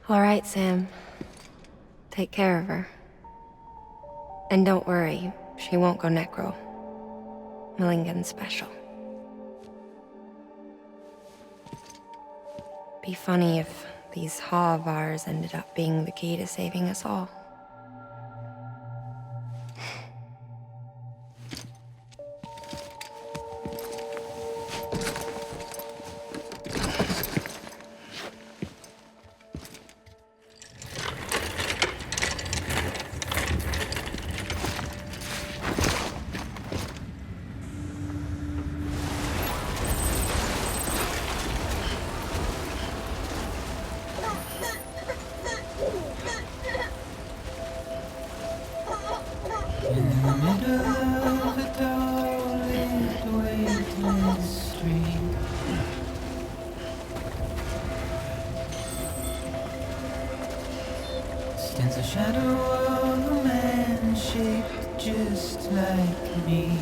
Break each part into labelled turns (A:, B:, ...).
A: All right, Sam. Take care of her. And don't worry, she won't go necro. Millingen's special. Be funny if these Ha of ours ended up being the key to saving us all.
B: Stands a shadow of a man shaped just like me.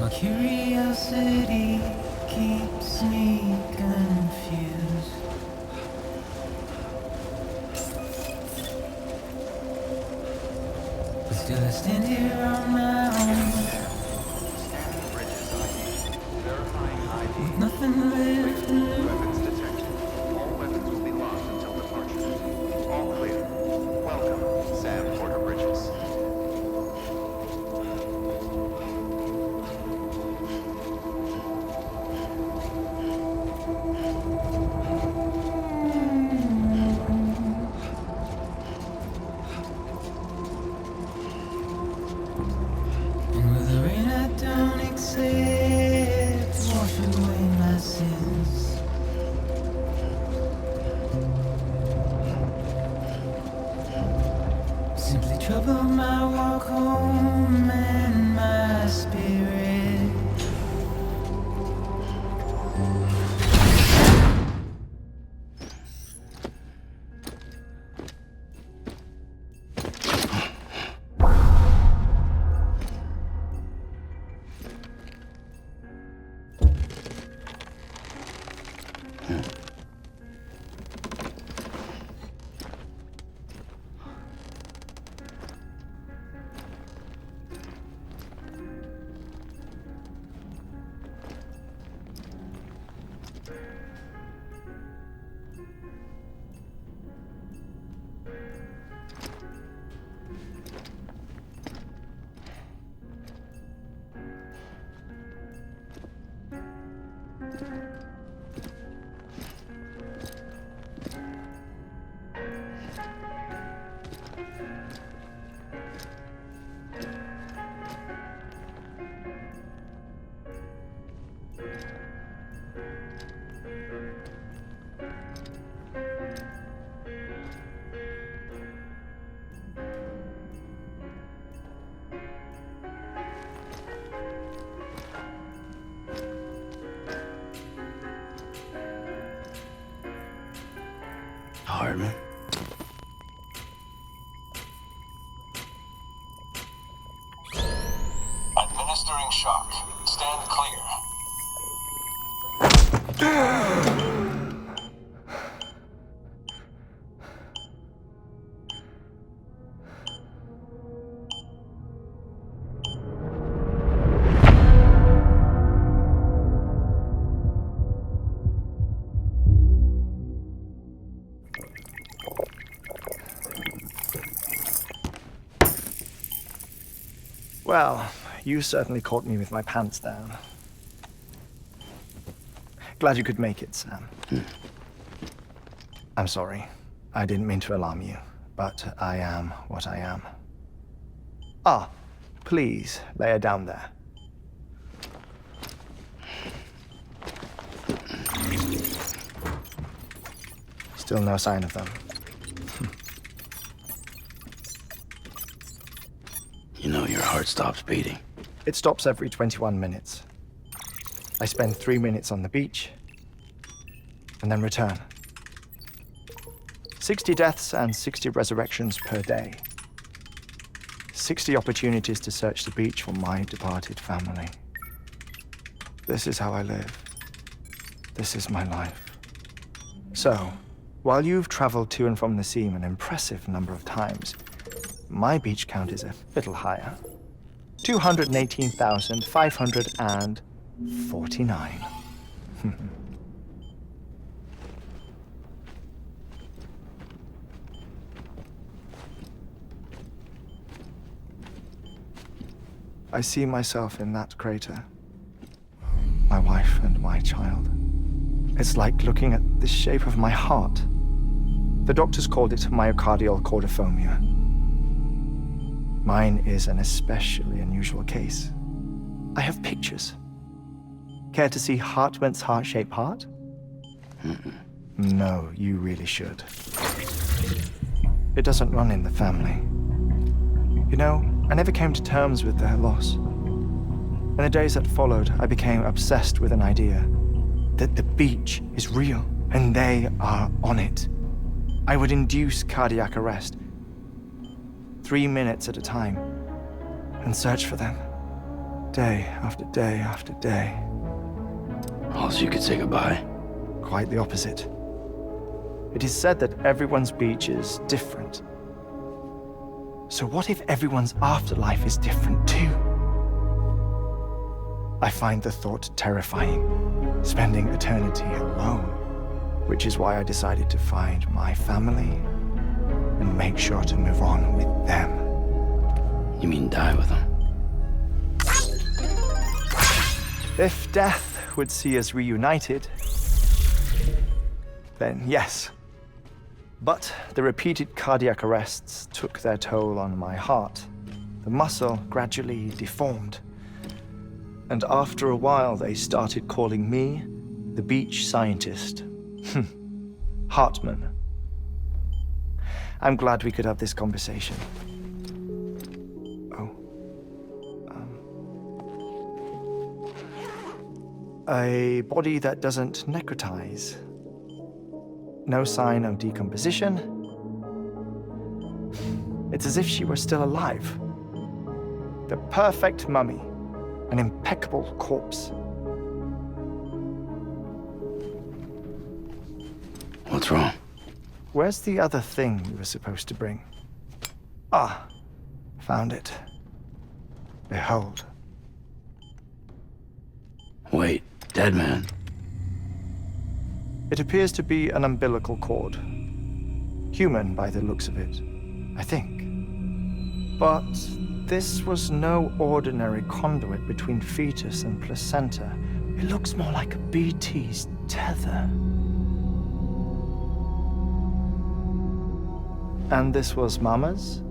B: My curiosity keeps me confused. But still I stand here on my own. With nothing left to lose.
C: Weapons detected. All weapons will be lost until departure. All clear. Welcome, Sam Porter Bridges.
B: And with the rain I don't accept, wash away my sins. Simply trouble my walk home and my spirit.
D: Hartman?
E: Administering shock. Stand clear.
F: Well, you certainly caught me with my pants down. Glad you could make it, Sam. I'm sorry. I didn't mean to alarm you, but I am what I am. Ah, please, lay her down there. Still no sign of them.
D: You know your heart stops beating.
F: It stops every 21 minutes. I spend 3 minutes on the beach, and then return. 60 deaths and 60 resurrections per day. 60 opportunities to search the beach for my departed family. This is how I live. This is my life. So, while you've traveled to and from the sea an impressive number of times, my beach count is a little higher. 218,549. I see myself in that crater. My wife and my child. It's like looking at the shape of my heart. The doctors called it myocardial cordiformia. Mine is an especially unusual case. I have pictures. Care to see Hartman's heart-shaped heart? No, you really should. It doesn't run in the family. You know, I never came to terms with their loss. In the days that followed, I became obsessed with an idea that the beach is real and they are on it. I would induce cardiac arrest, 3 minutes at a time, and search for them, day after day after day.
D: Oh, so you could say goodbye?
F: Quite the opposite. It is said that everyone's beach is different. So what if everyone's afterlife is different too? I find the thought terrifying, spending eternity alone, which is why I decided to find my family and make sure to move on with them.
D: You mean die with them?
F: If death would see us reunited, then yes. But the repeated cardiac arrests took their toll on my heart. The muscle gradually deformed. And after a while, they started calling me the beach scientist. Hartman. I'm glad we could have this conversation. A body that doesn't necrotize. No sign of decomposition. It's as if she were still alive. The perfect mummy. An impeccable corpse.
D: What's wrong?
F: Where's the other thing you were supposed to bring? Ah, found it. Behold.
D: Wait, dead man.
F: It appears to be an umbilical cord. Human by the looks of it, I think. But this was no ordinary conduit between fetus and placenta. It looks more like a BT's tether. And this was Mama's?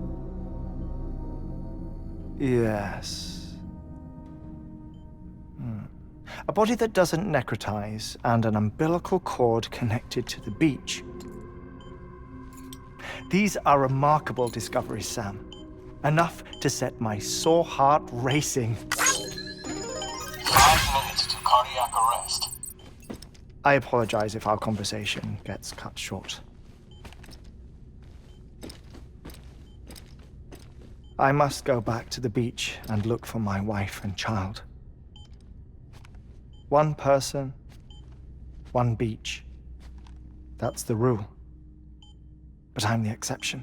F: Yes. A body that doesn't necrotize and an umbilical cord connected to the beach. These are remarkable discoveries, Sam. Enough to set my sore heart racing.
E: 5 minutes to cardiac arrest.
F: I apologize if our conversation gets cut short. I must go back to the beach and look for my wife and child. One person, one beach. That's the rule. But I'm the exception.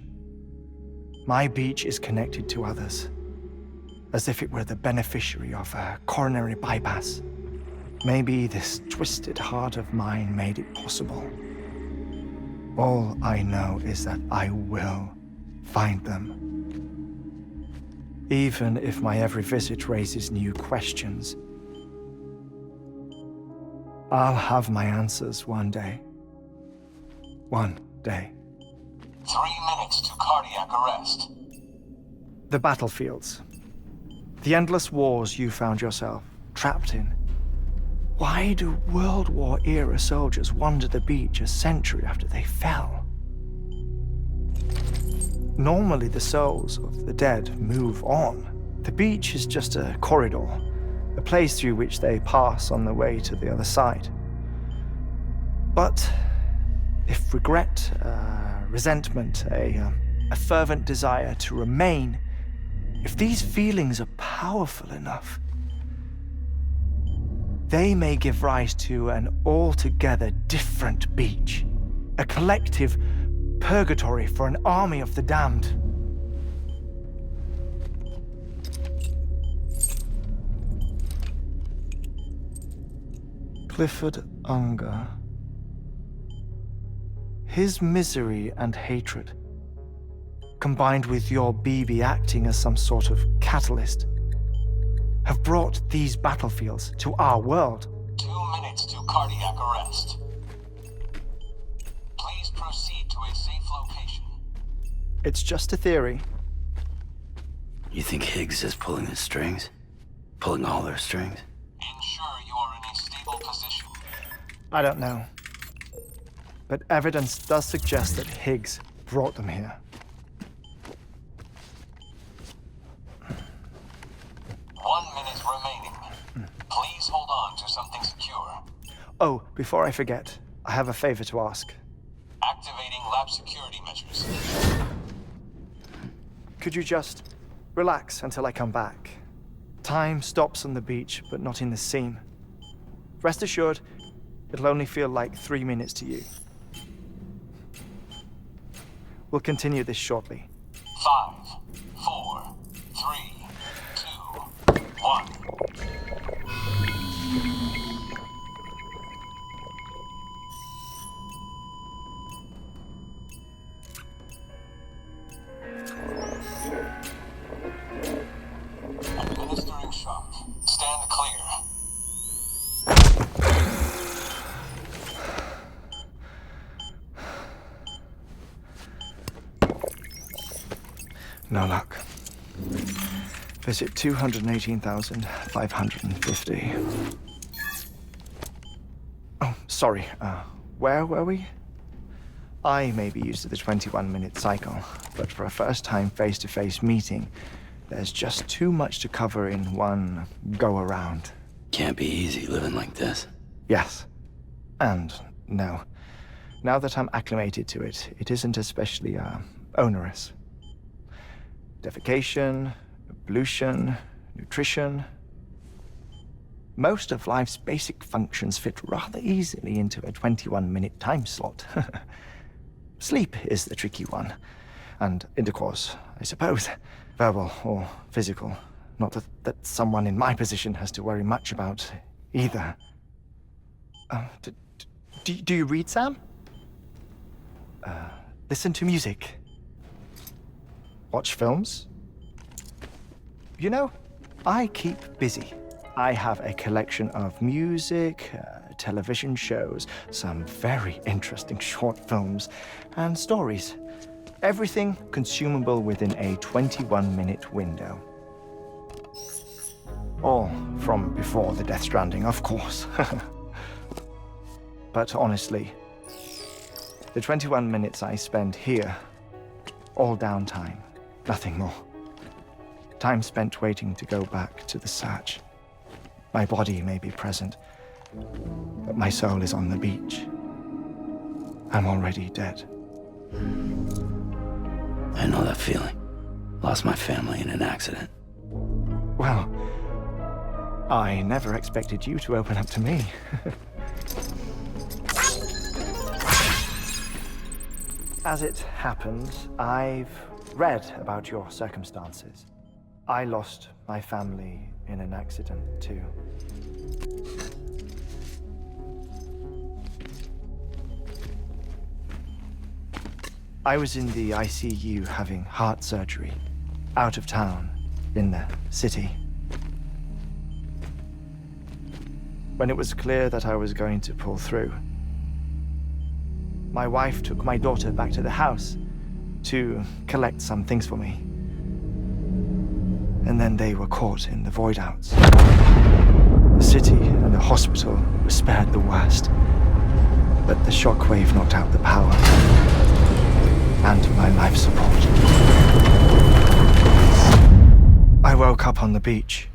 F: My beach is connected to others, as if it were the beneficiary of a coronary bypass. Maybe this twisted heart of mine made it possible. All I know is that I will find them. Even if my every visit raises new questions, I'll have my answers one day. One day.
E: 3 minutes to cardiac arrest.
F: The battlefields. The endless wars you found yourself trapped in. Why do World War-era soldiers wander the beach a century after they fell? Normally the souls of the dead move on. The beach is just a corridor, a a place through which they pass on the way to the other side. But if regret, resentment, a fervent desire to remain, if these feelings are powerful enough, they may give rise to an altogether different beach, a collective purgatory for an army of the damned. Clifford Unger. His misery and hatred, combined with your BB acting as some sort of catalyst, have brought these battlefields to our world.
E: 2 minutes to cardiac arrest. Please proceed to a safe location.
F: It's just a theory.
D: You think Higgs is pulling the strings? Pulling all their strings?
E: Ensure you are in a stable position.
F: I don't know. But evidence does suggest that Higgs brought them here.
E: 1 minute remaining. Please hold on to something secure.
F: Oh, before I forget, I have a favor to ask.
E: Activating lab security measures.
F: Could you just relax until I come back? Time stops on the beach, but not in the scene. Rest assured, it'll only feel like 3 minutes to you. We'll continue this shortly.
E: 5, 4, 3, 2, 1. Administering shock. Stand clear.
F: No luck. Visit 218,550. Oh, sorry. Where were we? I may be used to the 21-minute cycle, but for a first-time face-to-face meeting, there's just too much to cover in one go-around.
D: Can't be easy living like this.
F: Yes. And no. Now that I'm acclimated to it, it isn't especially, onerous. Defecation, ablution, nutrition. Most of life's basic functions fit rather easily into a 21-minute time slot. Sleep is the tricky one. And intercourse, I suppose. Verbal or physical. Not that someone in my position has to worry much about either. Do you read, Sam? Listen to music. Watch films? You know, I keep busy. I have a collection of music, television shows, some very interesting short films, and stories. Everything consumable within a 21-minute window. All from before the Death Stranding, of course. But honestly, the 21 minutes I spend here, all downtime. Nothing more. Time spent waiting to go back to the Satch. My body may be present, but my soul is on the beach. I'm already dead.
D: I know that feeling. Lost my family in an accident.
F: Well, I never expected you to open up to me. As it happens, I've read about your circumstances. I lost my family in an accident, too. I was in the ICU having heart surgery, out of town, in the city. When it was clear that I was going to pull through, my wife took my daughter back to the house to collect some things for me. And then they were caught in the void outs. The city and the hospital were spared the worst, but the shockwave knocked out the power and my life support. I woke up on the beach.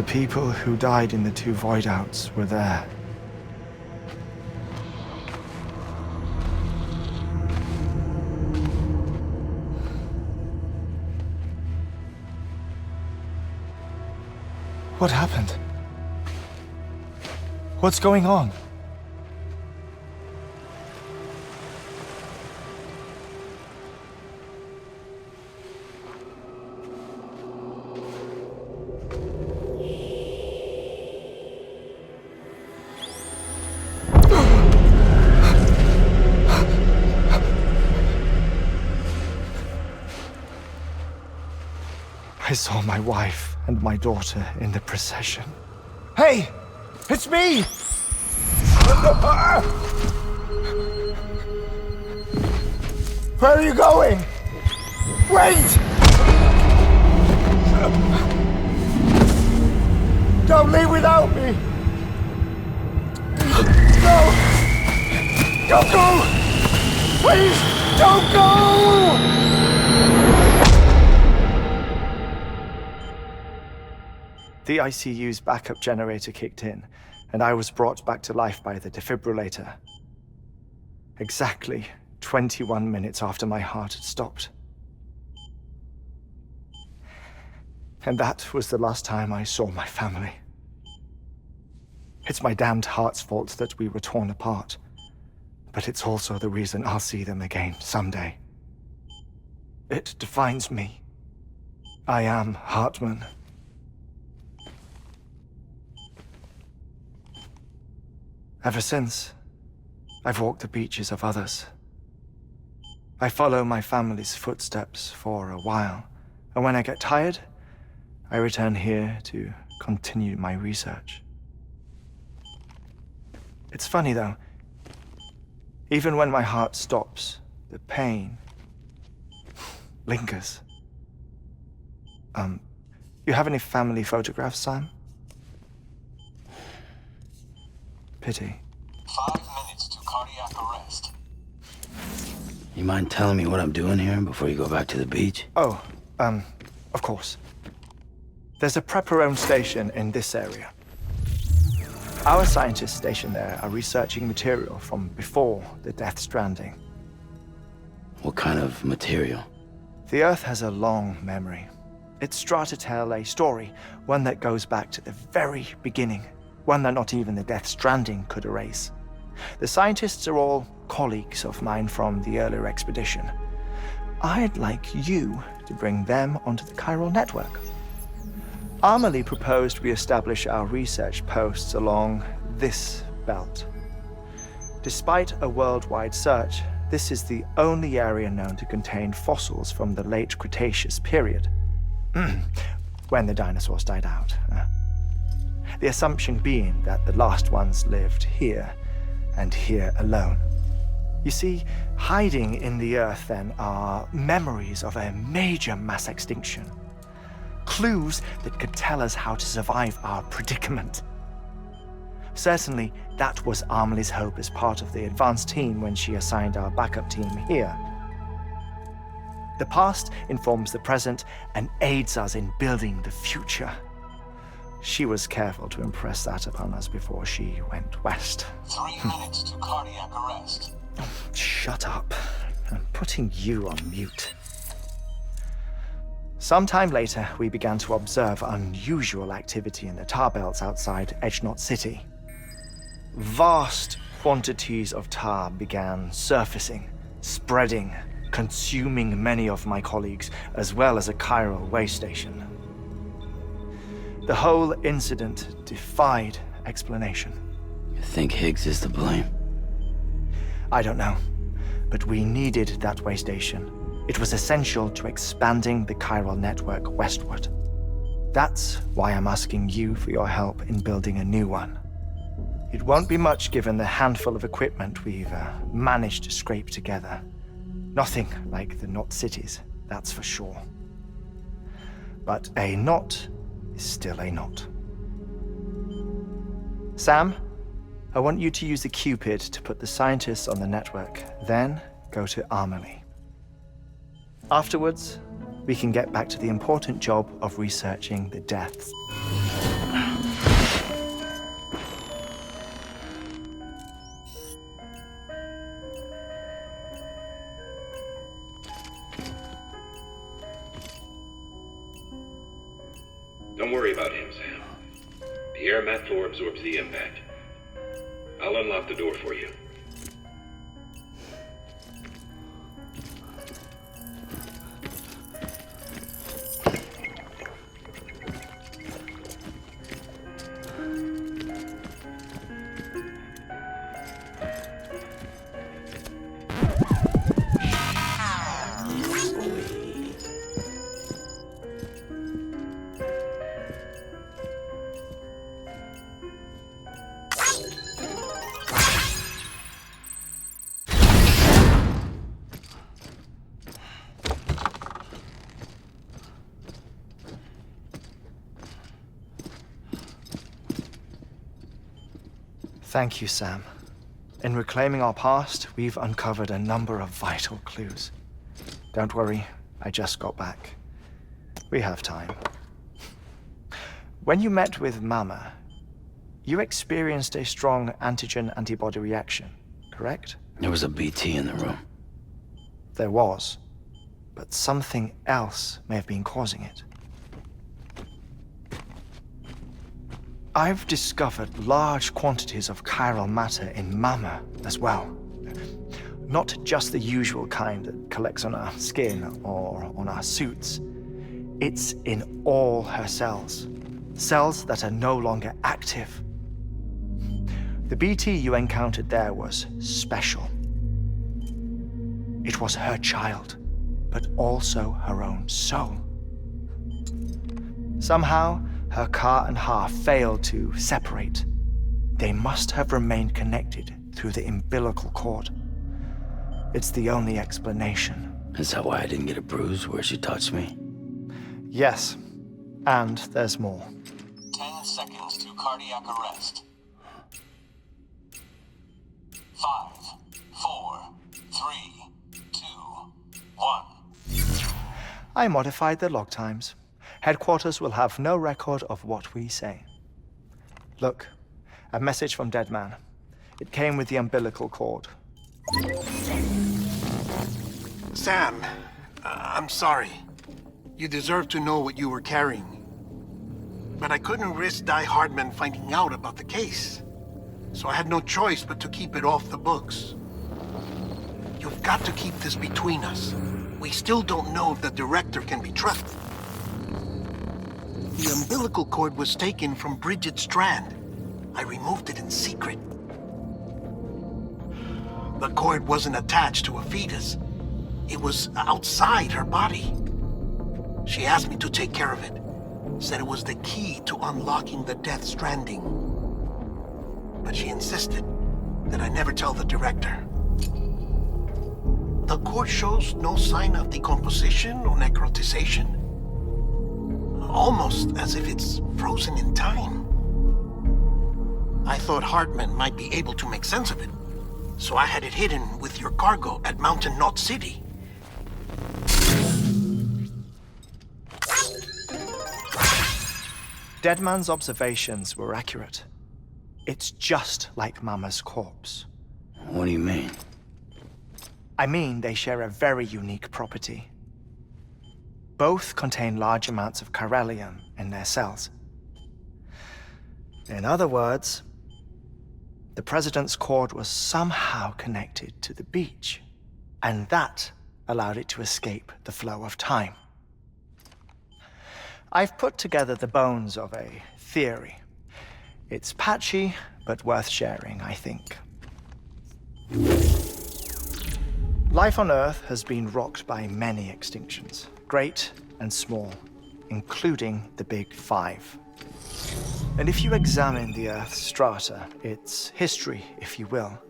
F: The people who died in the 2 void outs were there. What happened? What's going on? I saw my wife and my daughter in the procession. Hey! It's me! Where are you going? Wait! Don't leave without me! No! Don't go! Please, don't go! The ICU's backup generator kicked in, and I was brought back to life by the defibrillator. Exactly 21 minutes after my heart had stopped. And that was the last time I saw my family. It's my damned heart's fault that we were torn apart, but it's also the reason I'll see them again someday. It defines me. I am Hartman. Ever since, I've walked the beaches of others. I follow my family's footsteps for a while, and when I get tired, I return here to continue my research. It's funny though, even when my heart stops, the pain lingers. You have any family photographs, Sam? Pity.
E: 5 minutes to cardiac arrest.
D: You mind telling me what I'm doing here before you go back to the beach?
F: Oh, of course. There's a prep-your-own station in this area. Our scientists stationed there are researching material from before the Death Stranding.
D: What kind of material?
F: The Earth has a long memory. It's trying to tell a story, one that goes back to the very beginning. One that not even the Death Stranding could erase. The scientists are all colleagues of mine from the earlier expedition. I'd like you to bring them onto the chiral network. Amelie proposed we establish our research posts along this belt. Despite a worldwide search, this is the only area known to contain fossils from the late Cretaceous period, when the dinosaurs died out. The assumption being that the last ones lived here, and here alone. You see, hiding in the Earth then are memories of a major mass extinction. Clues that could tell us how to survive our predicament. Certainly, that was Amelie's hope as part of the advanced team when she assigned our backup team here. The past informs the present and aids us in building the future. She was careful to impress that upon us before she went west.
E: 3 minutes to cardiac arrest.
F: Shut up. I'm putting you on mute. Sometime later, we began to observe unusual activity in the tar belts outside Edgenot City. Vast quantities of tar began surfacing, spreading, consuming many of my colleagues, as well as a chiral way station. The whole incident defied explanation.
D: You think Higgs is to blame?
F: I don't know, but we needed that way station. It was essential to expanding the chiral network westward. That's why I'm asking you for your help in building a new one. It won't be much given the handful of equipment we've managed to scrape together. Nothing like the knot cities, that's for sure. But a knot is still a knot. Sam, I want you to use the Cupid to put the scientists on the network, then go to Amelie. Afterwards, we can get back to the important job of researching the deaths.
G: Don't worry about him, Sam. The air mat floor absorbs the impact. I'll unlock the door for you.
F: Thank you, Sam. In reclaiming our past, we've uncovered a number of vital clues. Don't worry, I just got back. We have time. When you met with Mama, you experienced a strong antigen-antibody reaction, correct?
D: There was a BT in the room.
F: There was, but something else may have been causing it. I've discovered large quantities of chiral matter in Mama as well. Not just the usual kind that collects on our skin or on our suits. It's in all her cells. Cells that are no longer active. The BT you encountered there was special. It was her child, but also her own soul. Somehow, her car and half failed to separate. They must have remained connected through the umbilical cord. It's the only explanation.
D: Is that why I didn't get a bruise where she touched me?
F: Yes, and there's more.
E: 10 seconds to cardiac arrest. 5, 4, 3, 2, 1.
F: I modified the log times. Headquarters will have no record of what we say. Look, a message from Deadman. It came with the umbilical cord.
H: Sam, I'm sorry. You deserve to know what you were carrying. But I couldn't risk Die Hardman finding out about the case. So I had no choice but to keep it off the books. You've got to keep this between us. We still don't know if the director can be trusted. The umbilical cord was taken from Bridget Strand. I removed it in secret. The cord wasn't attached to a fetus. It was outside her body. She asked me to take care of it. Said it was the key to unlocking the Death Stranding. But she insisted that I never tell the director. The cord shows no sign of decomposition or necrotization. Almost as if it's frozen in time. I thought Hartman might be able to make sense of it, so I had it hidden with your cargo at Mountain Knot City.
F: Deadman's observations were accurate. It's just like Mama's corpse.
D: What do you mean?
F: I mean, they share a very unique property. Both contain large amounts of chiralium in their cells. In other words, the president's cord was somehow connected to the beach, and that allowed it to escape the flow of time. I've put together the bones of a theory. It's patchy, but worth sharing, I think. Life on Earth has been rocked by many extinctions, great and small, including the Big Five. And if you examine the Earth's strata, its history, if you will,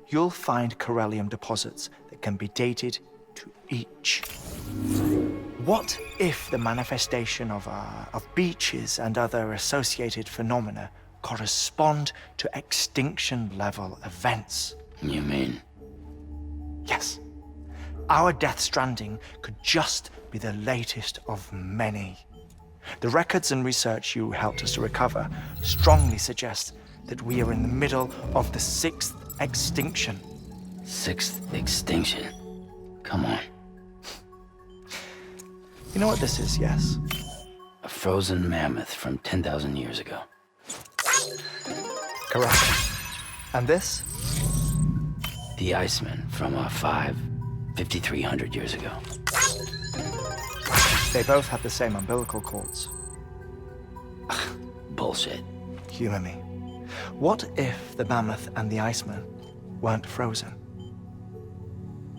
F: you'll find chiralium deposits that can be dated to each. What if the manifestation of beaches and other associated phenomena correspond to extinction-level events?
D: You mean?
F: Yes. Our Death Stranding could just be the latest of many. The records and research you helped us to recover strongly suggest that we are in the middle of the 6th extinction.
D: 6th extinction? Come on.
F: You know what this is, yes?
D: A frozen mammoth from 10,000 years ago.
F: Correct. And this?
D: The Iceman from 5,300 years ago.
F: They both have the same umbilical cords.
D: Bullshit.
F: Humor me. What if the mammoth and the Iceman weren't frozen?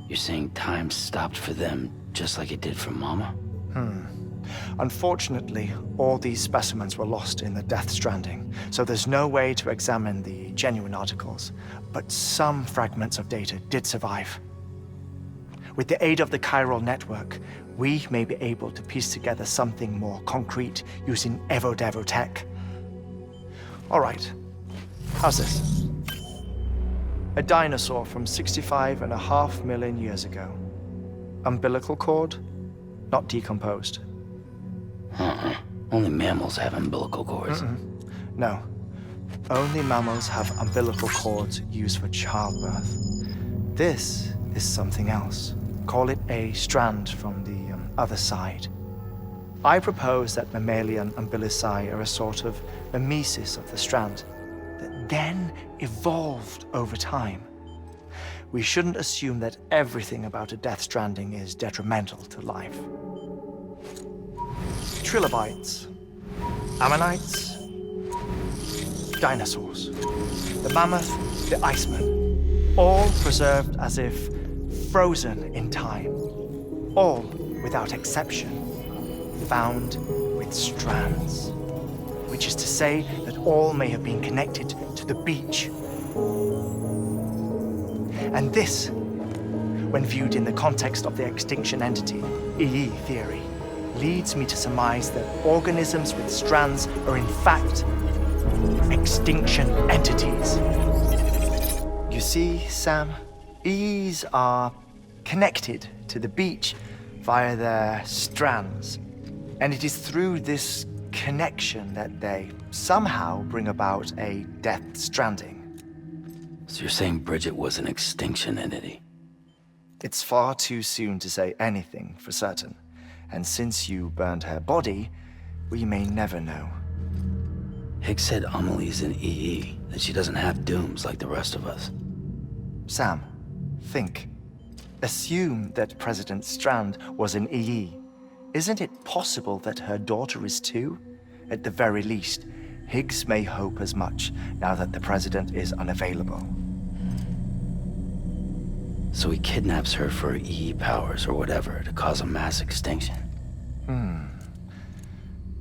D: You're saying time stopped for them just like it did for Mama?
F: Unfortunately, all these specimens were lost in the Death Stranding, so there's no way to examine the genuine articles. But some fragments of data did survive. With the aid of the chiral network, we may be able to piece together something more concrete using Evo-Devo tech. All right, how's this? A dinosaur from 65.5 million years ago. Umbilical cord, not decomposed.
D: Only mammals have umbilical cords.
F: No, only mammals have umbilical cords used for childbirth. This is something else. Call it a strand from the other side. I propose that mammalian umbilici are a sort of mimesis of the strand that then evolved over time. We shouldn't assume that everything about a Death Stranding is detrimental to life. Trilobites, ammonites, dinosaurs, the mammoth, the Iceman, all preserved as if frozen in time, all without exception, found with strands, which is to say that all may have been connected to the beach. And this, when viewed in the context of the extinction entity, EE theory, leads me to surmise that organisms with strands are in fact extinction entities. You see, Sam, EEs are connected to the beach via their strands. And it is through this connection that they somehow bring about a Death Stranding.
D: So you're saying Bridget was an extinction entity?
F: It's far too soon to say anything for certain. And since you burned her body, we may never know.
D: Higgs said Amelie's an EE, that she doesn't have dooms like the rest of us.
F: Sam, think. Assume that President Strand was an EE. Isn't it possible that her daughter is too? At the very least, Higgs may hope as much now that the president is unavailable.
D: So he kidnaps her for EE powers or whatever to cause a mass extinction?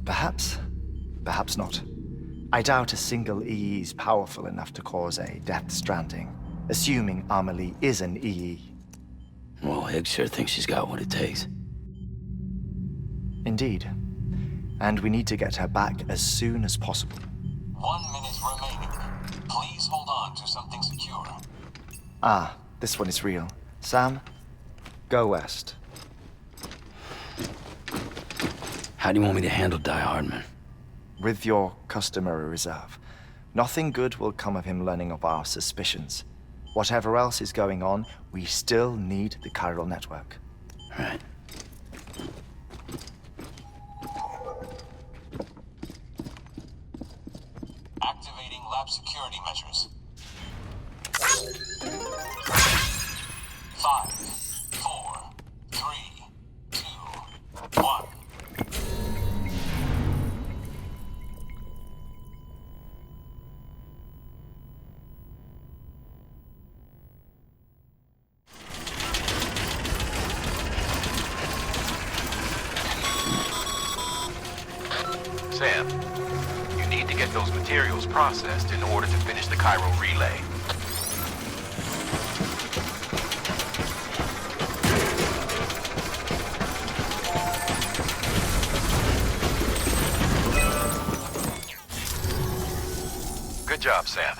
F: Perhaps. Perhaps not. I doubt a single EE is powerful enough to cause a Death Stranding, assuming Amelie is an EE.
D: Well, Higgs sure thinks she's got what it takes.
F: Indeed. And we need to get her back as soon as possible.
E: 1 minute remaining. Please hold on to something secure.
F: Ah, this one is real. Sam, go west.
D: How do you want me to handle Die Hardman?
F: With your customary reserve. Nothing good will come of him learning of our suspicions. Whatever else is going on, we still need the chiral network.
D: Right.
E: Activating lab security measures. 5, 4, 3, 2, 1.
G: Sam, you need to get those materials processed in order to finish the chiral relay. Good job, Sam.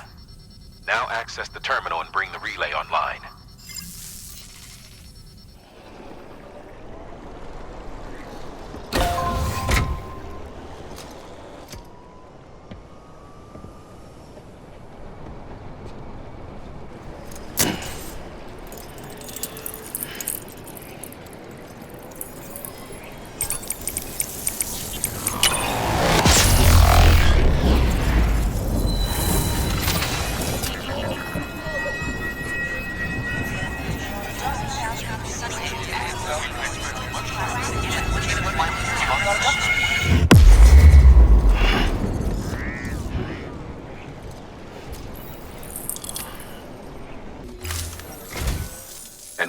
G: Now access the terminal and bring the relay online.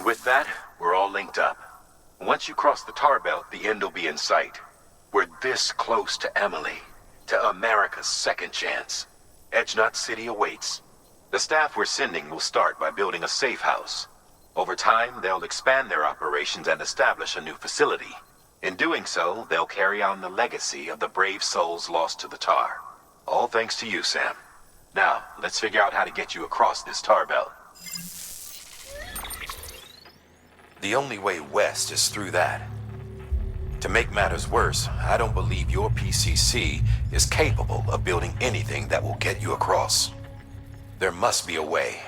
G: And with that, we're all linked up. Once you cross the tar belt, the end will be in sight. We're this close to Emily, to America's second chance. Edgenut City awaits. The staff we're sending will start by building a safe house. Over time, they'll expand their operations and establish a new facility. In doing so, they'll carry on the legacy of the brave souls lost to the tar. All thanks to you, Sam. Now, let's figure out how to get you across this tar belt. The only way west is through that. To make matters worse, I don't believe your PCC is capable of building anything that will get you across. There must be a way.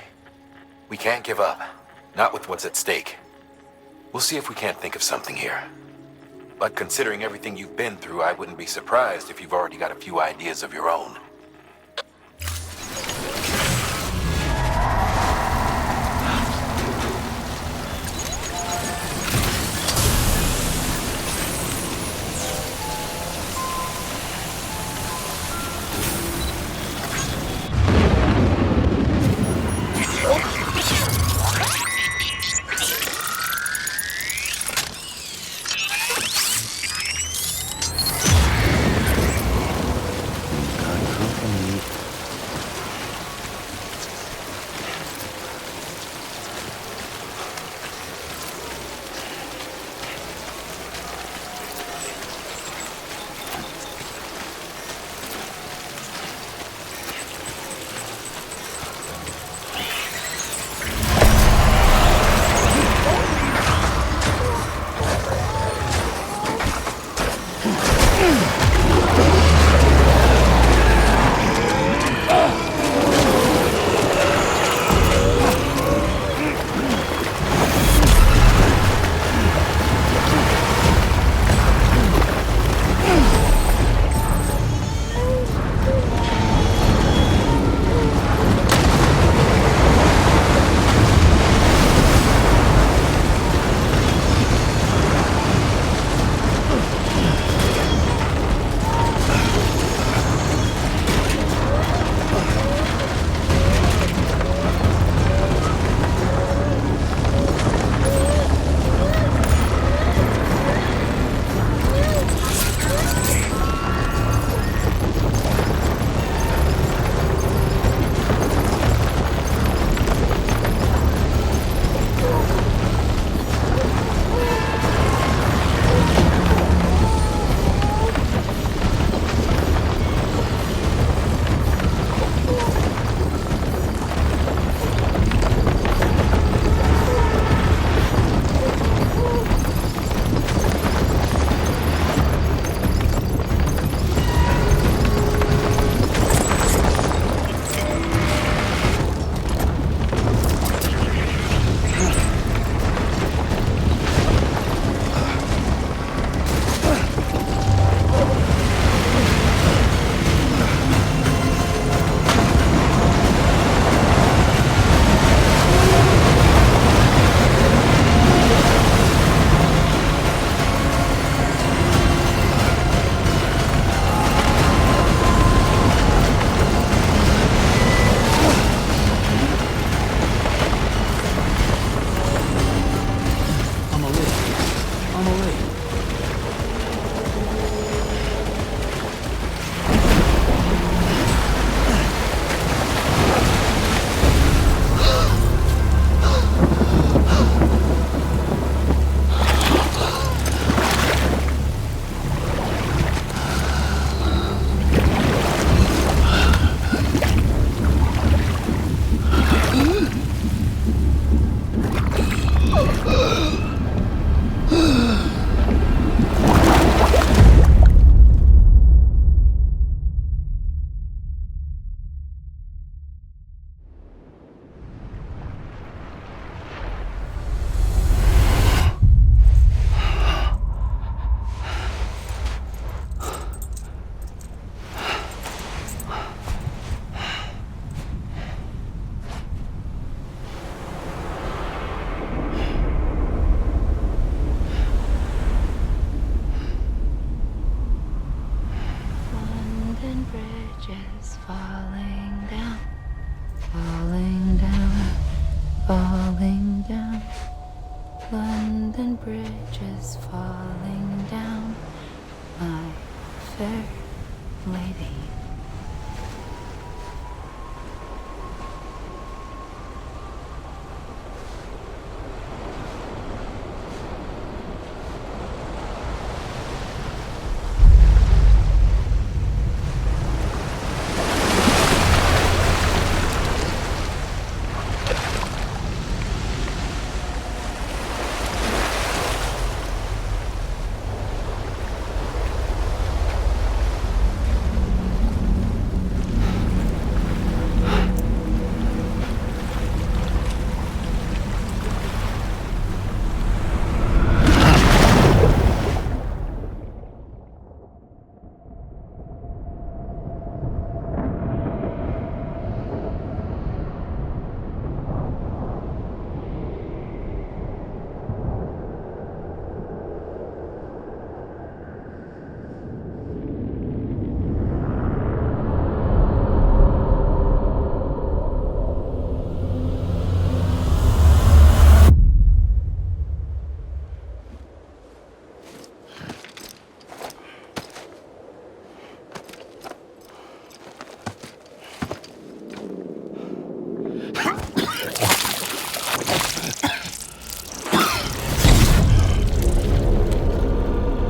G: We can't give up, not with what's at stake. We'll see if we can't think of something here. But considering everything you've been through, I wouldn't be surprised if you've already got a few ideas of your own.
I: bridges falling down, my fair lady.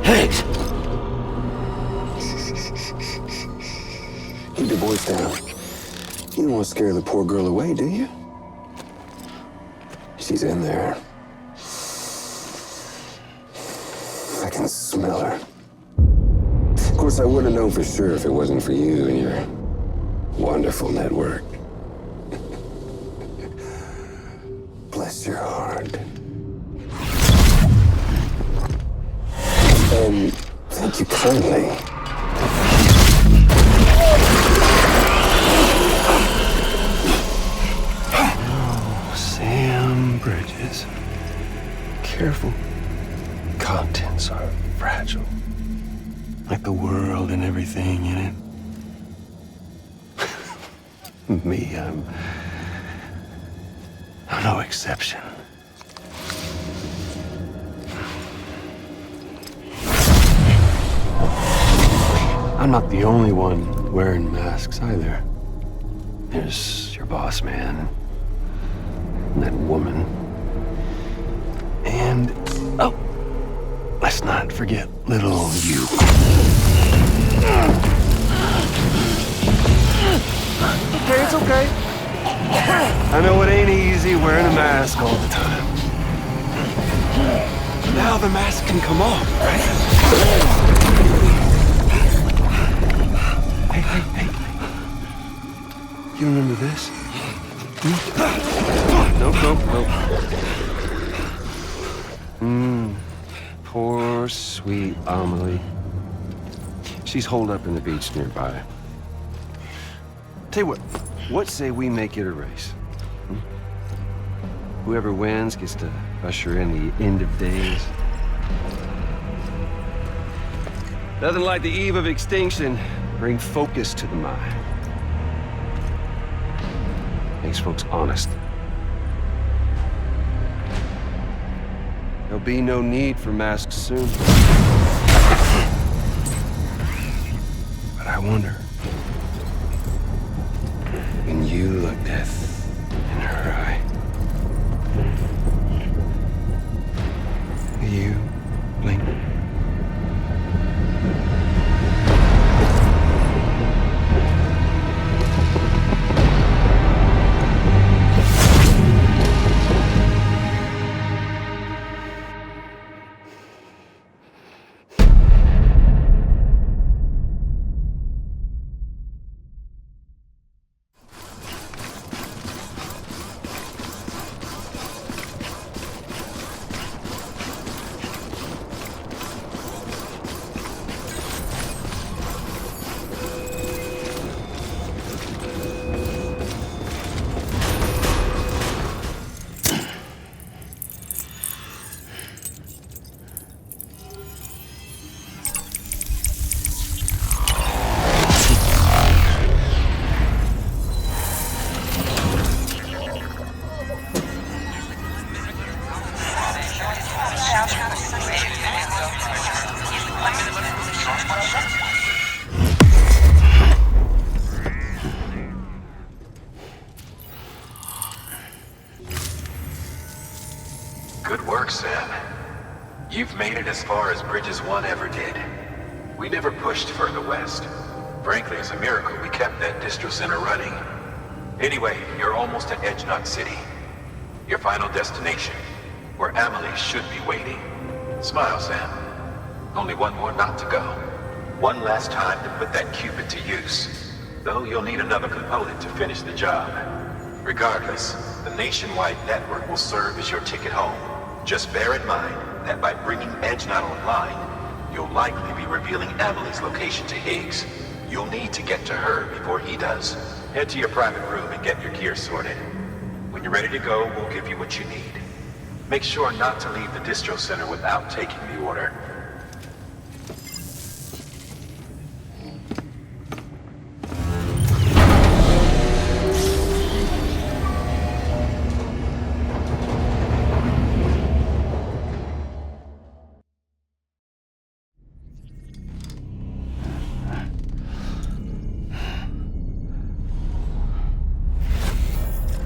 D: Higgs!
J: Keep your voice down. You don't want to scare the poor girl away, do you? She's in there. I can smell her. Of course, I wouldn't have known for sure if it wasn't for you and your wonderful network. Bless your heart. And thank you kindly.
K: Oh, Sam Bridges. Careful. Contents are fragile. Like the world and everything in it. Me, I'm no exception. I'm not the only one wearing masks either. There's your boss man, and that woman, and, oh, let's not forget little you.
F: Okay, it's okay.
K: I know it ain't easy wearing a mask all the time. Now the mask can come off, right? Hey. You remember this? Nope. Poor, sweet Amelie. She's holed up in the beach nearby. Tell you what say we make it a race? Whoever wins gets to usher in the end of days. Nothing like the eve of extinction. Bring focus to the mind. Makes folks honest. There'll be no need for masks soon. But I wonder, when you look death in her eye, will you blink?
G: Good work, Sam. You've made it as far as Bridges 1 ever did. We never pushed further west. Frankly, it's a miracle we kept that distro center running. Anyway, you're almost at Edgenot City. Your final destination, where Amelie should be waiting. Smile, Sam. Only one more knot to go. One last time to put that Cupid to use. Though you'll need another component to finish the job. Regardless, the nationwide network will serve as your ticket home. Just bear in mind that by bringing Edgenot online, you'll likely be revealing Amelie's location to Higgs. You'll need to get to her before he does. Head to your private room and get your gear sorted. When you're ready to go, we'll give you what you need. Make sure not to leave the distro center without taking the order.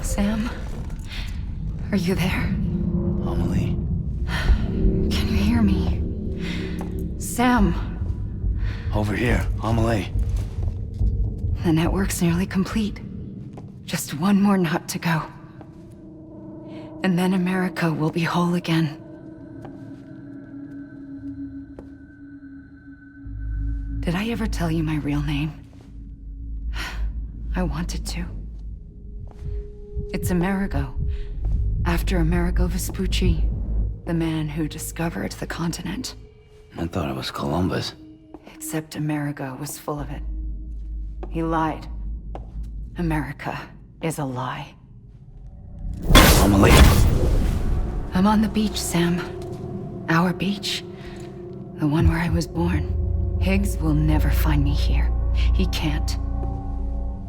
I: Sam? Are you there?
D: Amelie?
I: Can you hear me? Sam!
D: Over here, Amelie.
I: The network's nearly complete. Just one more knot to go. And then America will be whole again. Did I ever tell you my real name? I wanted to. It's Amerigo, after Amerigo Vespucci, the man who discovered the continent.
D: I thought it was Columbus.
I: Except Amerigo was full of it. He lied. America is a lie.
D: Amelie!
I: I'm on the beach, Sam. Our beach. The one where I was born. Higgs will never find me here. He can't.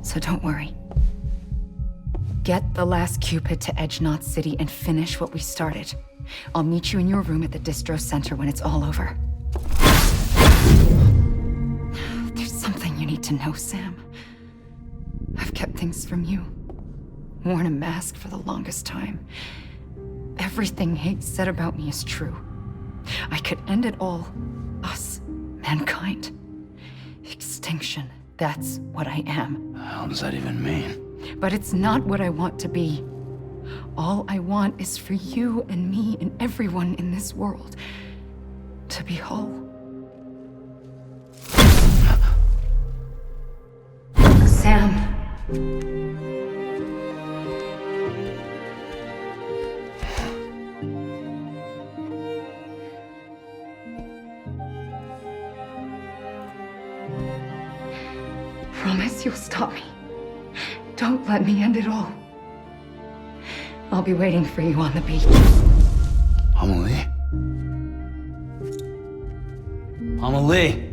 I: So don't worry. Get the last Cupid to Edgenot City and finish what we started. I'll meet you in your room at the distro center when it's all over. There's something you need to know, Sam. I've kept things from you. Worn a mask for the longest time. Everything Higgs said about me is true. I could end it all. Us. Mankind. Extinction. That's what I am.
D: The hell does that even mean?
I: But it's not what I want to be. All I want is for you and me and everyone in this world to be whole. Sam. Promise you'll stop me. Don't let me end it all. I'll be waiting for you on the beach.
D: Amelie? Amelie!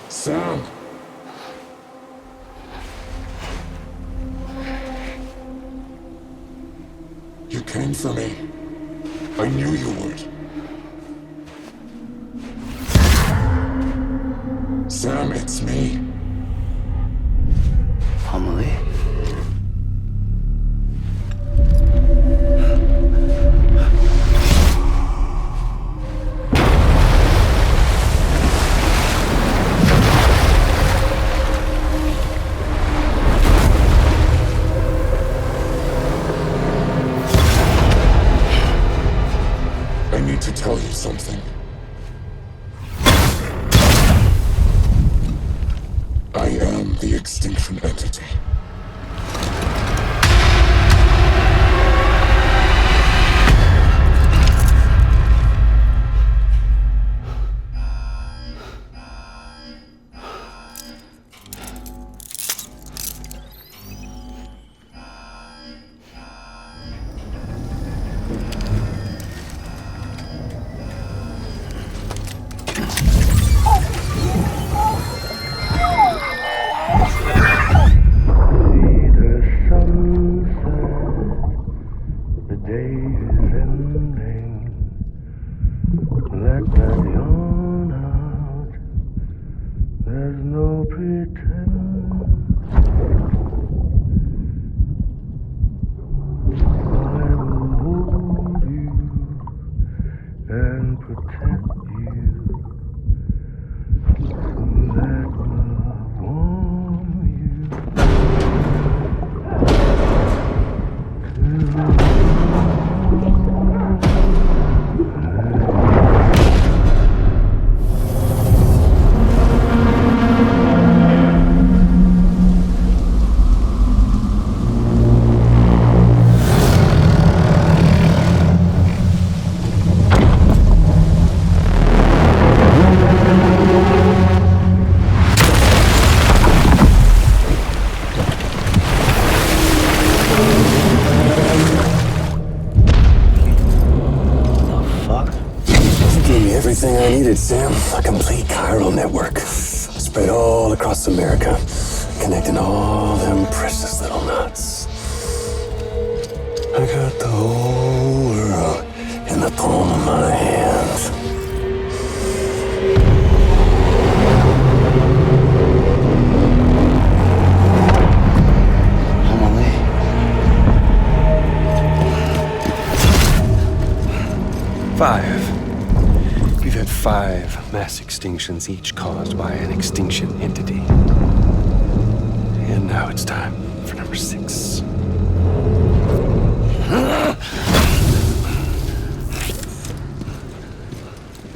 J: Sam! You came for me. I knew you would. Sam, it's me.
D: Amelie?
J: I need to tell you something. I am the extinction entity.
L: day is ending. Let that yawn out. There's no pretend. I will hold you and protect you. Let love warm you.
J: Everything I needed, Sam. A complete chiral network. Spread all across America. Connecting all them precious little knots. I got the whole world in the palm of my hand.
K: Five. We've had 5 mass extinctions, each caused by an extinction entity. And now it's time for number 6.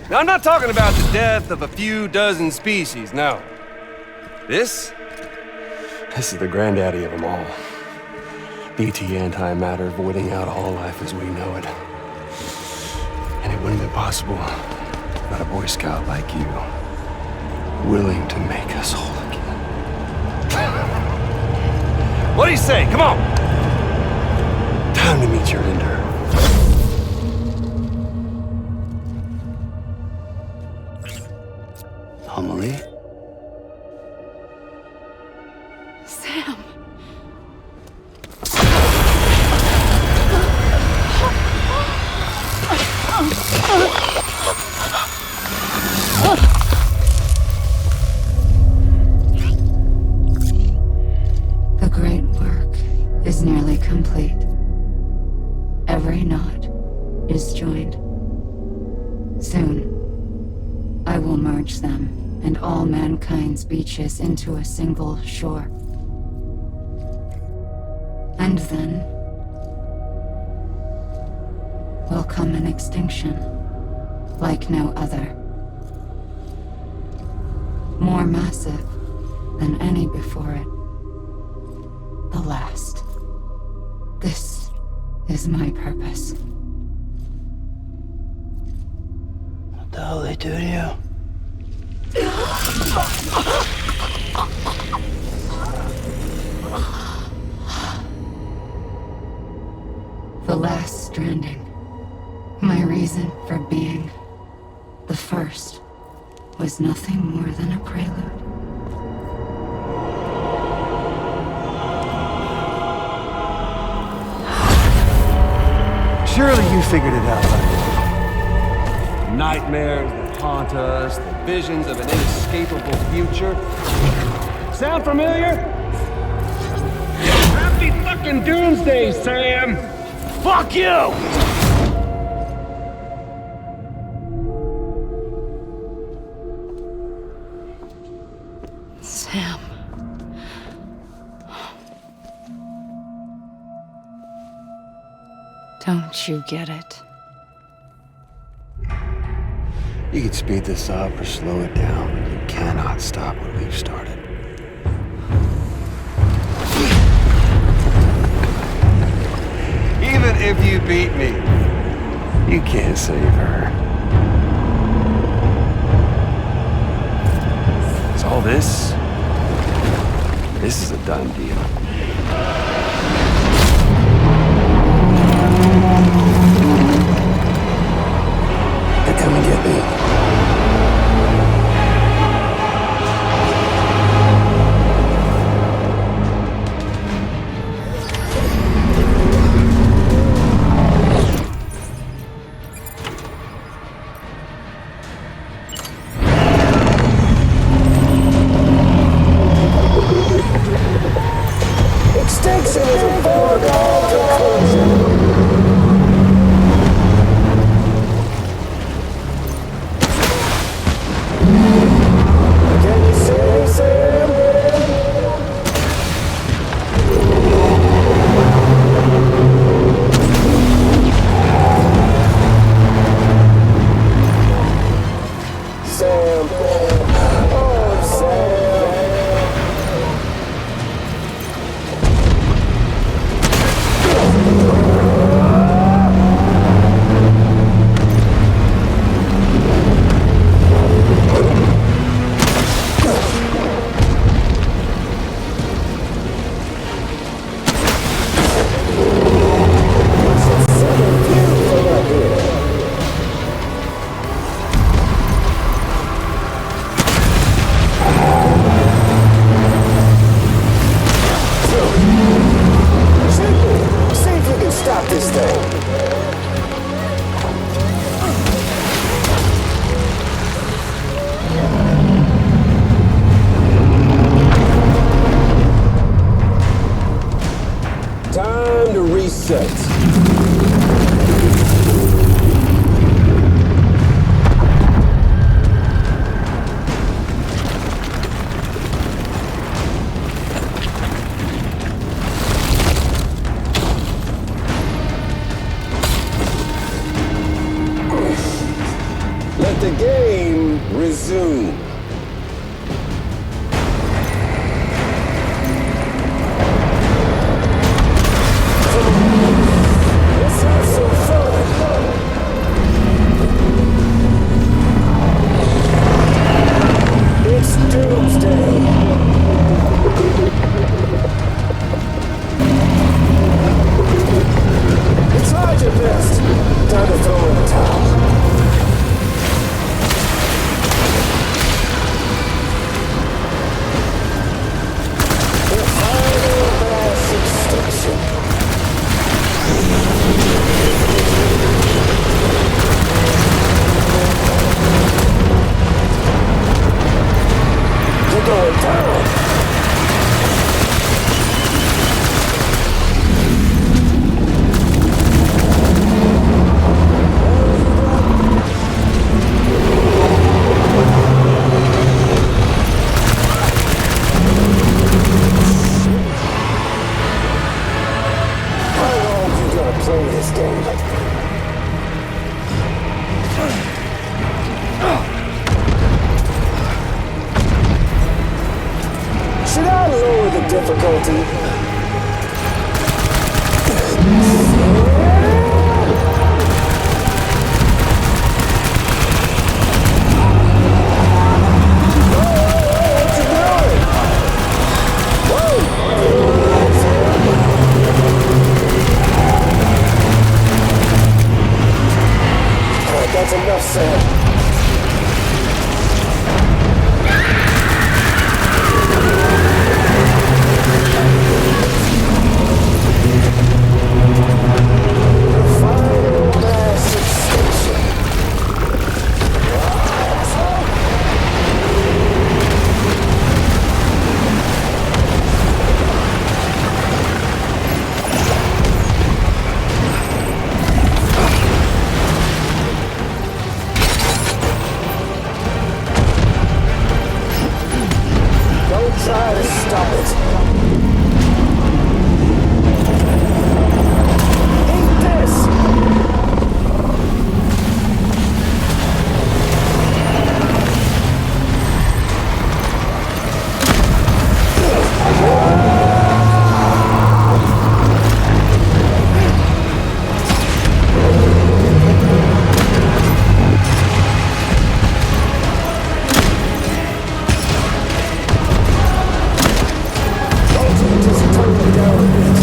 K: Now, I'm not talking about the death of a few dozen species, no. This is the granddaddy of them all. BT antimatter voiding out all life as we know it. And it wouldn't be possible without a Boy Scout like you, willing to make us whole again. What do you say? Come on! Time to meet your ender.
D: Homily?
I: Sam. The great work is nearly complete. Every knot is joined. Soon, I will merge them and all mankind's beaches into a single shore. And then will come an extinction like no other. More massive than any before it. The last. This is my purpose.
D: What the hell they do to you?
I: The last stranding. My reason for being. The first was nothing more than a prelude.
K: Surely you figured it out by now. Nightmares that haunt us, the visions of an inescapable future. Sound familiar? Happy fucking doomsday, Sam! Fuck you!
I: Sam. Don't you get it?
K: You can speed this up or slow it down, but you cannot stop what we've started. Even if you beat me, you can't save her. So all this is a done deal.
J: Come and get me. difficulty. That's enough, Sam. Final mass extinction. Don't try to stop it. Eat this! Just turn it down a bit.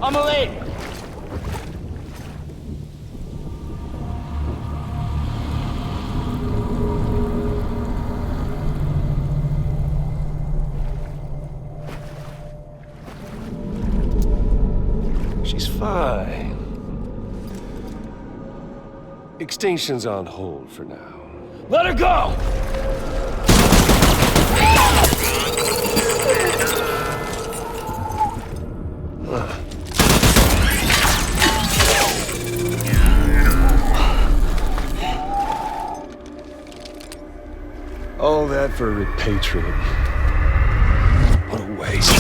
K: I'm late! She's fine. Extinction's on hold for now. Let her go! All that for repatriate. What a waste.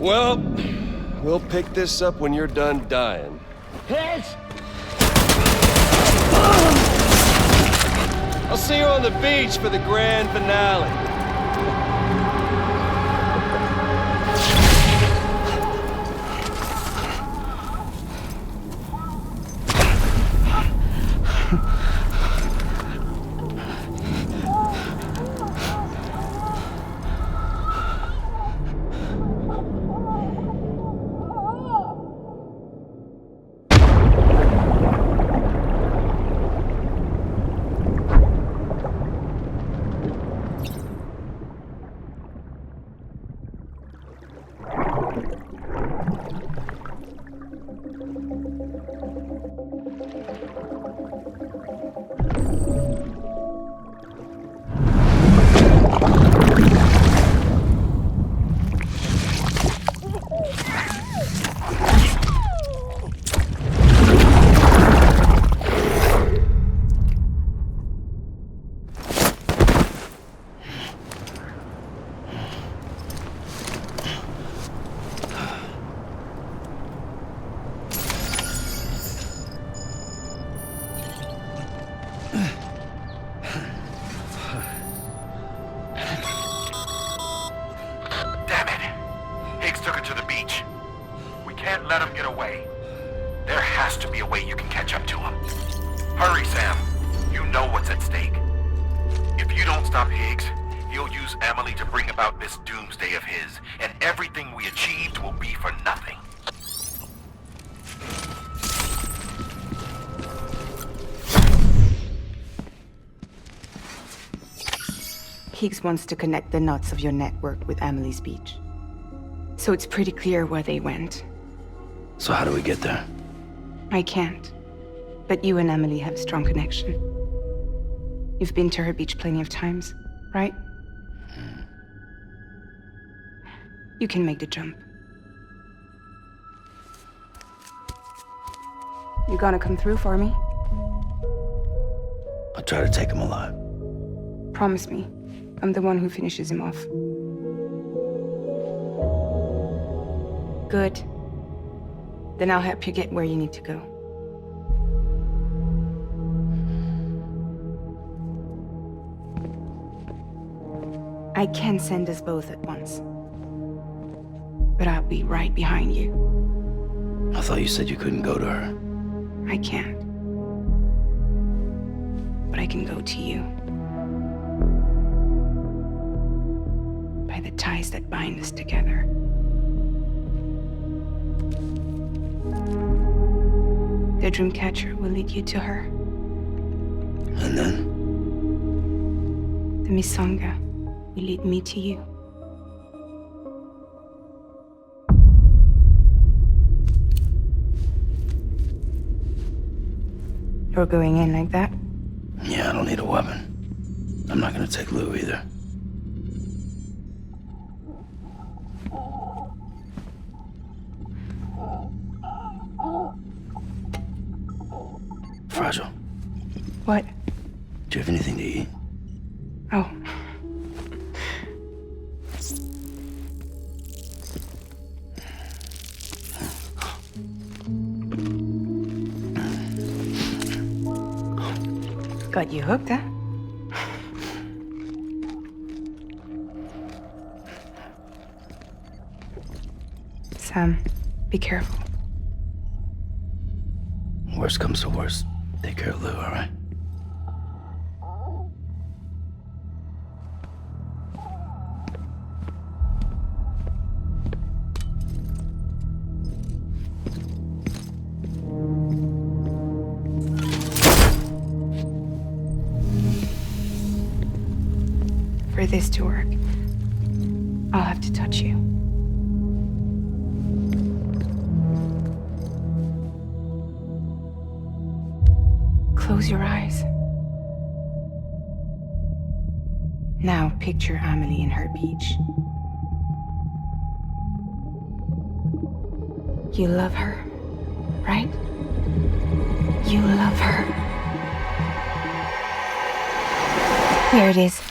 K: Well, we'll pick this up when you're done dying. I'll see you on the beach for the grand finale.
G: to the beach. We can't let him get away. There has to be a way you can catch up to him. Hurry, Sam. You know what's at stake. If you don't stop Higgs, he'll use Emily to bring about this doomsday of his, and everything we achieved will be for nothing.
M: Higgs wants to connect the knots of your network with Emily's beach. So it's pretty clear where they went.
D: So how do we get there?
M: I can't. But you and Emily have a strong connection. You've been to her beach plenty of times, right? You can make the jump. You gonna come through for me?
D: I'll try to take him alive.
M: Promise me. I'm the one who finishes him off. Good. Then I'll help you get where you need to go. I can send us both at once. But I'll be right behind you.
D: I thought you said you couldn't go to her.
M: I can't. But I can go to you. By the ties that bind us together. The Dreamcatcher will lead you to her.
D: And then?
M: The Misanga will lead me to you. You're going in like that?
D: Yeah, I don't need a weapon. I'm not gonna take Lou either. Fragile.
M: What?
D: Do you have anything to eat?
M: Oh. Got you hooked, huh? Sam, be careful.
D: Worst comes to worst. Take care of Lou, all right?
M: For this to work, I'll have to touch you. Close your eyes. Now picture Amelie in her beach. You love her, right? You love her.
A: Here it is.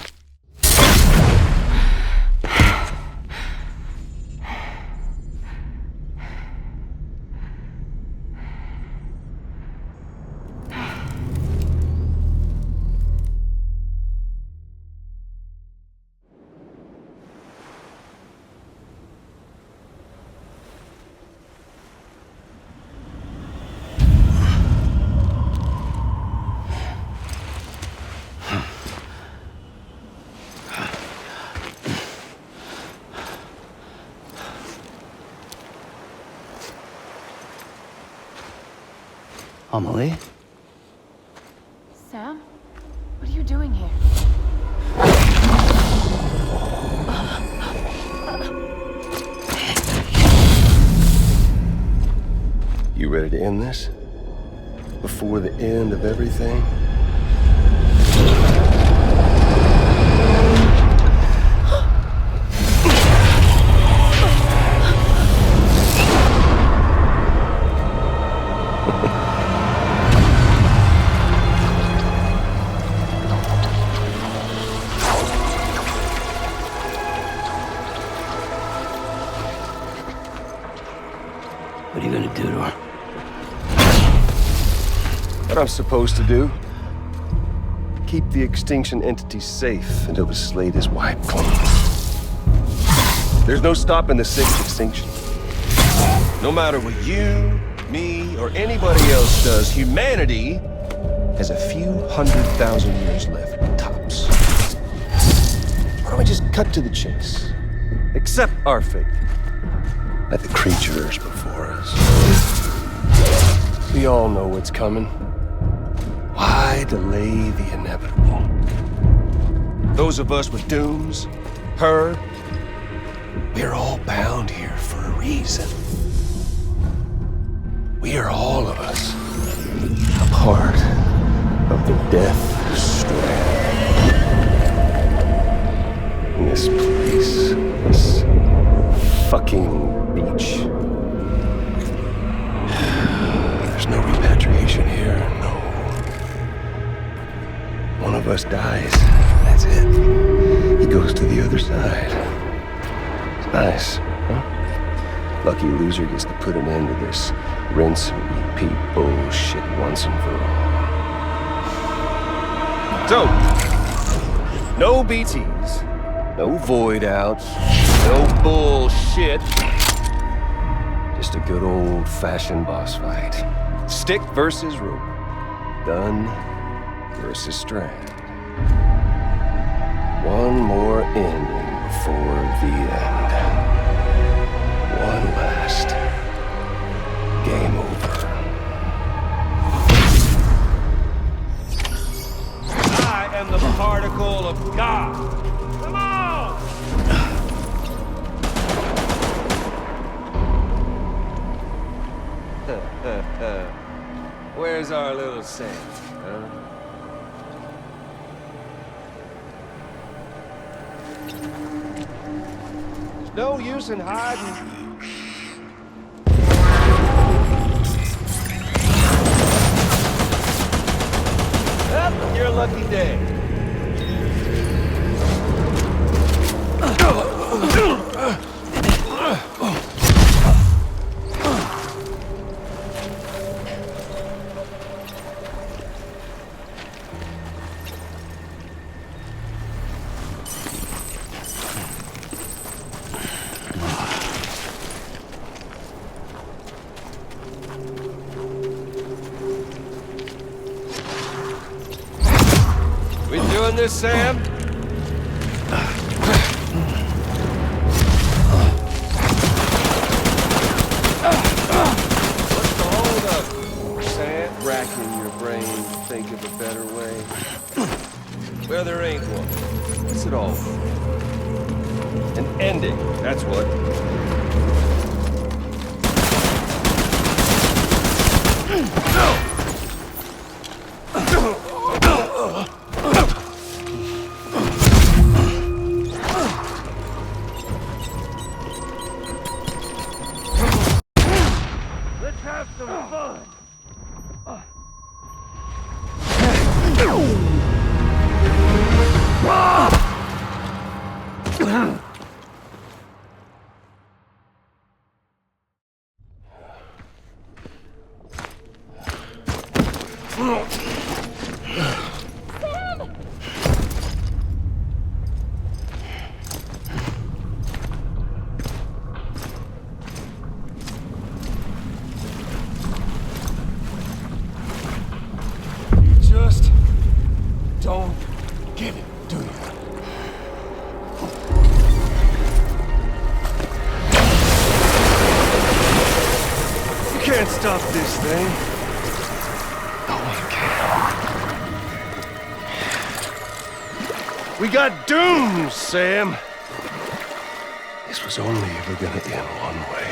D: Amelie?
I: Sam? What are you doing here?
K: You ready to end this? Before the end of everything?
D: What are you gonna do to her?
K: What I'm supposed to do? Keep the extinction entity safe until the slate is wiped clean. There's no stopping the sixth extinction. No matter what you, me, or anybody else does, humanity has a few 100,000 years left, tops. Why don't we just cut to the chase? Accept our fate. Let the creatures before us. We all know what's coming. Why delay the inevitable? Those of us with dooms, her, we're all bound here for a reason. We are all of us a part of the Death Stranding. This place, this fucking beach. There's no repatriation here, no. One of us dies, that's it. He goes to the other side. It's nice, huh? Lucky loser gets to put an end to this rinse and repeat bullshit once and for all. So, no BTs, no void outs, no bullshit. Just a good old-fashioned boss fight. Stick versus rope. Gun versus strand. One more ending before the end. One last game over. I am the particle of God. Come on! Where's our little saint, huh? There's no use in hiding. Well, your lucky day. We doing this, Sam? What's the holdup? Sam? Racking your brain to think of a better way. Well, there ain't one. What's it all? An ending, that's what. Let's have some fun. Just don't get it, do you? You can't stop this thing. No one can. We got dooms, Sam. This was only ever gonna end one way.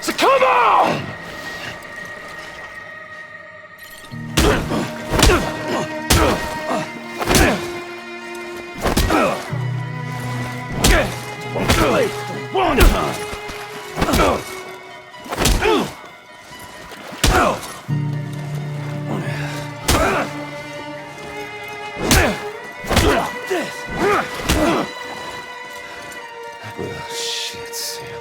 K: So come on! One time. Well, shit, Sam.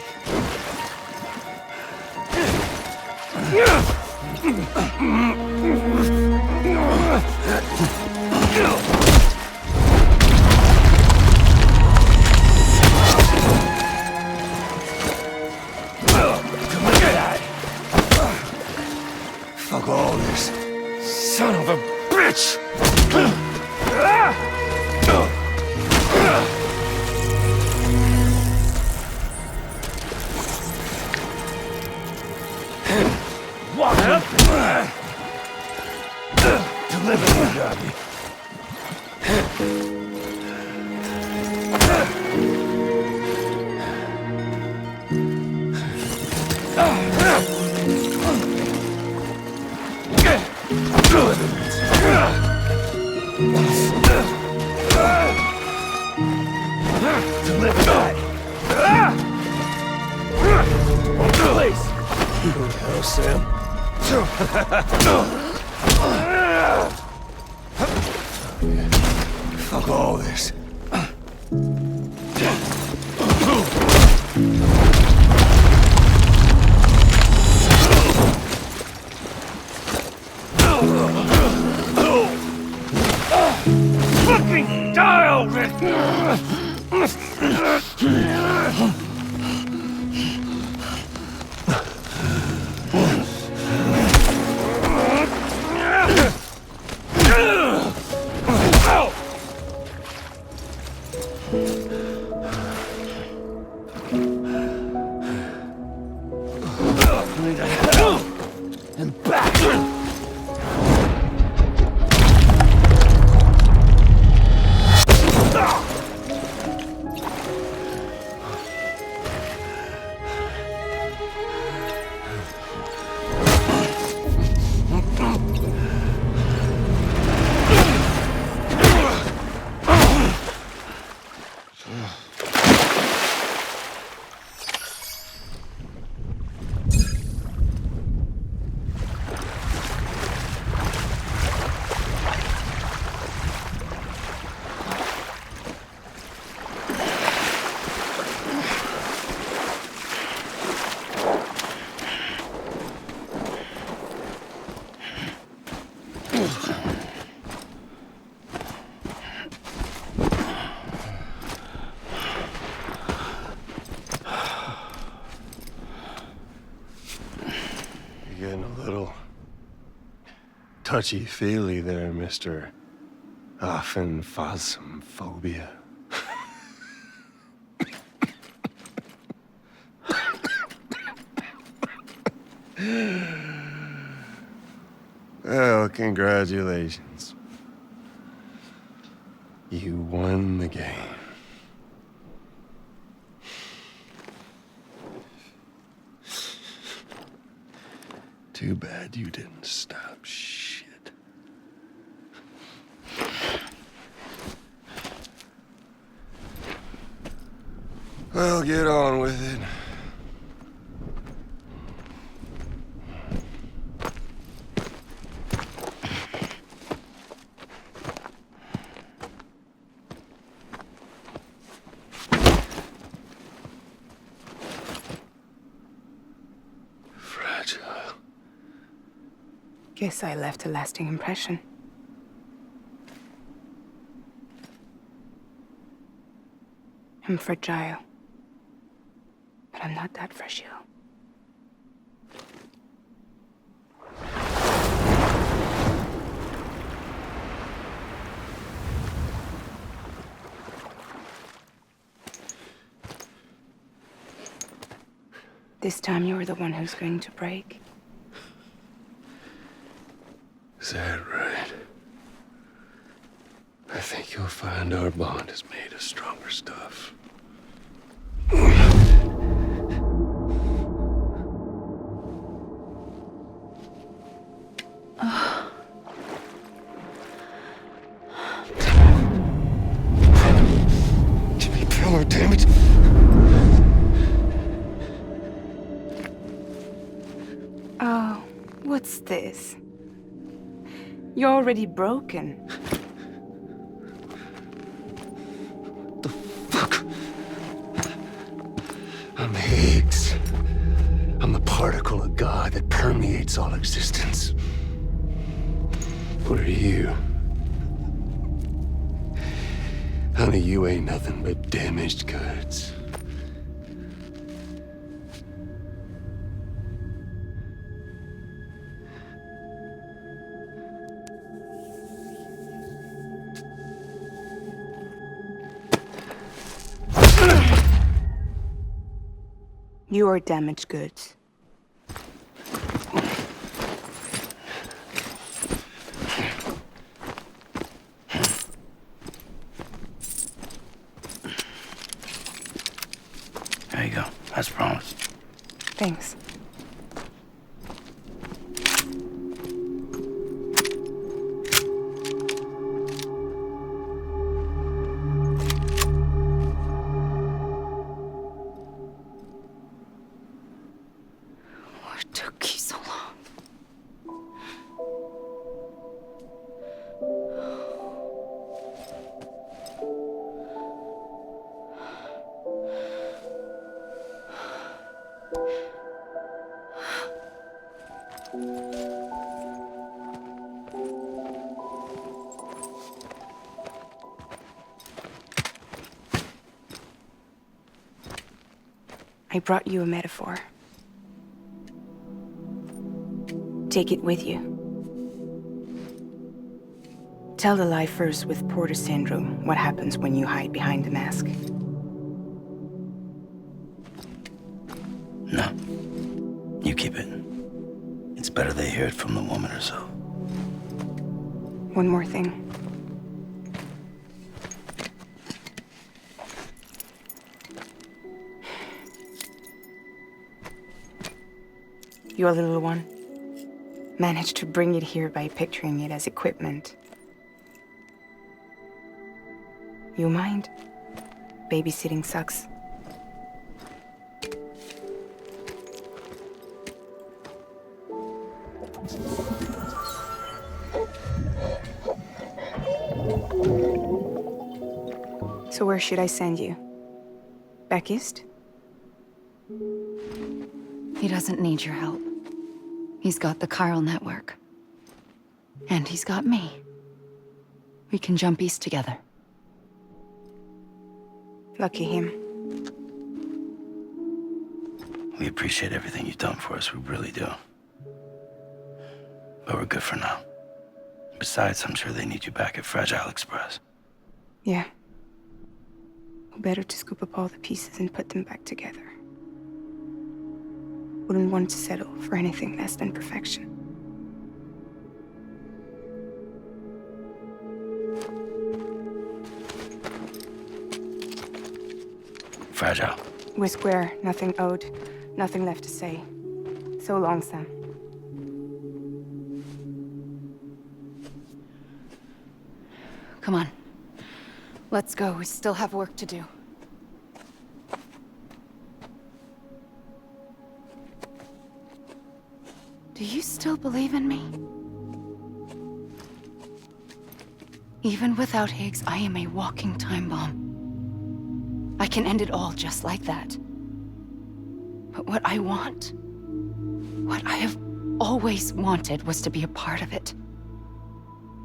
L: Deliver that. Please. Who the hell, Sam? Fuck all this. Fucking die already! And back!
K: You're getting a little touchy-feely there, Mr. Phasmophobia. Well, congratulations. You won the game. Too bad you didn't stop shit. Well, get on with it.
M: Guess I left a lasting impression. I'm fragile. But I'm not that fragile. This time you're the one who's going to break.
K: Is that right? I think you'll find our bond is made of stronger stuff. Jimmy Pillar, damn it!
M: Oh, what's this? You're already broken.
K: The fuck? I'm Higgs. I'm the particle of God that permeates all existence. What are you? Honey, you ain't nothing but damaged goods.
M: You are damaged goods.
D: There you go. As promised.
M: Thanks. I brought you a metaphor. Take it with you. Tell the lifers with Porter syndrome what happens when you hide behind the mask.
D: No. You keep it. It's better they hear it from the woman herself.
M: One more thing. Your little one managed to bring it here by picturing it as equipment. You mind? Babysitting sucks. So where should I send you? Back east?
I: He doesn't need your help. He's got the chiral network. And he's got me. We can jump east together.
M: Lucky him.
D: We appreciate everything you've done for us, we really do. But we're good for now. Besides, I'm sure they need you back at Fragile Express.
M: Yeah. Better to scoop up all the pieces and put them back together. Wouldn't want to settle for anything less than perfection.
D: Fragile.
M: We're square, nothing owed, nothing left to say. So long, Sam.
I: Come on. Let's go. We still have work to do. Do you still believe in me? Even without Higgs, I am a walking time bomb. I can end it all just like that. But what I want, what I have always wanted, was to be a part of it.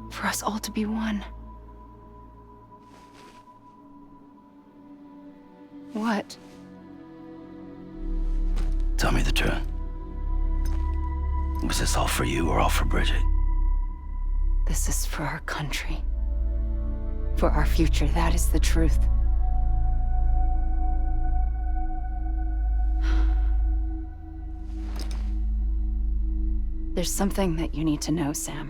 I: For us all to be one. What?
D: Tell me the truth. Was this all for you or all for Bridget?
I: This is for our country. For our future, that is the truth. There's something that you need to know, Sam.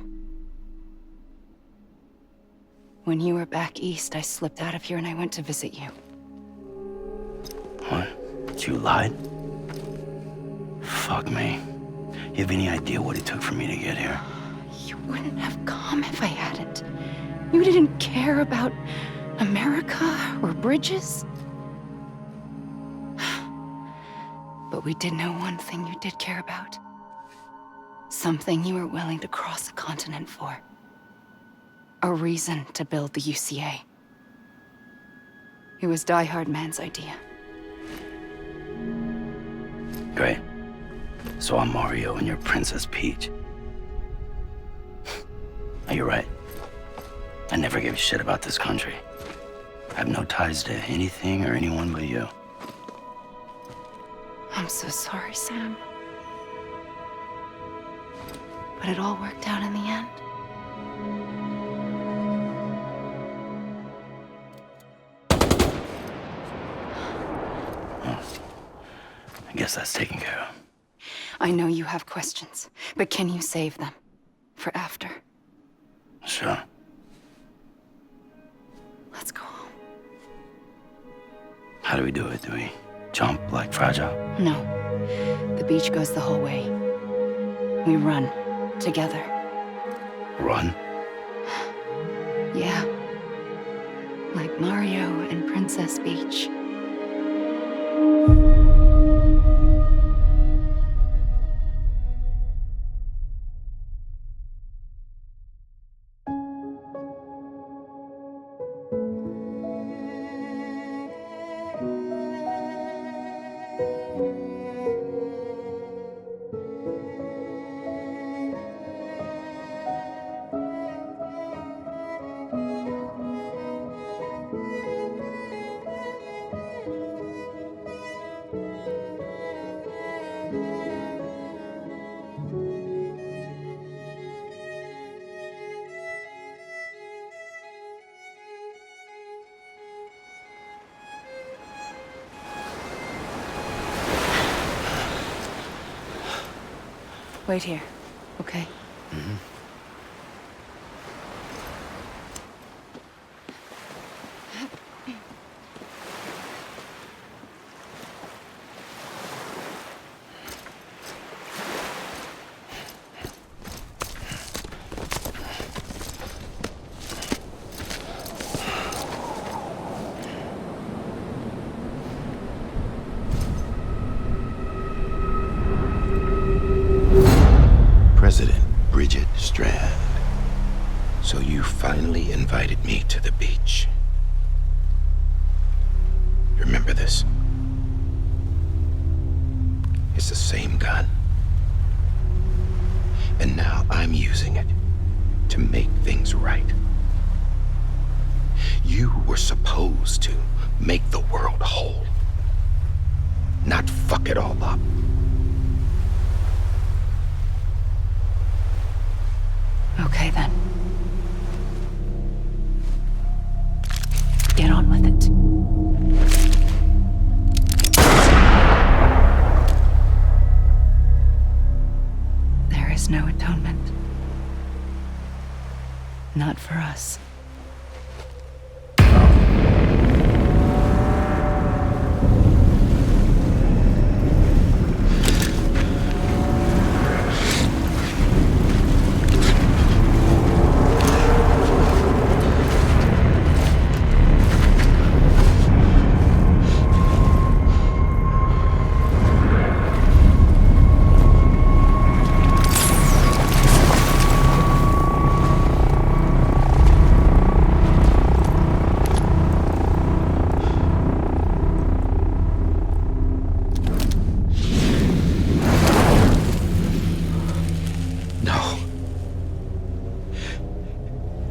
I: When you were back east, I slipped out of here and I went to visit you.
D: What? You lied? Fuck me. You have any idea what it took for me to get here?
I: You wouldn't have come if I hadn't. You didn't care about America or bridges. But we did know one thing you did care about. Something you were willing to cross a continent for. A reason to build the UCA. It was Die Hard Man's idea.
D: Great. So I'm Mario and you're Princess Peach. You're right. I never gave a shit about this country. I have no ties to anything or anyone but you.
I: I'm so sorry, Sam. But it all worked out in the end.
D: Well, I guess that's taken care of.
I: I know you have questions, but can you save them? For after?
D: Sure.
I: Let's go home.
D: How do we do it? Do we jump like Fragile?
I: No. The beach goes the whole way. We run. Together.
D: Run?
I: Yeah. Like Mario and Princess Peach. Wait here, okay?
G: President Bridget Strand. So you finally invited me to the beach. Remember this? It's the same gun. And now I'm using it to make things right. You were supposed to make the world whole, not fuck it all up.
I: Okay, then. Get on with it. There is no atonement. Not for us.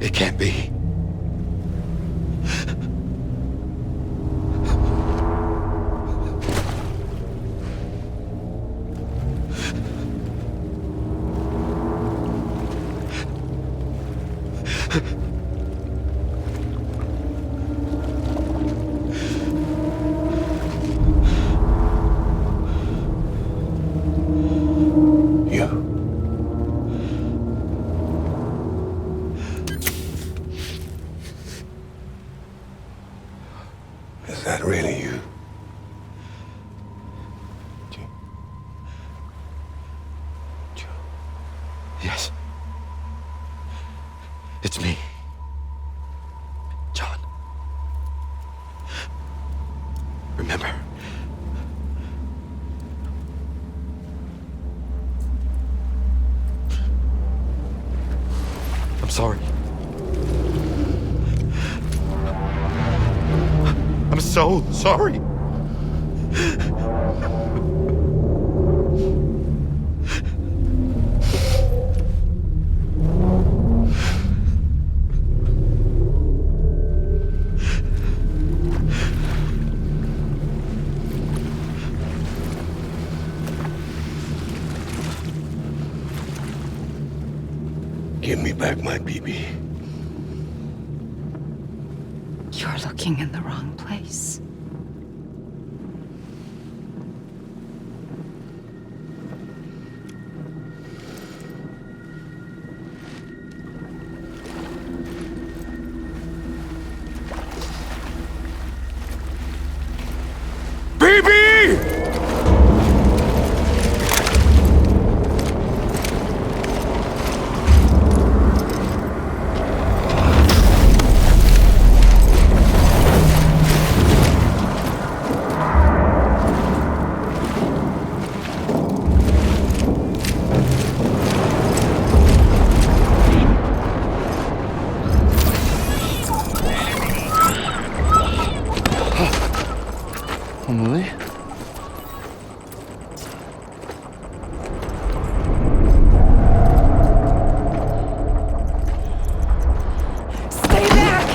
G: It can't be.
J: Is that really you?
G: Yes. It's me. John. Remember? I'm sorry. I'm so sorry.
J: Give me back my BB.
I: You're looking in the wrong place.
K: Emily?
I: Stay back!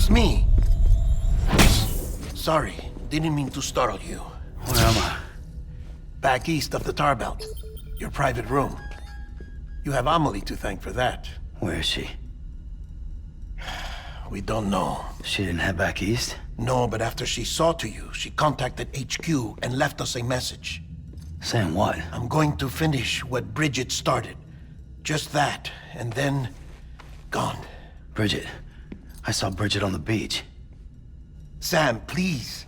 H: It's me. Sorry, didn't mean to startle you.
D: Where am I?
H: Back east of the tar belt. Your private room. You have Amelie to thank for that.
D: Where is she?
H: We don't know.
D: She didn't head back east?
H: No, but after she saw to you, she contacted HQ and left us a message.
D: Saying what?
H: I'm going to finish what Bridget started. Just that, and then... gone.
D: Bridget. I saw Bridget on the beach.
H: Sam, please.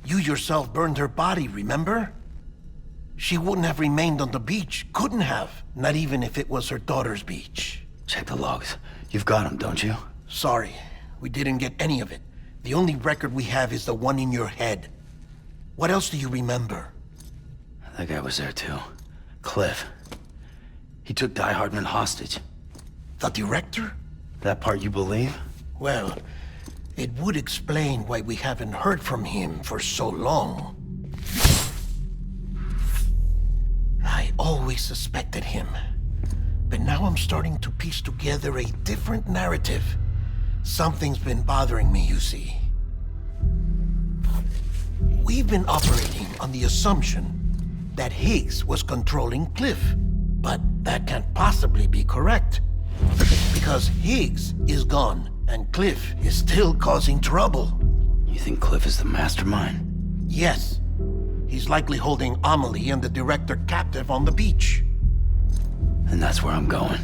H: You yourself burned her body, remember? She wouldn't have remained on the beach. Couldn't have. Not even if it was her daughter's beach.
D: Check the logs. You've got them, don't you?
H: Sorry. We didn't get any of it. The only record we have is the one in your head. What else do you remember?
D: That guy was there too. Cliff. He took Die Hardman hostage.
H: The director?
D: That part you believe?
H: Well, it would explain why we haven't heard from him for so long. I always suspected him. But now I'm starting to piece together a different narrative. Something's been bothering me, you see. We've been operating on the assumption that Higgs was controlling Cliff. But that can't possibly be correct. Because Higgs is gone, and Cliff is still causing trouble.
D: You think Cliff is the mastermind?
H: Yes. He's likely holding Amelie and the director captive on the beach.
D: And that's where I'm going.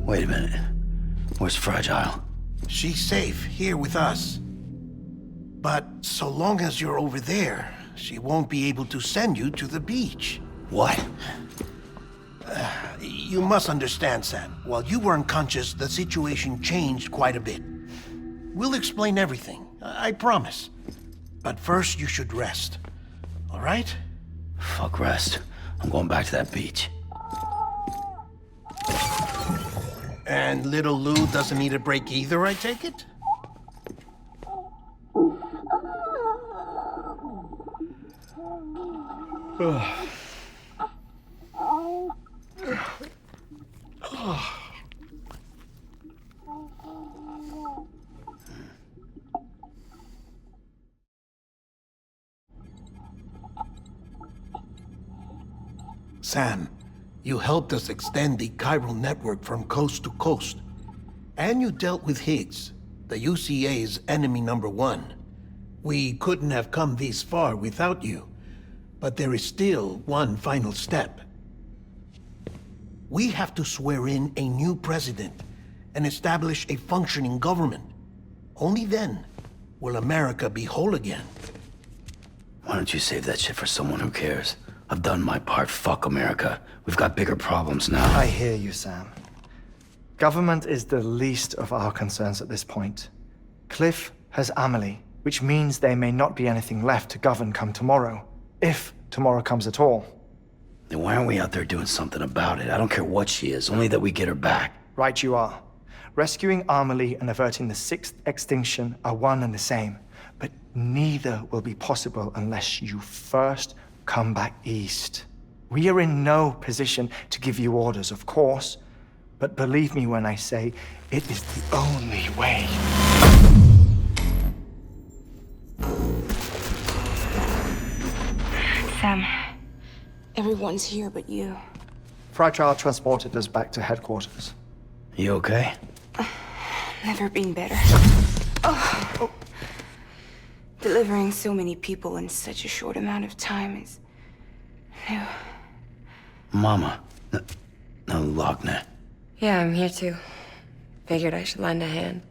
D: Wait a minute. Where's Fragile?
H: She's safe here with us. But so long as you're over there, she won't be able to send you to the beach.
D: What?
H: You must understand, Sam. While you were unconscious, the situation changed quite a bit. We'll explain everything, I promise. But first, you should rest. All right?
D: Fuck rest. I'm going back to that beach.
H: And little Lou doesn't need a break either, I take it? Sam, you helped us extend the chiral network from coast to coast. And you dealt with Higgs, the UCA's enemy #1. We couldn't have come this far without you. But there is still one final step. We have to swear in a new president and establish a functioning government. Only then will America be whole again.
D: Why don't you save that shit for someone who cares? I've done my part. Fuck America. We've got bigger problems now.
F: I hear you, Sam. Government is the least of our concerns at this point. Cliff has Amelie, which means there may not be anything left to govern come tomorrow. If tomorrow comes at all.
D: Then why aren't we out there doing something about it? I don't care what she is, only that we get her back.
F: Right you are. Rescuing Amelie and averting the 6th extinction are one and the same. But neither will be possible unless you first come back east. We are in no position to give you orders, of course. But believe me when I say, it is the only way.
M: Sam, everyone's here but you.
F: Fragile transported us back to headquarters.
D: You okay?
M: Never been better. Oh. Delivering so many people in such a short amount of time is new.
D: Mama. No, Lochner.
A: Yeah, I'm here too. Figured I should lend a hand.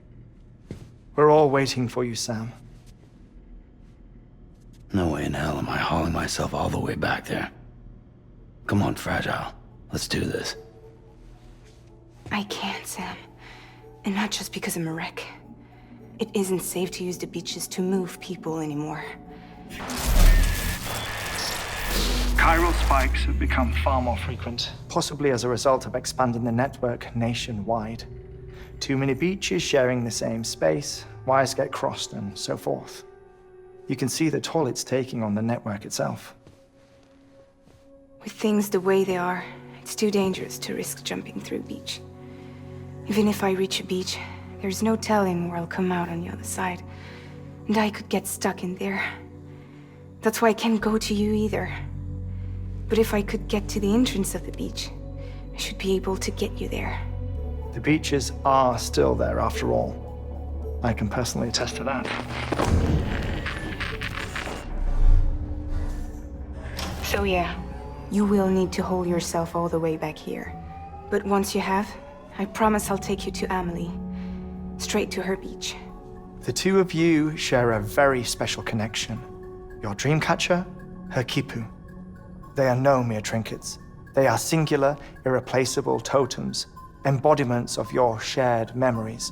F: We're all waiting for you, Sam.
D: No way in hell am I hauling myself all the way back there. Come on, Fragile. Let's do this.
M: I can't, Sam. And not just because I'm a wreck. It isn't safe to use the beaches to move people anymore.
N: Chiral spikes have become far more
F: frequent, possibly as a result of expanding the network nationwide. Too many beaches sharing the same space, wires get crossed, and so forth. You can see the toll it's taking on the network itself.
M: With things the way they are, it's too dangerous to risk jumping through a beach. Even if I reach a beach, There's no telling where I'll come out on the other side. And I could get stuck in there. That's why I can't go to you either. But if I could get to the entrance of the beach, I should be able to get you there.
F: The beaches are still there after all. I can personally attest to that.
M: So yeah, you will need to hold yourself all the way back here. But once you have, I promise I'll take you to Amelie. Straight to her beach.
F: The two of you share a very special connection. Your dreamcatcher, her quipu. They are no mere trinkets. They are singular, irreplaceable totems, embodiments of your shared memories.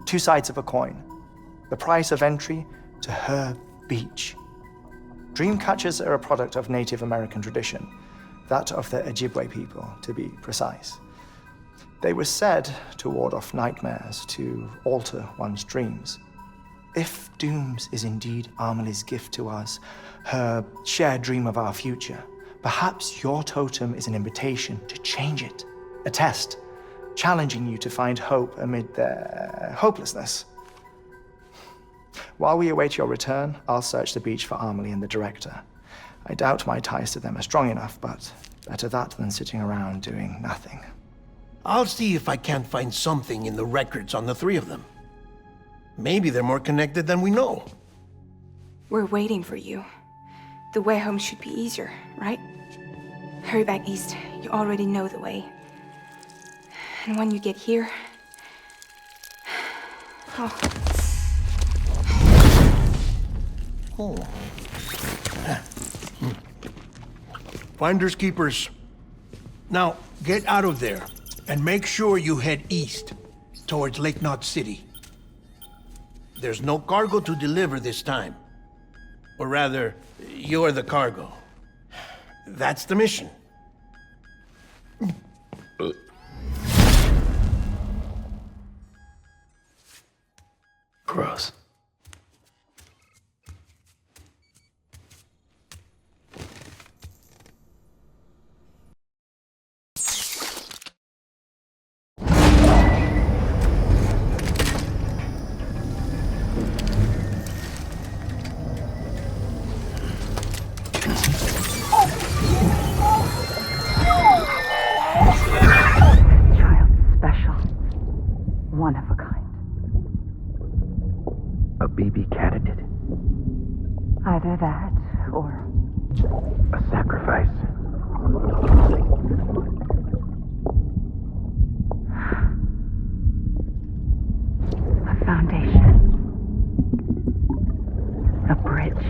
F: Two sides of a coin. The price of entry to her beach. Dreamcatchers are a product of Native American tradition, that of the Ojibwe people, to be precise. They were said to ward off nightmares, to alter one's dreams. If Dooms is indeed Amelie's gift to us, her shared dream of our future, perhaps your totem is an invitation to change it, a test, challenging you to find hope amid their hopelessness. While we await your return, I'll search the beach for Amelie and the director. I doubt my ties to them are strong enough, but better that than sitting around doing nothing.
H: I'll see if I can't find something in the records on the three of them. Maybe they're more connected than we know.
M: We're waiting for you. The way home should be easier, right? Hurry back east. You already know the way. And when you get here...
H: Oh. Finders keepers. Now, get out of there. And make sure you head east, towards Lake Knot City. There's no cargo to deliver this time. Or rather, you're the cargo. That's the mission.
D: Gross.
I: One of a kind.
G: A baby candidate.
I: Either that, or...
G: A sacrifice.
I: A foundation. A bridge.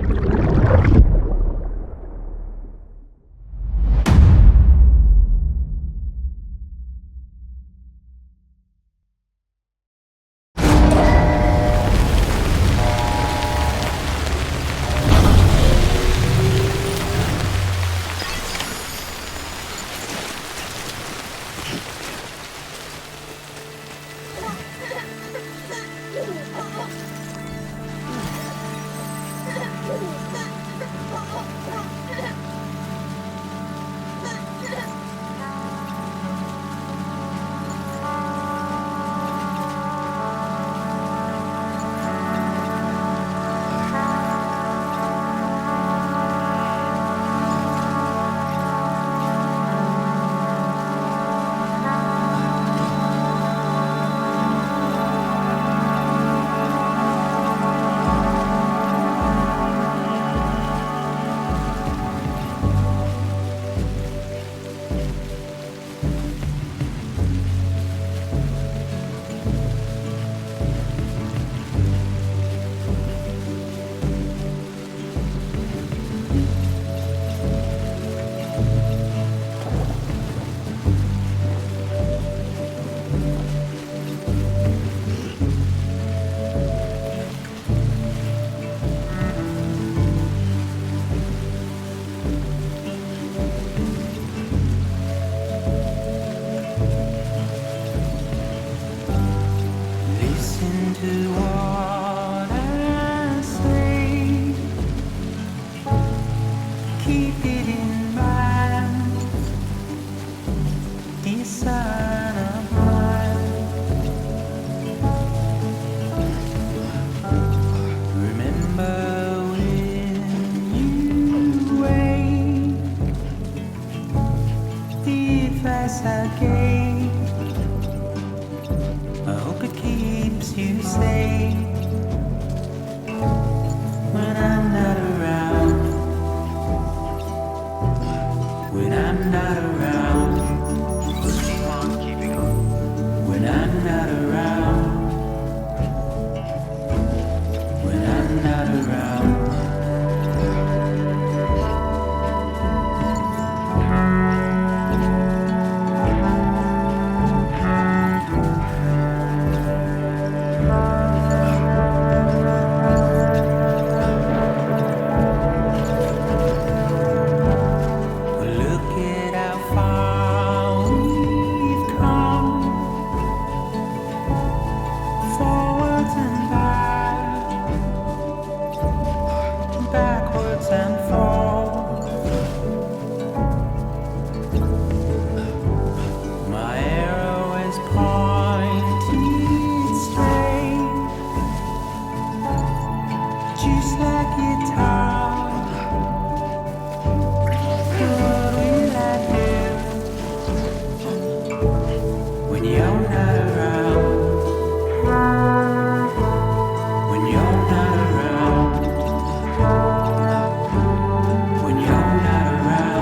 B: this again. I hope it keeps you safe when I'm not around. When I'm not around.
C: Keep on keeping on.
B: When I'm not around. When I'm not around. Look at how far we've come, forwards and back, backwards and forth. My arrow is pointed straight, just like guitar. What will I do when you're not around? When you're not around. When you're not around. When you're not around.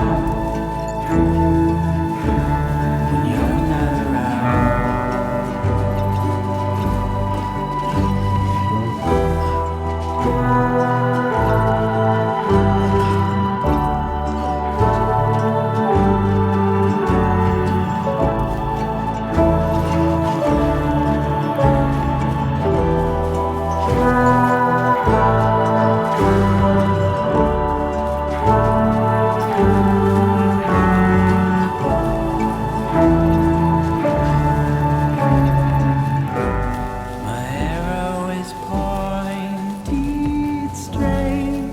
B: My arrow is pointed straight,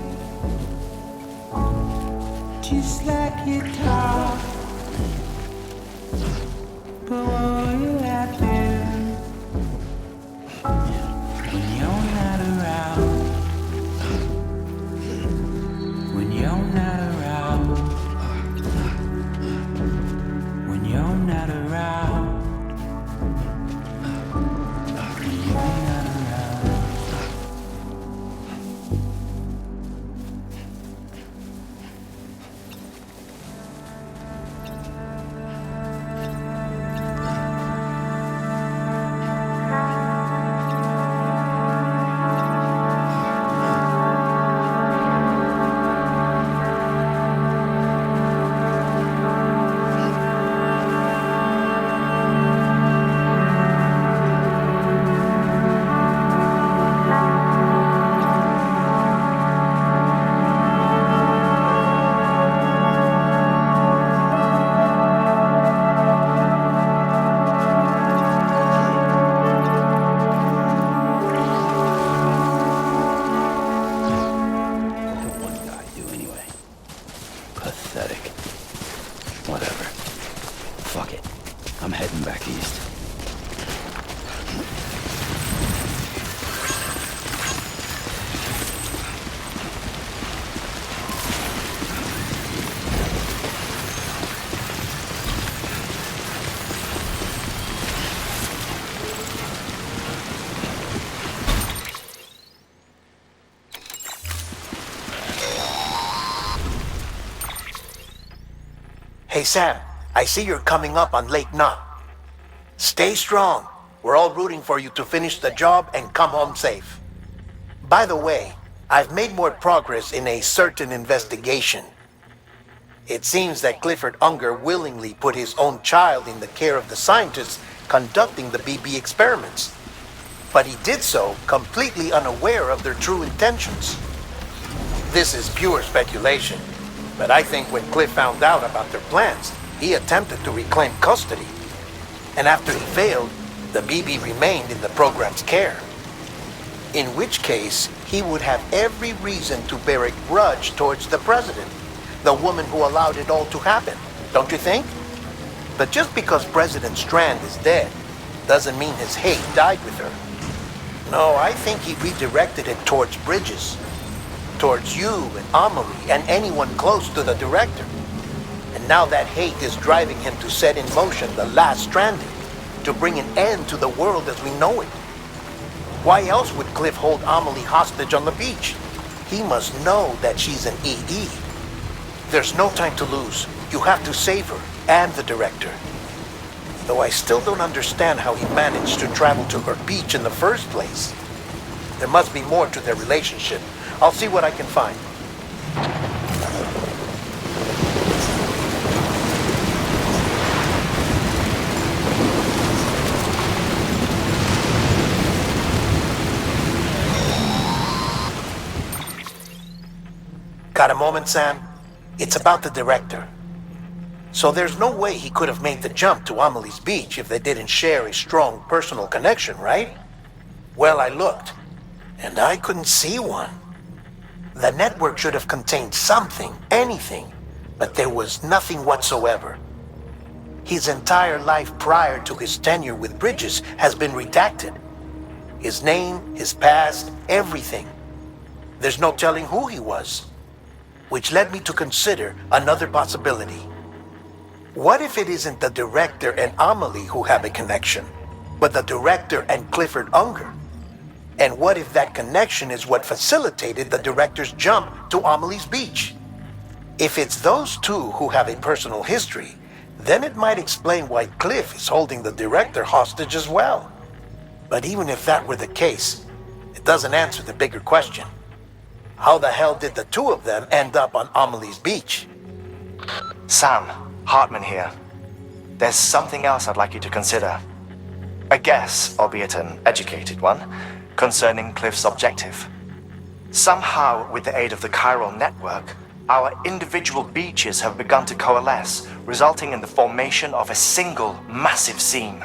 B: just like guitar. But what will I do when you're not around? When you're not around. When you're not around. When you're not around.
D: What did I do anyway? Pathetic. Whatever. Fuck it. I'm heading back east.
H: Hey Sam, I see you're coming up on Lake Knot. Stay strong. We're all rooting for you to finish the job and come home safe. By the way, I've made more progress in a certain investigation. It seems that Clifford Unger willingly put his own child in the care of the scientists conducting the BB experiments. But he did so completely unaware of their true intentions. This is pure speculation, but I think when Cliff found out about their plans, he attempted to reclaim custody. And after he failed, the BB remained in the program's care. In which case, he would have every reason to bear a grudge towards the president, the woman who allowed it all to happen, don't you think? But just because President Strand is dead, doesn't mean his hate died with her. No, I think he redirected it towards Bridges. Towards you and Amelie and anyone close to the director. And now that hate is driving him to set in motion the last stranding, to bring an end to the world as we know it. Why else would Cliff hold Amelie hostage on the beach? He must know that she's an EE. There's no time to lose. You have to save her and the director. Though I still don't understand how he managed to travel to her beach in the first place. There must be more to their relationship. I'll see what I can find. Got a moment, Sam? It's about the director. So there's no way he could have made the jump to Amelie's beach if they didn't share a strong personal connection, right? Well, I looked, and I couldn't see one. The network should have contained something, anything, but there was nothing whatsoever. His entire life prior to his tenure with Bridges has been redacted. His name, his past, everything. There's no telling who he was. Which led me to consider another possibility. What if it isn't the director and Amelie who have a connection, but the director and Clifford Unger? And what if that connection is what facilitated the director's jump to Amelie's beach? If it's those two who have a personal history, then it might explain why Cliff is holding the director hostage as well. But even if that were the case, it doesn't answer the bigger question. How the hell did the two of them end up on Amelie's beach?
O: Sam, Hartman here. There's something else I'd like you to consider. A guess, albeit an educated one, concerning Cliff's objective. Somehow, with the aid of the chiral network, our individual beaches have begun to coalesce, resulting in the formation of a single massive seam.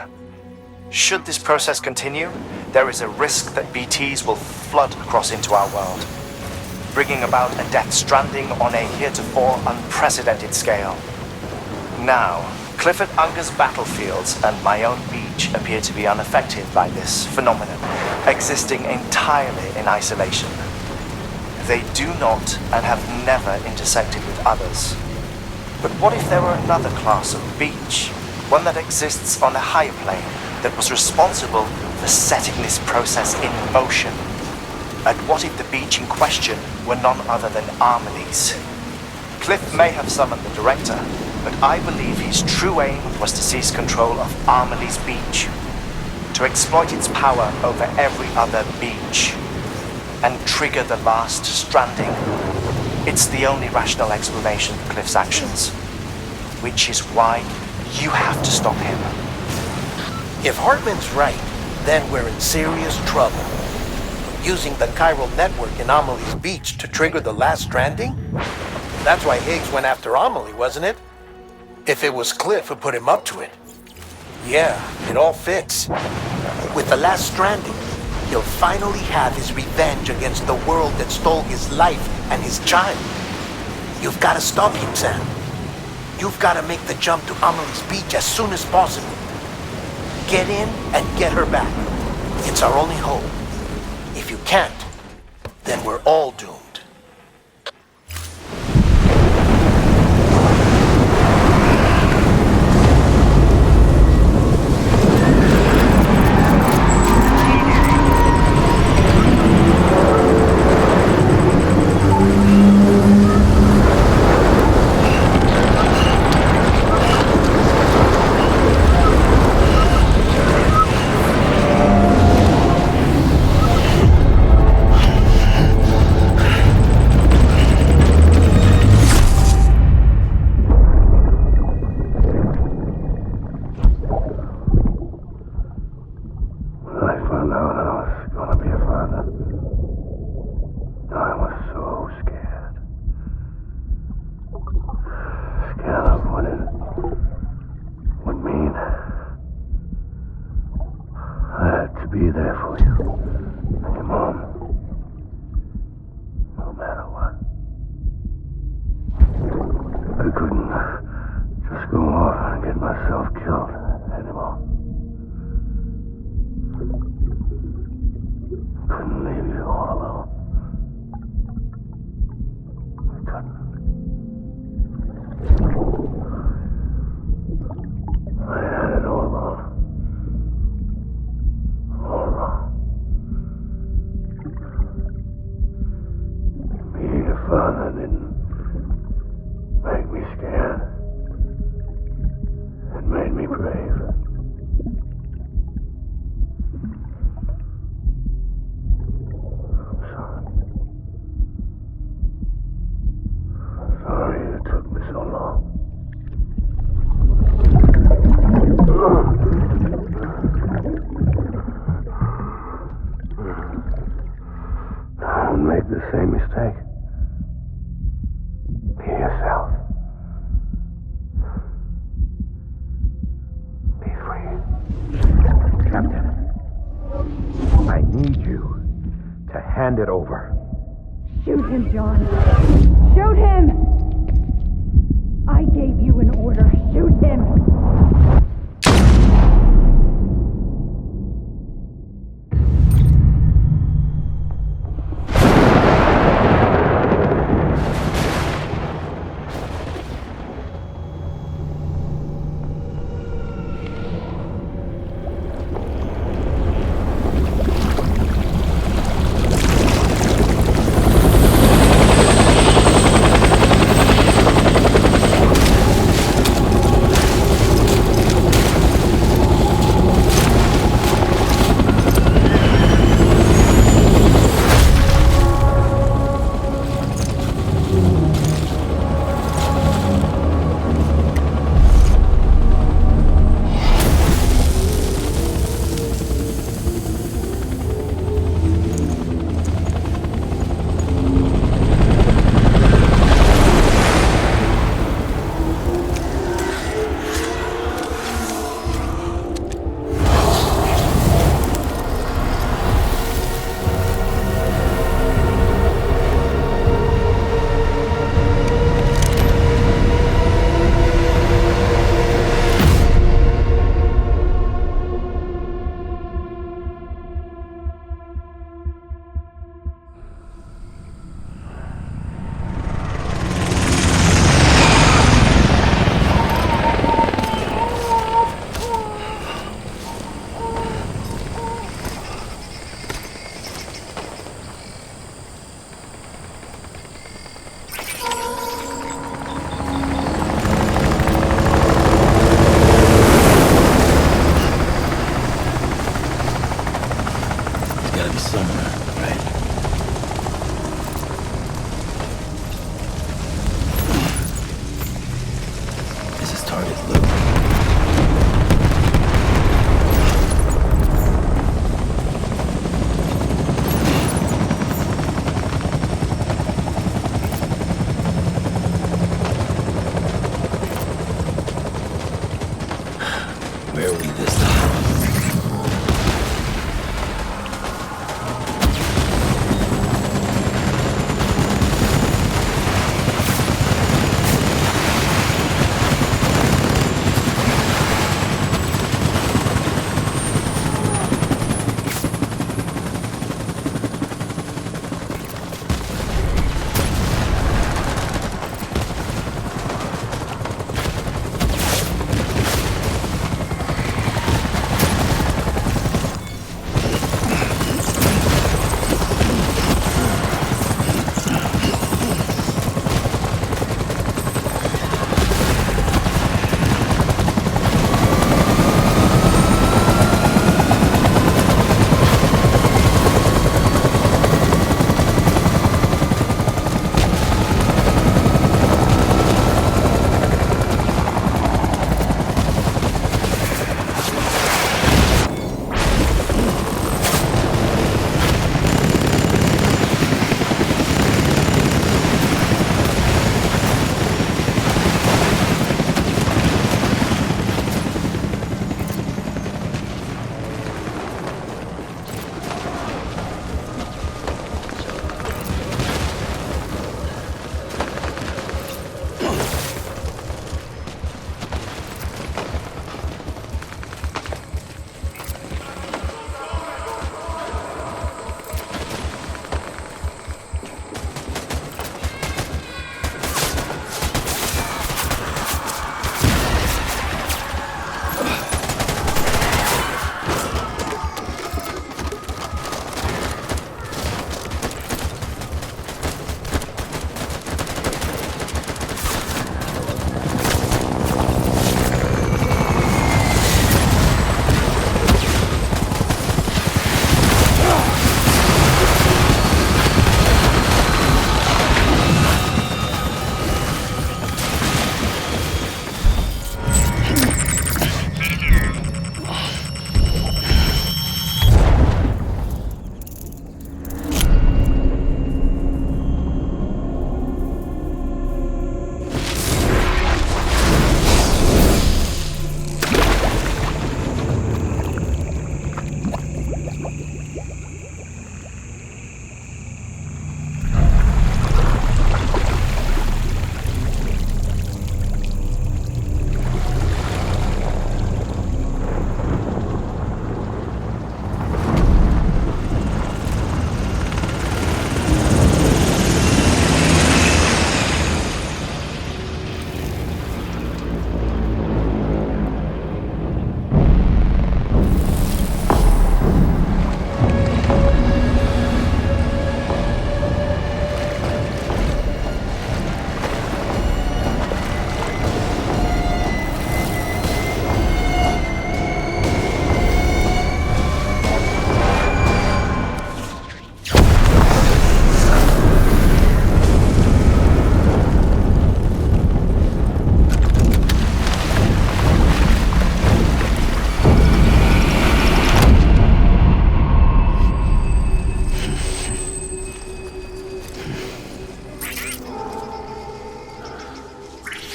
O: Should this process continue, there is a risk that BTs will flood across into our world, bringing about a Death Stranding on a heretofore unprecedented scale. Now, Clifford Unger's battlefields and my own beach appear to be unaffected by this phenomenon, existing entirely in isolation. They do not and have never intersected with others. But what if there were another class of beach, one that exists on a higher plane, that was responsible for setting this process in motion? And what if the beach in question were none other than Amelie's? Cliff may have summoned the director, but I believe his true aim was to seize control of Amelie's beach, to exploit its power over every other beach, and trigger the last stranding. It's the only rational explanation for Cliff's actions, which is why you have to stop him.
H: If Hartman's right, then we're in serious trouble. Using the chiral network in Amelie's beach to trigger the last stranding? That's why Higgs went after Amelie, wasn't it? If it was Cliff who put him up to it. Yeah, it all fits. With the last stranding, he'll finally have his revenge against the world that stole his life and his child. You've got to stop him, Sam. You've got to make the jump to Amelie's beach as soon as possible. Get in and get her back. It's our only hope. If you can't, then we're all doomed.
J: Be there for you and your mom, no matter what. I couldn't just go off and get myself killed anymore. Couldn't leave you all alone. I couldn't.
G: Hand it over.
P: Shoot him, John. Shoot him! I gave you an order. Shoot him!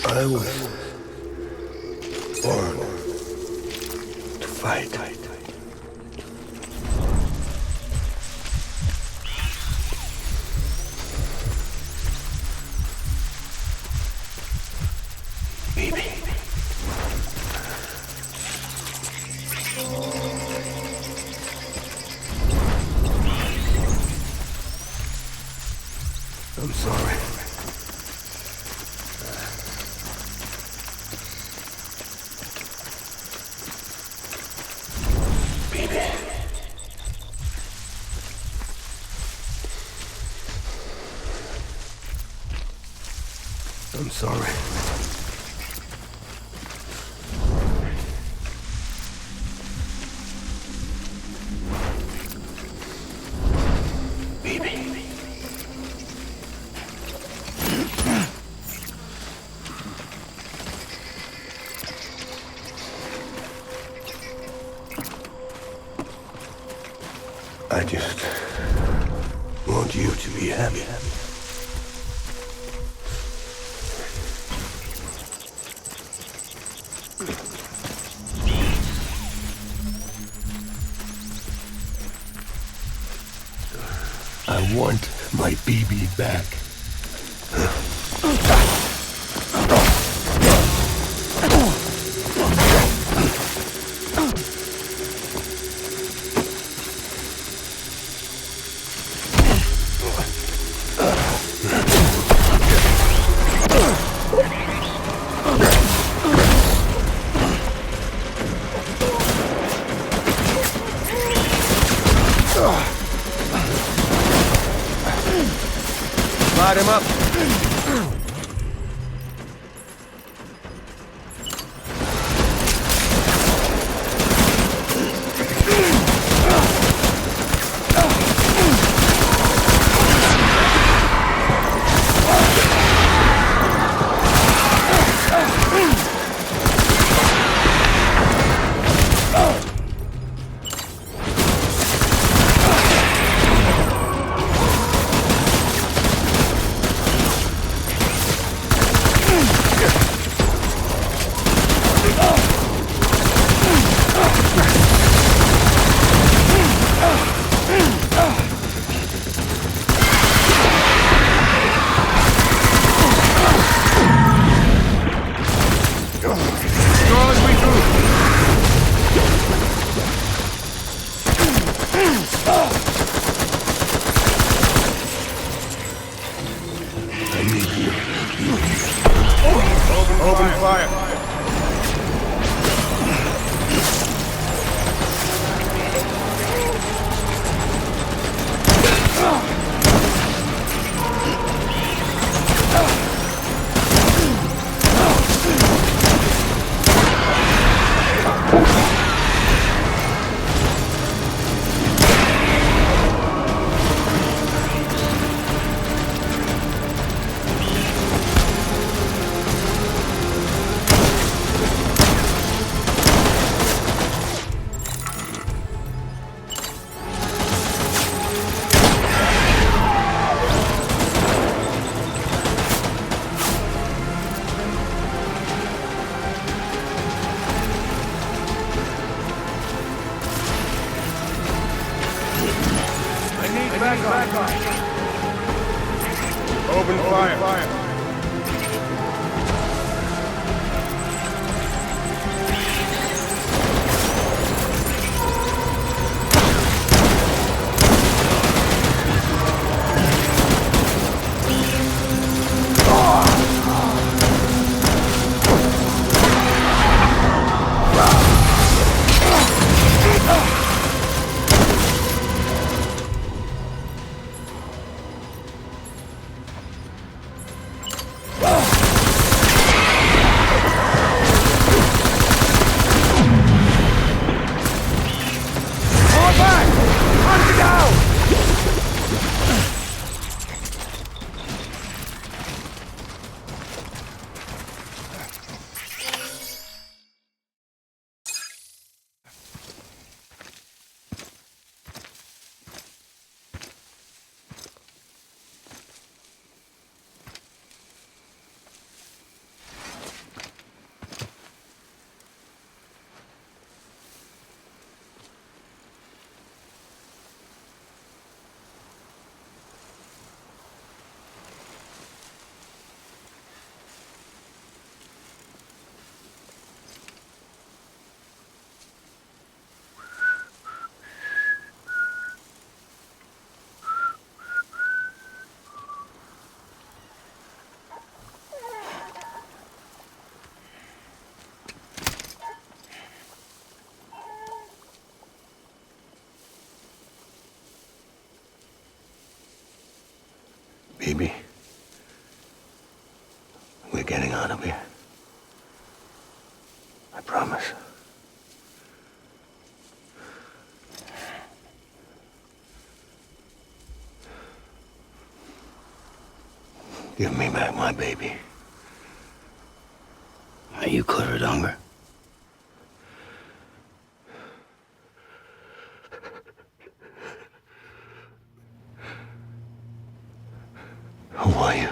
L: I was born to fight. Baby. I'm sorry. Baby. I'm sorry. I just want you to be happy. I want my baby back.
K: Light him up.
L: Open fire.
K: Back on. Open fire.
L: Baby, we're getting out of here. I promise. Give me back my baby.
D: Are you clear of hunger?
L: Who are you?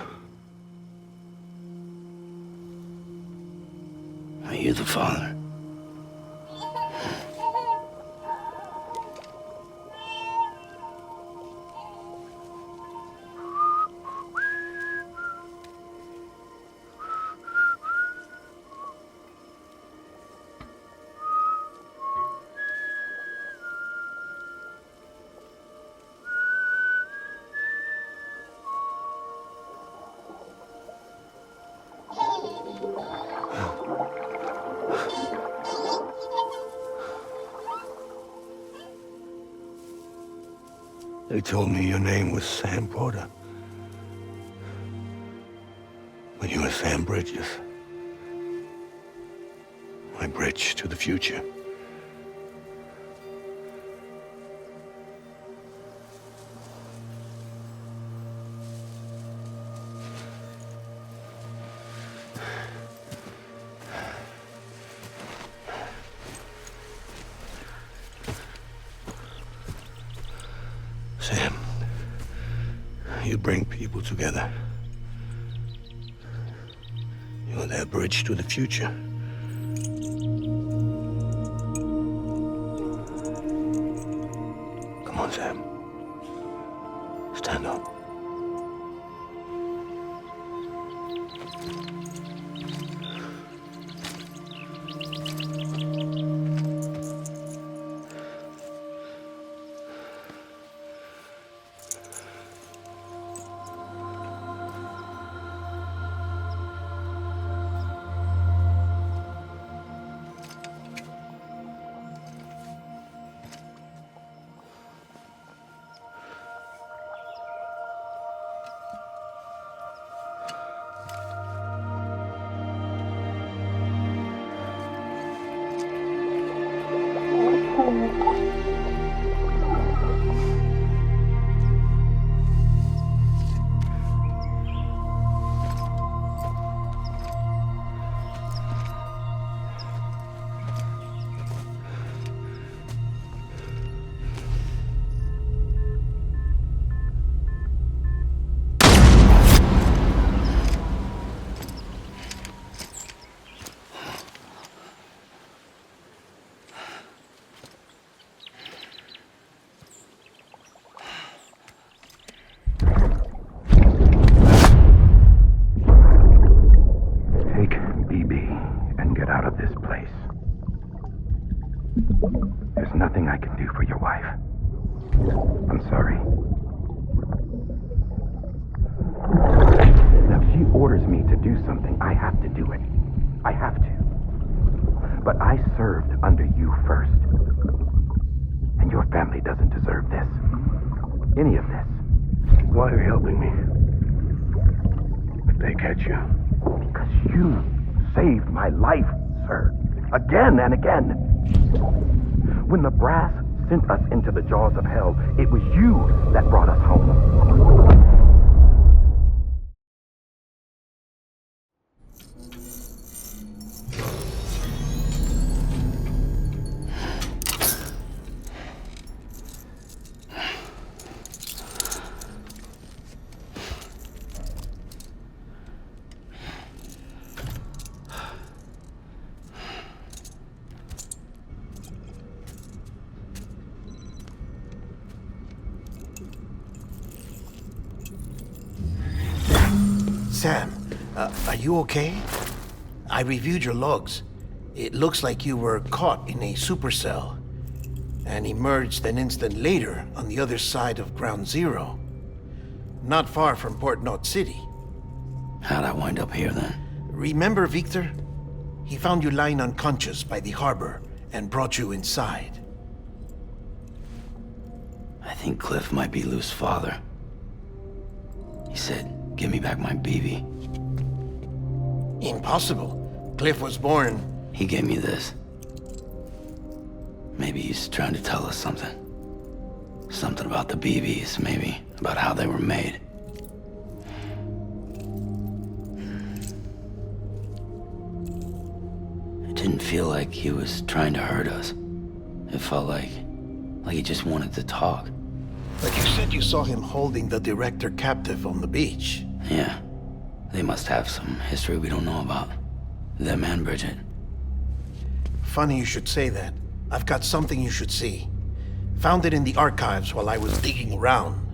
D: Are you the father?
L: They told me your name was Sam Porter. But you were Sam Bridges. My bridge to the future. Sam, you bring people together. You're their bridge to the future. Come on, Sam. Stand up.
Q: There's nothing I can do for your wife. I'm sorry. Now, if she orders me to do something, I have to do it. I have to. But I served under you first. And your family doesn't deserve this. Any of this.
L: Why are you helping me? If they catch you.
Q: Because you saved my life, sir. Again and again. When the brass sent us into the jaws of hell, it was you that brought us home.
H: Sam, are you okay? I reviewed your logs. It looks like you were caught in a supercell and emerged an instant later on the other side of Ground Zero. Not far from Port Knot City.
D: How'd I wind up here then?
H: Remember Victor? He found you lying unconscious by the harbor and brought you inside.
D: I think Cliff might be Lou's father. He said, give me back my BB.
H: Impossible. Cliff was born.
D: He gave me this. Maybe he's trying to tell us something. Something about the BBs, maybe. About how they were made. It didn't feel like he was trying to hurt us. It felt like he just wanted to talk.
H: But you said you saw him holding the director captive on the beach.
D: Yeah. They must have some history we don't know about. Them and Bridget.
H: Funny you should say that. I've got something you should see. Found it in the archives while I was digging around.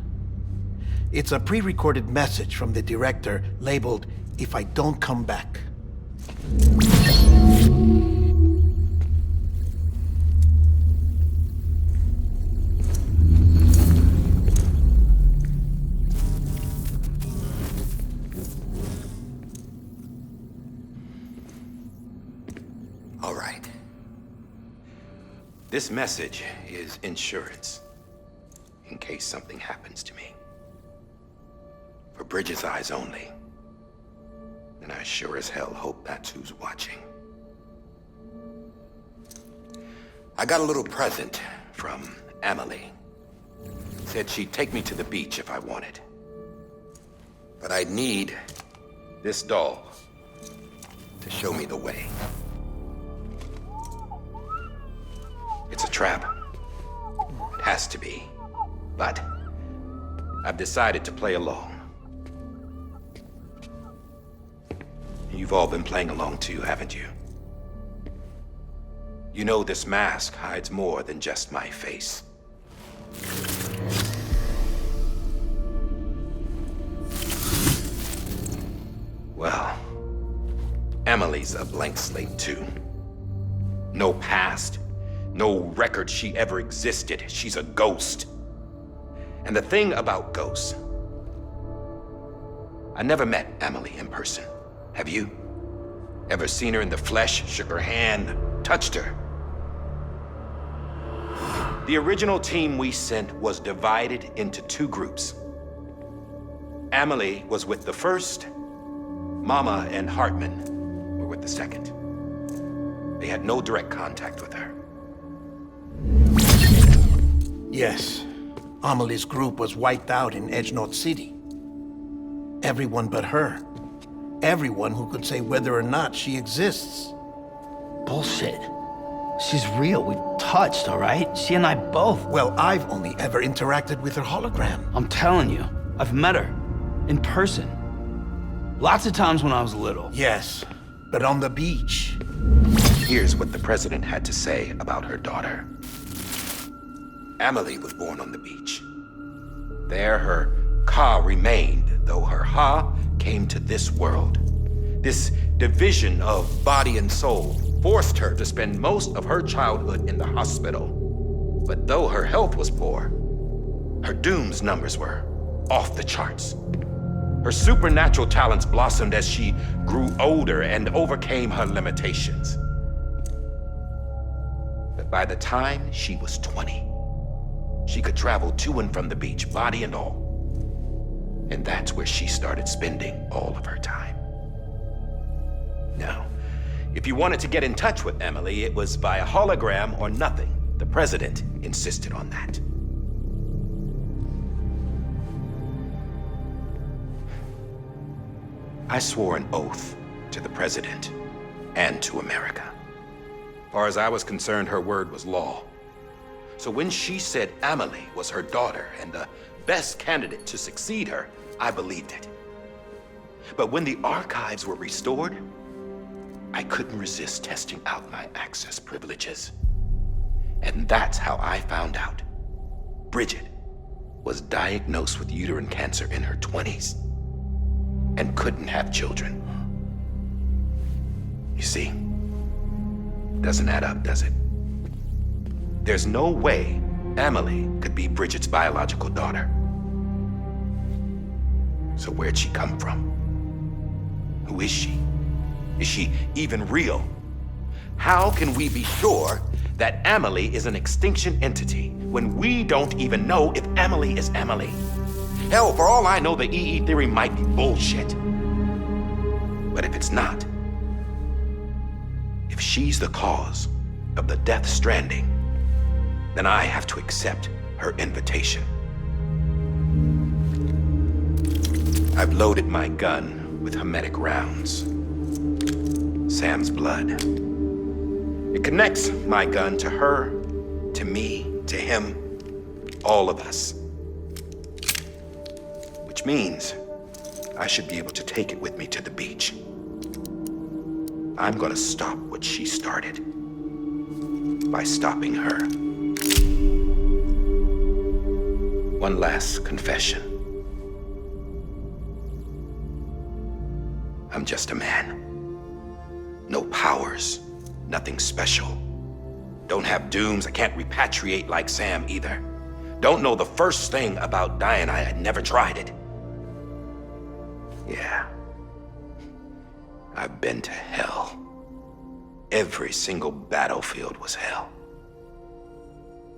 H: It's a pre-recorded message from the director labeled, "If I don't come back."
G: All right. This message is insurance, in case something happens to me. For Bridget's eyes only. And I sure as hell hope that's who's watching. I got a little present from Emily. Said she'd take me to the beach if I wanted. But I'd need this doll to show me the way. It's a trap. It has to be. But I've decided to play along. You've all been playing along too, haven't you? You know this mask hides more than just my face. Well, Emily's a blank slate too. No past. No record she ever existed. She's a ghost. And the thing about ghosts, I never met Emily in person. Have you? Ever seen her in the flesh, shook her hand, touched her? The original team we sent was divided into two groups. Emily was with the first. Mama and Hartman were with the second. They had no direct contact with her.
H: Yes. Amelie's group was wiped out in Edge North City. Everyone but her. Everyone who could say whether or not she exists.
D: Bullshit. She's real. We touched, all right? She and I both.
H: Well, I've only ever interacted with her hologram.
D: I'm telling you, I've met her. In person. Lots of times when I was little.
H: Yes, but on the beach.
G: Here's what the president had to say about her daughter. Emily was born on the beach. There her Ka remained, though her Ha came to this world. This division of body and soul forced her to spend most of her childhood in the hospital. But though her health was poor, her Doom's numbers were off the charts. Her supernatural talents blossomed as she grew older and overcame her limitations. But by the time she was 20, she could travel to and from the beach, body and all. And that's where she started spending all of her time. Now, if you wanted to get in touch with Emily, it was via hologram or nothing. The president insisted on that. I swore an oath to the president and to America. As far as I was concerned, her word was law. So when she said Emily was her daughter and the best candidate to succeed her, I believed it. But when the archives were restored, I couldn't resist testing out my access privileges. And that's how I found out Bridget was diagnosed with uterine cancer in her 20s and couldn't have children. You see, doesn't add up, does it? There's no way Emily could be Bridget's biological daughter. So where'd she come from? Who is she? Is she even real? How can we be sure that Emily is an extinction entity when we don't even know if Emily is Emily? Hell, for all I know, the EE theory might be bullshit. But if it's not, if she's the cause of the Death Stranding, then I have to accept her invitation. I've loaded my gun with hermetic rounds. Sam's blood. It connects my gun to her, to me, to him, all of us. Which means I should be able to take it with me to the beach. I'm gonna stop what she started by stopping her. One last confession. I'm just a man. No powers, nothing special. Don't have dooms, I can't repatriate like Sam either. Don't know the first thing about dying, I had never tried it. Yeah. I've been to hell. Every single battlefield was hell.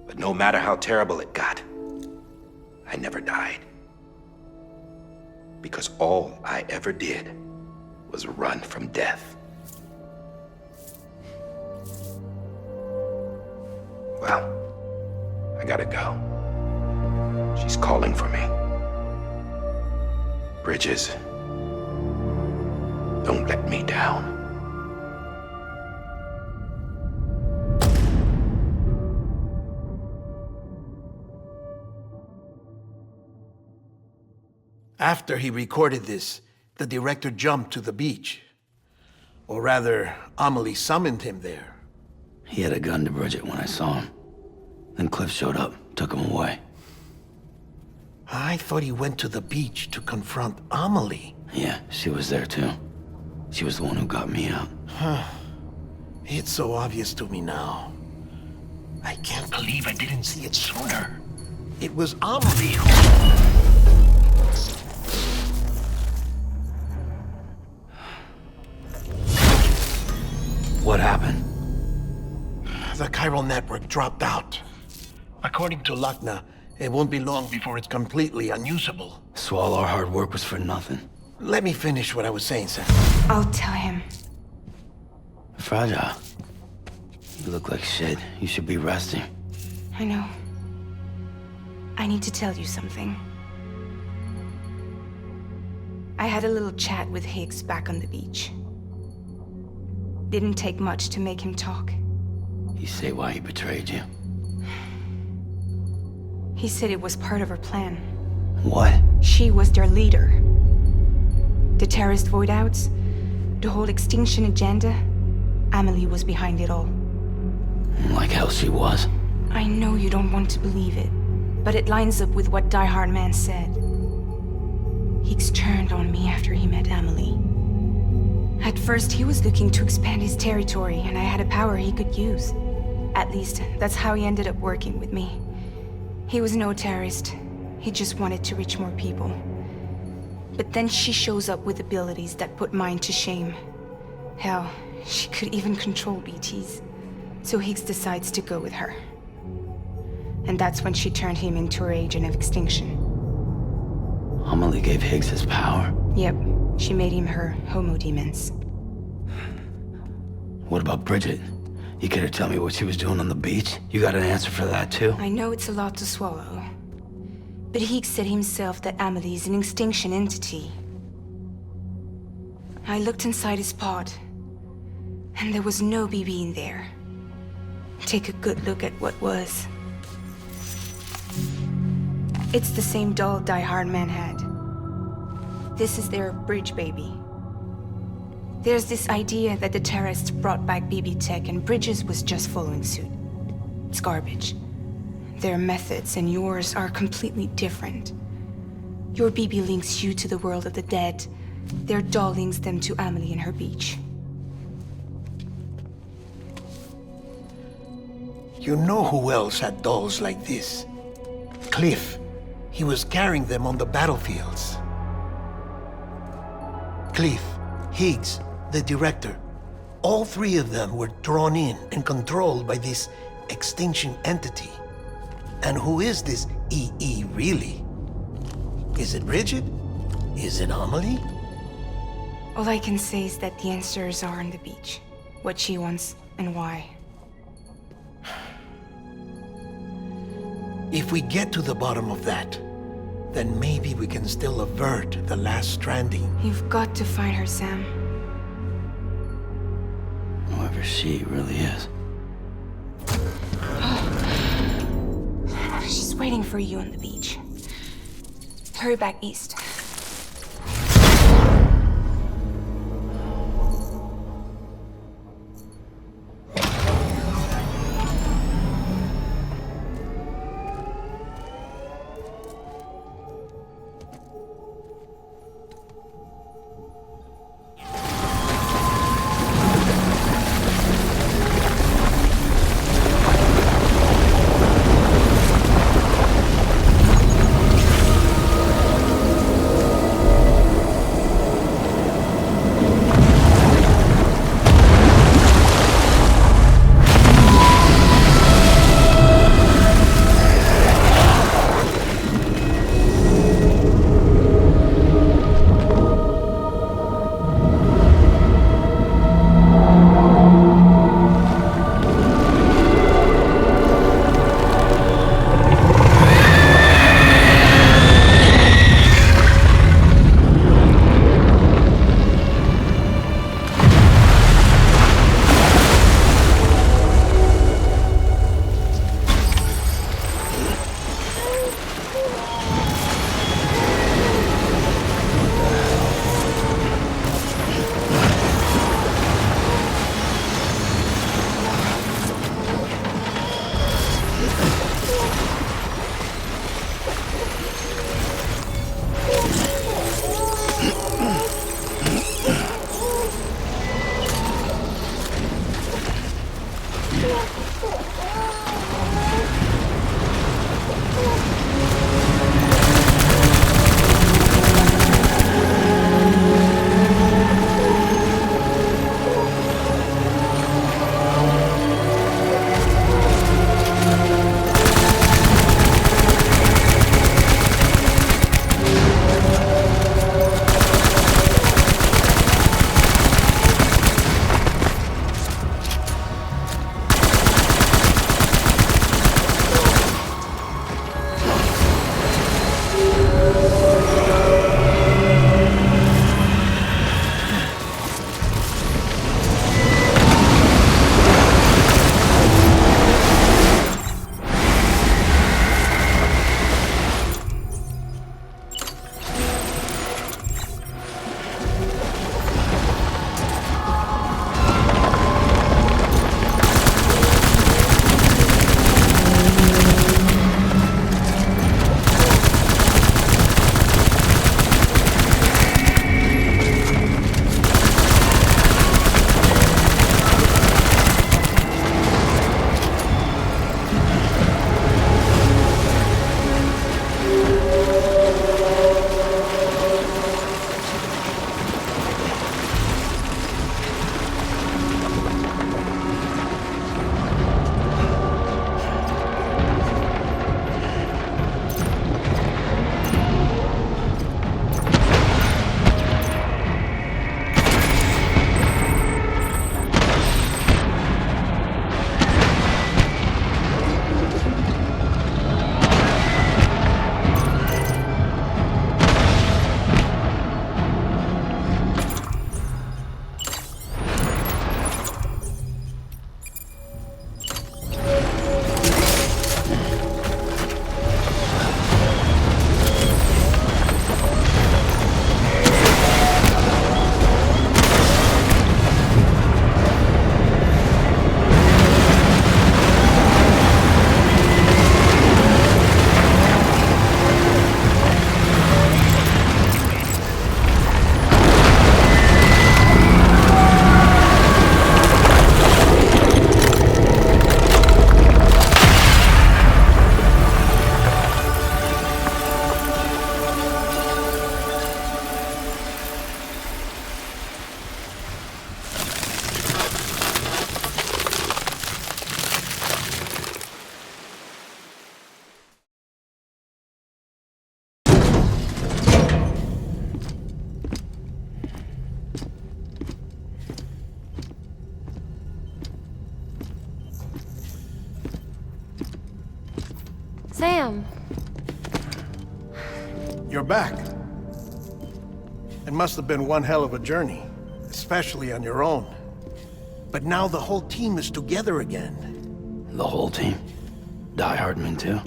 G: But no matter how terrible it got, I never died. Because all I ever did was run from death. Well, I gotta go. She's calling for me. Bridges, don't let me down.
H: After he recorded this, the director jumped to the beach. Or rather, Amelie summoned him there.
D: He had a gun to Bridget when I saw him. Then Cliff showed up, took him away.
H: I thought he went to the beach to confront Amelie.
D: Yeah, she was there too. She was the one who got me out.
H: It's so obvious to me now. I can't believe I didn't see it sooner. It was Amelie who...
D: What happened?
H: The chiral network dropped out. According to Luckna, it won't be long before it's completely unusable.
D: So all our hard work was for nothing.
H: Let me finish what I was saying, Sam.
M: I'll tell him.
D: Fragile. You look like shit. You should be resting.
M: I know. I need to tell you something. I had a little chat with Higgs back on the beach. Didn't take much to make him talk.
D: You say why he betrayed you?
M: He said it was part of her plan.
D: What?
M: She was their leader. The terrorist void-outs, the whole extinction agenda, Amelie was behind it all.
D: Like hell she was.
M: I know you don't want to believe it, but it lines up with what Die Hard Man said. Higgs turned on me after he met Amelie. At first, he was looking to expand his territory, and I had a power he could use. At least, that's how he ended up working with me. He was no terrorist. He just wanted to reach more people. But then she shows up with abilities that put mine to shame. Hell, she could even control BTs. So Higgs decides to go with her. And that's when she turned him into her agent of extinction.
D: Amelie gave Higgs his power?
M: Yep. She made him her homo demons.
D: What about Bridget? You care to tell me what she was doing on the beach? You got an answer for that too?
M: I know it's a lot to swallow. But Higgs said himself that Amelie is an extinction entity. I looked inside his pod, and there was no BB in there. Take a good look at what was. It's the same doll Die Hard Man had. This is their bridge baby. There's this idea that the terrorists brought back BB tech and Bridges was just following suit. It's garbage. Their methods and yours are completely different. Your BB links you to the world of the dead. Their doll links them to Amelie and her beach.
H: You know who else had dolls like this? Cliff. He was carrying them on the battlefields. Cliff, Higgs, the director. All three of them were drawn in and controlled by this extinction entity. And who is this EE really? Is it Bridget? Is it Amelie?
M: All I can say is that the answers are on the beach. What she wants and why.
H: If we get to the bottom of that, then maybe we can still avert the last stranding.
M: You've got to find her, Sam.
D: Whoever she really is.
M: She's waiting for you on the beach. Hurry back east.
A: Sam.
H: You're back. It must have been one hell of a journey, especially on your own. But now the whole team is together again.
D: The whole team? Die Hardman too?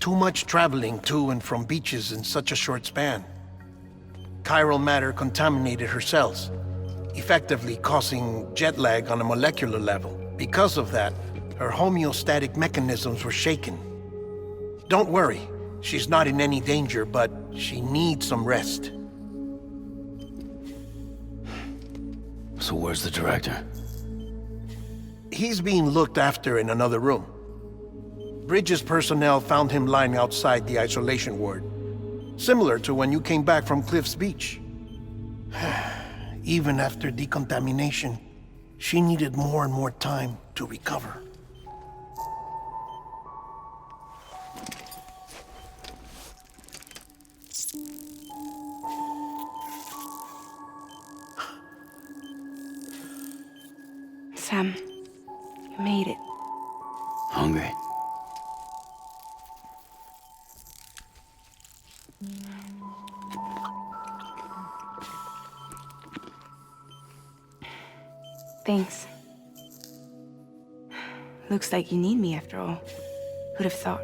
H: Too much traveling to and from beaches in such a short span. Chiral matter contaminated her cells, effectively causing jet lag on a molecular level. Because of that, her homeostatic mechanisms were shaken. Don't worry, she's not in any danger, but she needs some rest.
D: So where's the director?
H: He's being looked after in another room. Bridges personnel found him lying outside the isolation ward. Similar to when you came back from Cliff's Beach. Even after decontamination, she needed more and more time to recover.
M: Sam, you made it.
D: Hungry?
M: Thanks. Looks like you need me after all. Who'd have thought?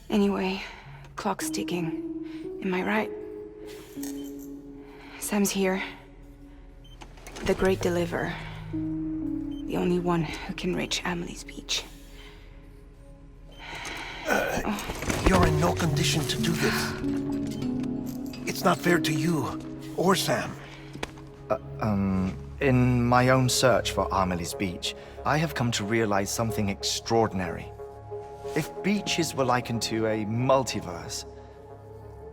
M: Anyway, clock's ticking. Am I right? Sam's here. The Great Deliverer. The only one who can reach Amelie's beach.
H: You're in no condition to do this. It's not fair to you or Sam.
F: In my own search for Amelie's beach, I have come to realize something extraordinary. If beaches were likened to a multiverse,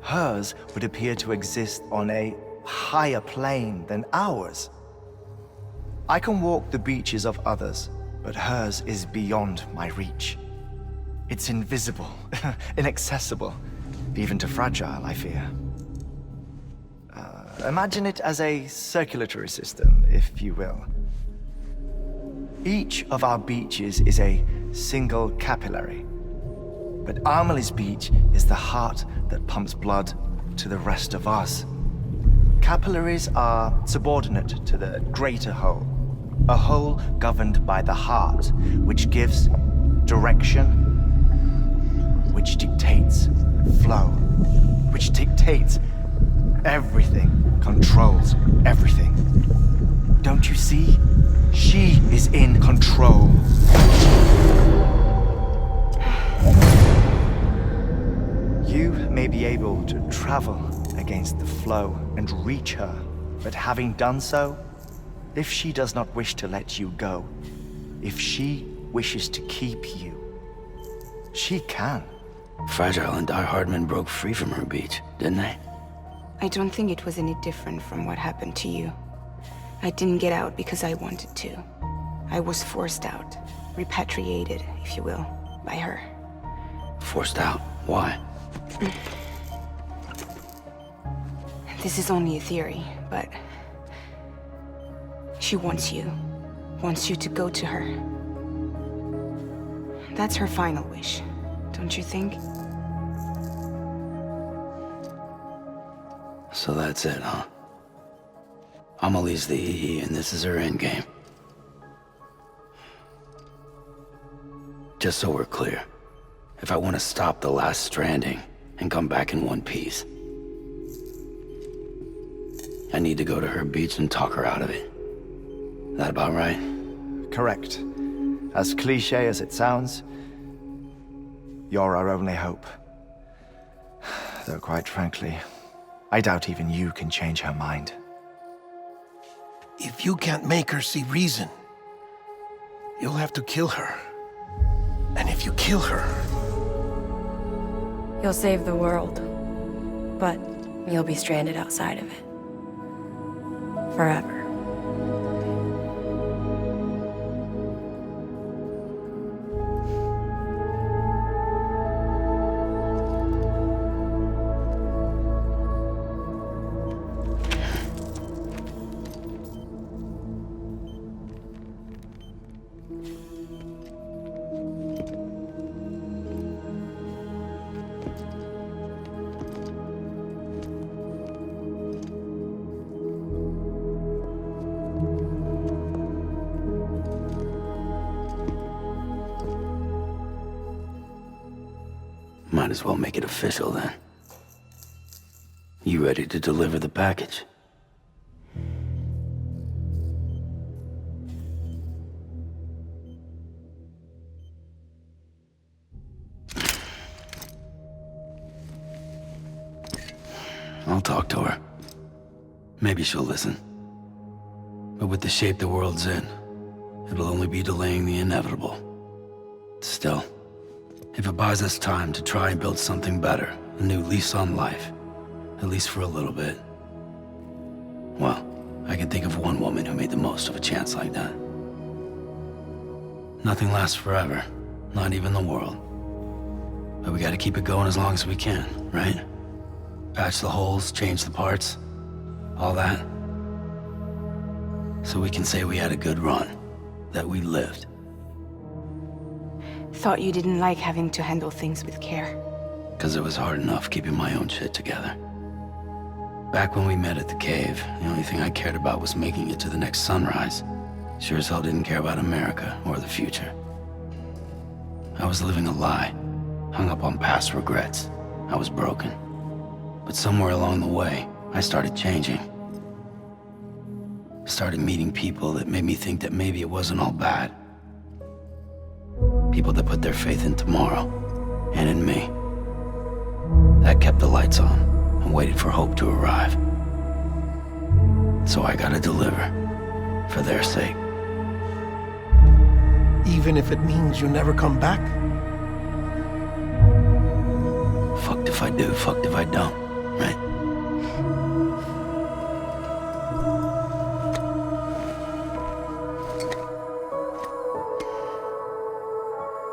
F: hers would appear to exist on a higher plane than ours. I can walk the beaches of others, but hers is beyond my reach. It's invisible, inaccessible, even to fragile, I fear. Imagine it as a circulatory system, if you will. Each of our beaches is a single capillary, but Amelie's beach is the heart that pumps blood to the rest of us. Capillaries are subordinate to the greater whole, a whole governed by the heart, which gives direction, which dictates flow, which dictates everything, controls everything. Don't you see? She is in control. You may be able to travel against the flow and reach her, but having done so, if she does not wish to let you go, if she wishes to keep you, she can.
D: Fragile and Die Hardman broke free from her beach, didn't they?
M: I don't think it was any different from what happened to you. I didn't get out because I wanted to. I was forced out, repatriated, if you will, by her.
D: Forced out? Why?
M: This is only a theory, but she wants you to go to her. That's her final wish, don't you think?
D: So that's it, huh? Amelie's the EE, and this is her endgame. Just so we're clear, if I want to stop the last stranding and come back in one piece, I need to go to her beach and talk her out of it. That about right?
F: Correct. As cliche as it sounds, you're our only hope. Though quite frankly, I doubt even you can change her mind.
H: If you can't make her see reason, you'll have to kill her. And if you kill her...
A: You'll save the world, but you'll be stranded outside of it. Forever.
D: might as well make it official then. You ready to deliver the package? I'll talk to her. Maybe she'll listen. But with the shape the world's in, it'll only be delaying the inevitable. Still, if it buys us time to try and build something better, a new lease on life, at least for a little bit, well, I can think of one woman who made the most of a chance like that. Nothing lasts forever, not even the world. But we gotta keep it going as long as we can, right? Patch the holes, change the parts, all that. So we can say we had a good run, that we lived.
M: Thought you didn't like having to handle things with care.
D: 'Cause it was hard enough keeping my own shit together. Back when we met at the cave, the only thing I cared about was making it to the next sunrise. Sure as hell didn't care about America or the future. I was living a lie, hung up on past regrets. I was broken. But somewhere along the way, I started changing. Started meeting people that made me think that maybe it wasn't all bad. People that put their faith in tomorrow, and in me. That kept the lights on, and waited for hope to arrive. So I gotta deliver, for their sake.
H: Even if it means you never come back?
D: Fucked if I do, fucked if I don't, right?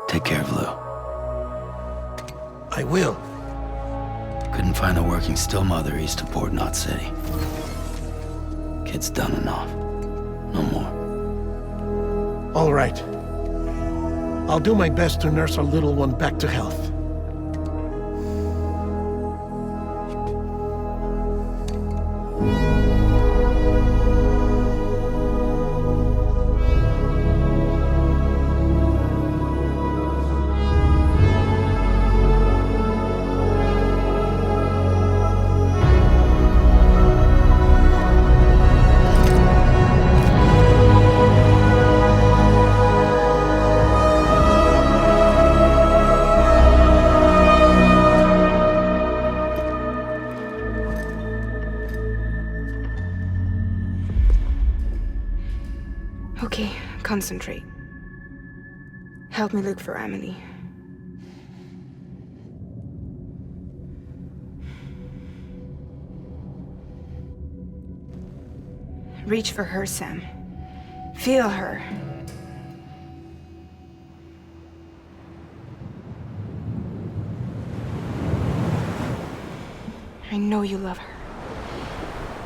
D: Take care of Lou.
H: I will.
D: Couldn't find a working still mother east of Port Knot City. Kid's done enough. No more.
H: All right. I'll do my best to nurse our little one back to health.
M: Okay, concentrate. Help me look for Emily. Reach for her, Sam. Feel her. I know you love her.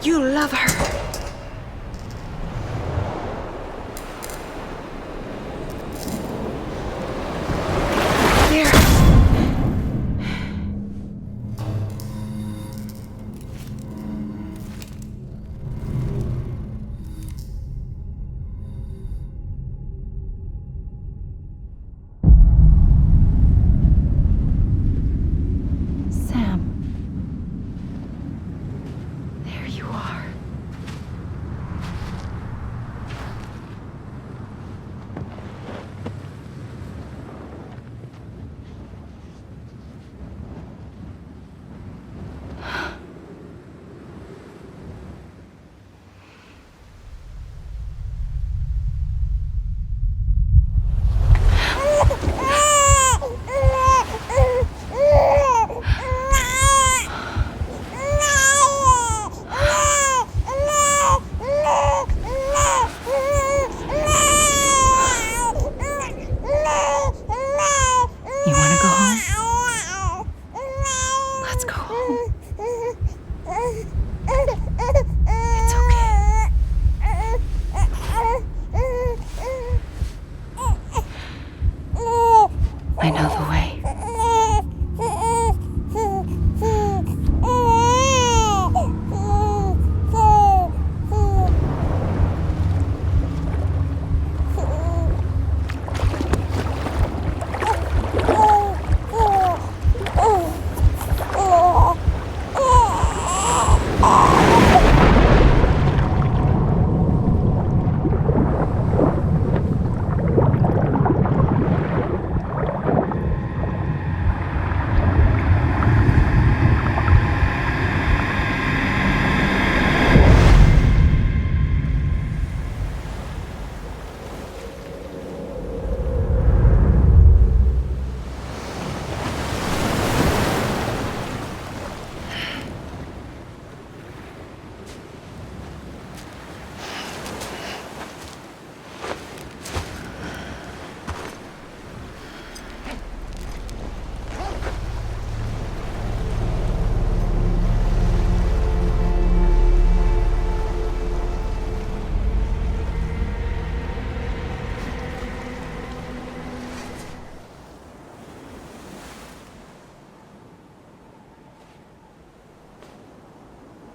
M: You love her!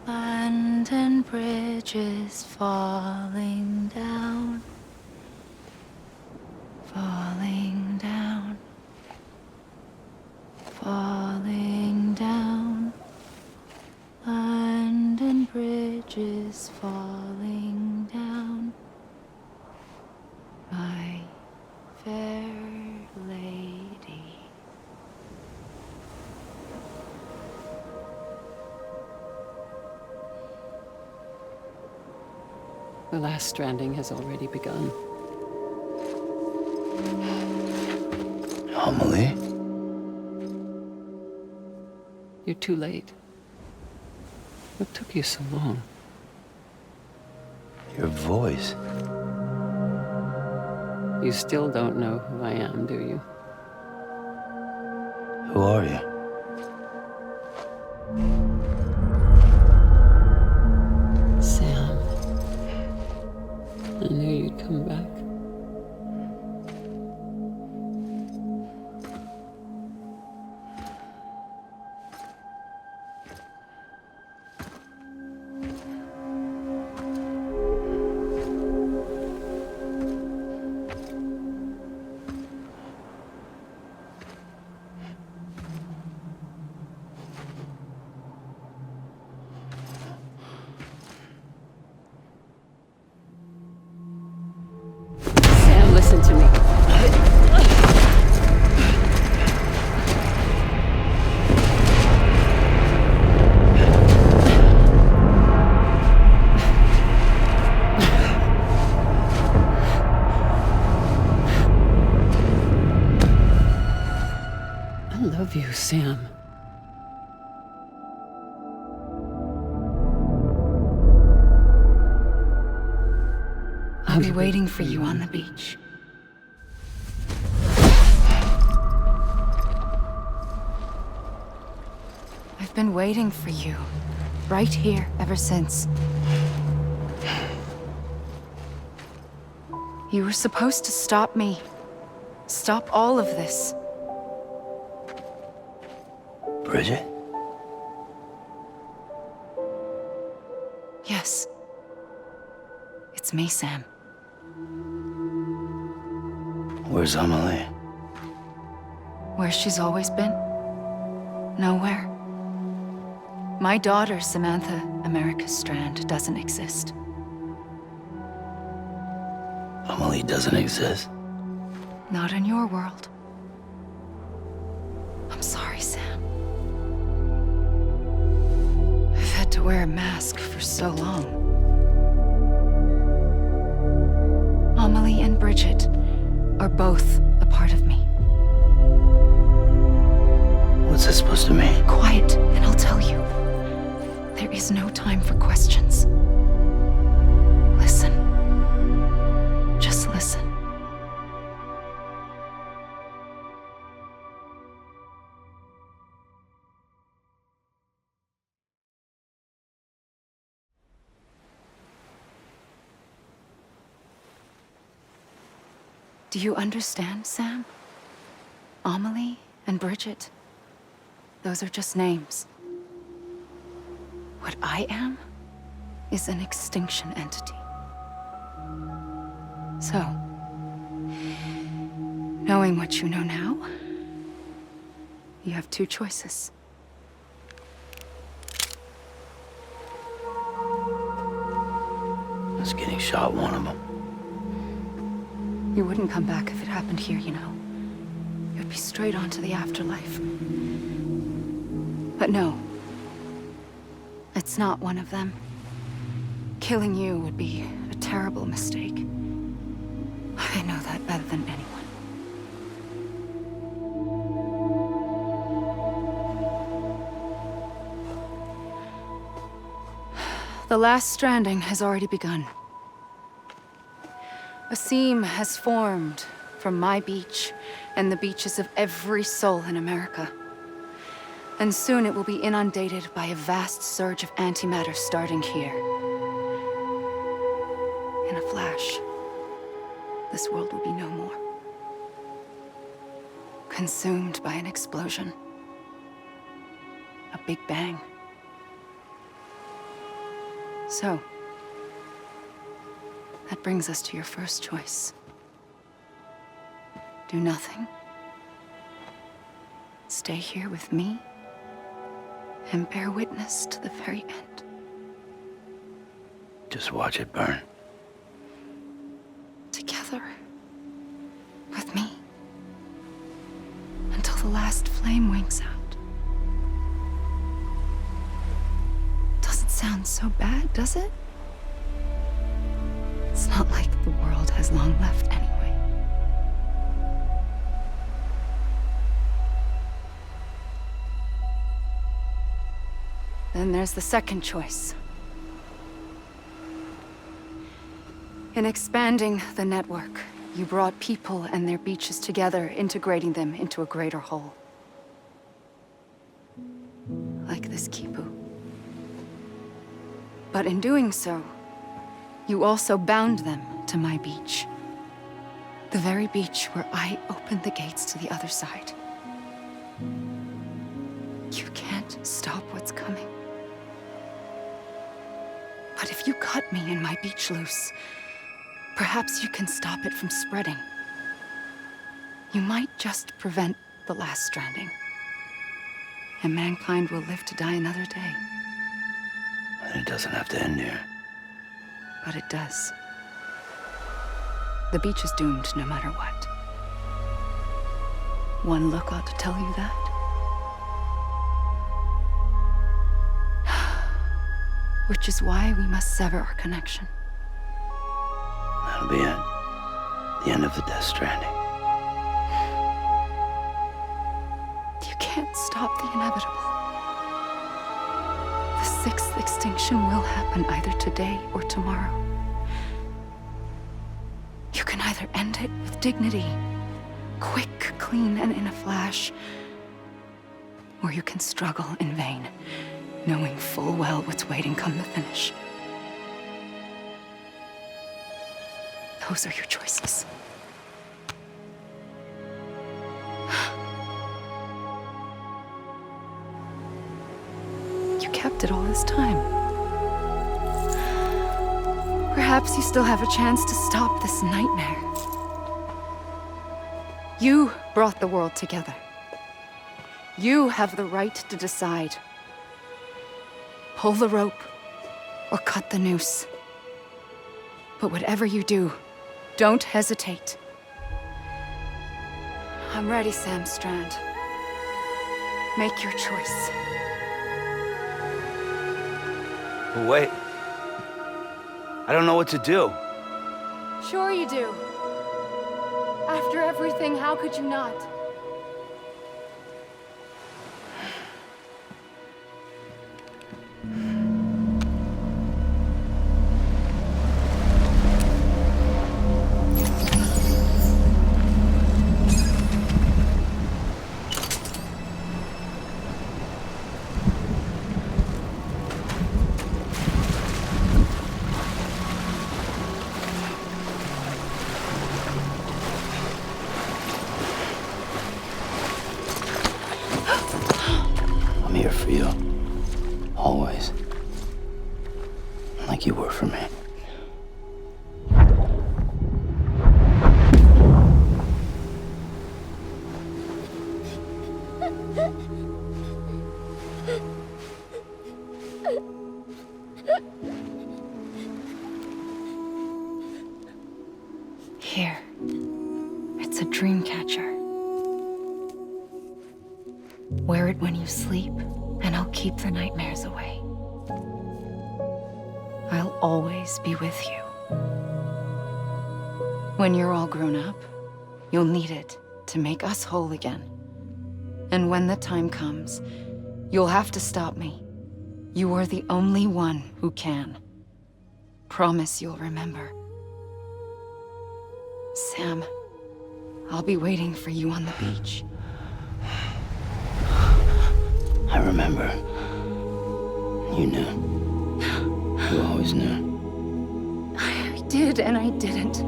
R: Land and bridges falling down, falling down, falling down. Land and bridges falling down, my fair lady.
S: The last stranding has already begun.
D: Amelie?
S: You're too late. What took you so long?
D: Your voice.
S: You still don't know who I am, do you?
D: Who are you?
S: Sam. I knew you'd come back. Listen to me. I love you, Sam.
I: I'll be waiting for you on the beach. I've been waiting for you, right here, ever since. You were supposed to stop me. Stop all of this.
D: Bridget?
I: Yes. It's me, Sam.
D: Where's Amelie?
I: Where she's always been. Nowhere. My daughter, Samantha America Strand, doesn't exist.
D: Amelie doesn't exist?
I: Not in your world. I'm sorry, Sam. I've had to wear a mask for so long. Amelie and Bridget are both a part of me.
D: What's this supposed to mean?
I: Quiet, and I'll tell you. There is no time for questions. Listen. Just listen. Do you understand, Sam? Amelie and Bridget, those are just names. What I am is an extinction entity. So, knowing what you know now, you have two choices.
D: was getting shot one of them.
I: You wouldn't come back if it happened here, you know. You'd be straight on to the afterlife. But no. It's not one of them. Killing you would be a terrible mistake. I know that better than anyone. The last stranding has already begun. A seam has formed from my beach and the beaches of every soul in America. And soon it will be inundated by a vast surge of antimatter starting here. In a flash, this world will be no more. Consumed by an explosion. A big bang. So, that brings us to your first choice. Do nothing. Stay here with me and bear witness to the very end.
D: Just watch it burn.
I: Together. With me. Until the last flame winks out. Doesn't sound so bad, does it? It's not like the world has long left anyway. Then there's the second choice. In expanding the network, you brought people and their beaches together, integrating them into a greater whole. Like this Kipu. But in doing so, you also bound them to my beach. The very beach where I opened the gates to the other side. You can't stop what's coming. But if you cut me and my beach loose, perhaps you can stop it from spreading. You might just prevent the last stranding. And mankind will live to die another day.
D: And it doesn't have to end here.
I: But it does. The beach is doomed no matter what. One look ought to tell you that. Which is why we must sever our connection.
D: That'll be it. The end of the Death Stranding.
I: You can't stop the inevitable. The sixth extinction will happen either today or tomorrow. You can either end it with dignity, quick, clean, and in a flash, or you can struggle in vain, knowing full well what's waiting come the finish. Those are your choices. You kept it all this time. Perhaps you still have a chance to stop this nightmare. You brought the world together. You have the right to decide. Pull the rope or cut the noose. But whatever you do, don't hesitate. I'm ready, Sam Strand. Make your choice.
D: But wait. I don't know what to do.
I: Sure you do. After everything, how could you not?
D: I'm here for you. Always. Like you were for me.
I: you sleep, and I'll keep the nightmares away. I'll always be with you. When you're all grown up, you'll need it to make us whole again. And when the time comes, you'll have to stop me. You are the only one who can. Promise you'll remember. Sam, I'll be waiting for you on the beach.
D: I remember. You knew. You always knew.
I: I did and I didn't.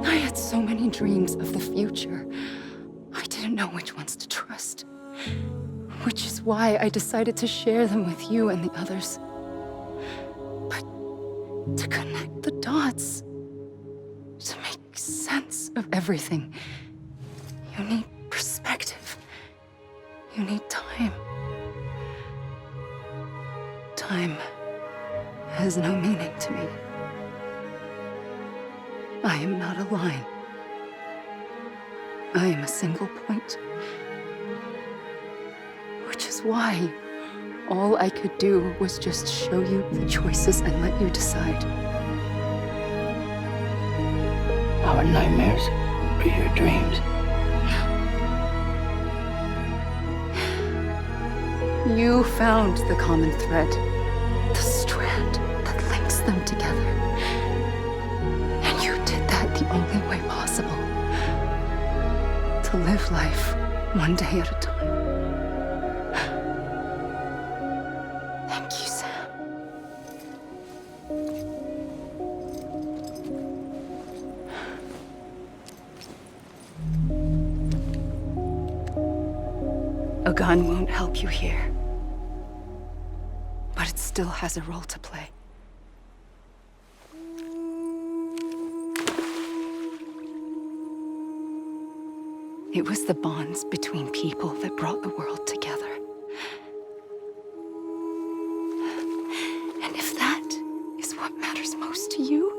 I: I had so many dreams of the future. I didn't know which ones to trust. Which is why I decided to share them with you and the others. But to connect the dots, to make sense of everything, you need perspective. You need time. Time has no meaning to me. I am not a line. I am a single point. Which is why all I could do was just show you the choices and let you decide.
D: Our nightmares or your dreams?
I: You found the common thread, the strand that links them together. And you did that the only way possible. To live life one day at a time. Thank you, Sam. A gun won't help you here. But it still has a role to play. It was the bonds between people that brought the world together. And if that is what matters most to you,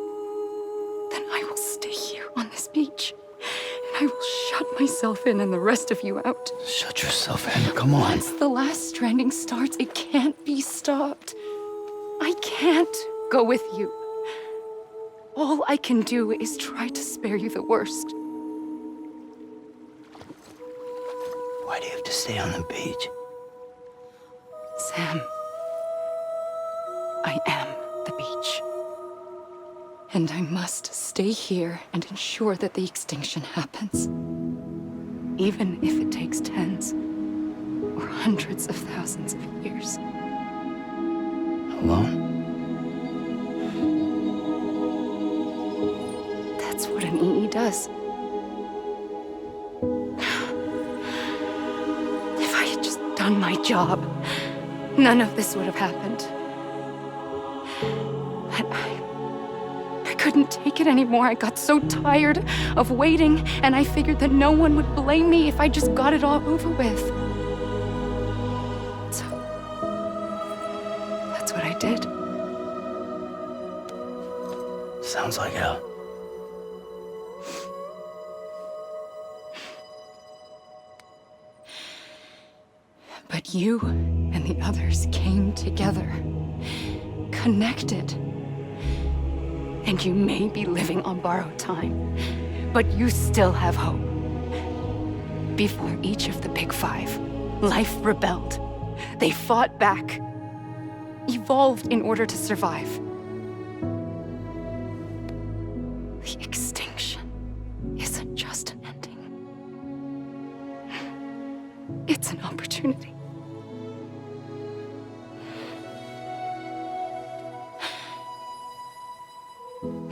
I: then I will stay here on this beach. And I will shut myself in and the rest of you out.
D: Shut yourself in, come on.
I: Once the last stranding starts, it can't be stopped. I can't go with you. All I can do is try to spare you the worst.
D: Why do you have to stay on the beach?
I: Sam, I am the beach. And I must stay here and ensure that the extinction happens. Even if it takes tens or hundreds of thousands of years.
D: Alone?
I: That's what an EE does. If I had just done my job, none of this would have happened. But I couldn't take it anymore. I got so tired of waiting, and I figured that no one would blame me if I just got it all over with. So, that's what I did.
D: Sounds like hell.
I: But you and the others came together, connected. And you may be living on borrowed time, but you still have hope. Before each of the Big Five, life rebelled. They fought back, evolved in order to survive. The extinction isn't just an ending. It's an opportunity.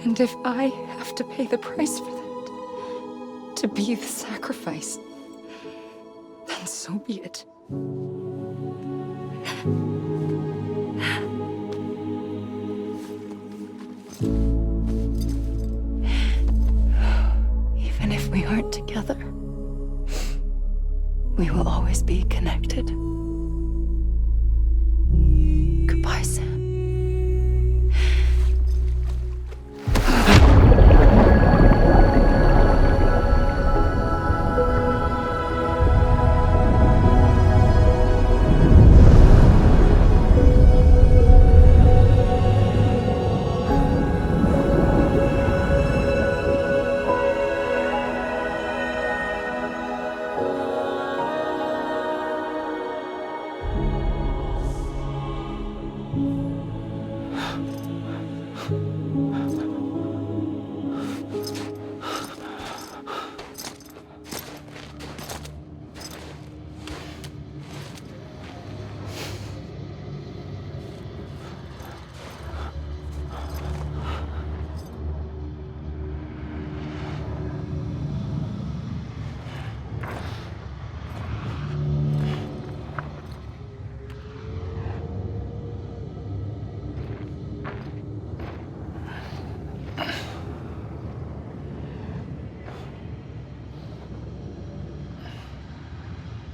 I: And if I have to pay the price for that, to be the sacrifice, then so be it. Even if we aren't together, we will always be connected. Goodbye, Sam.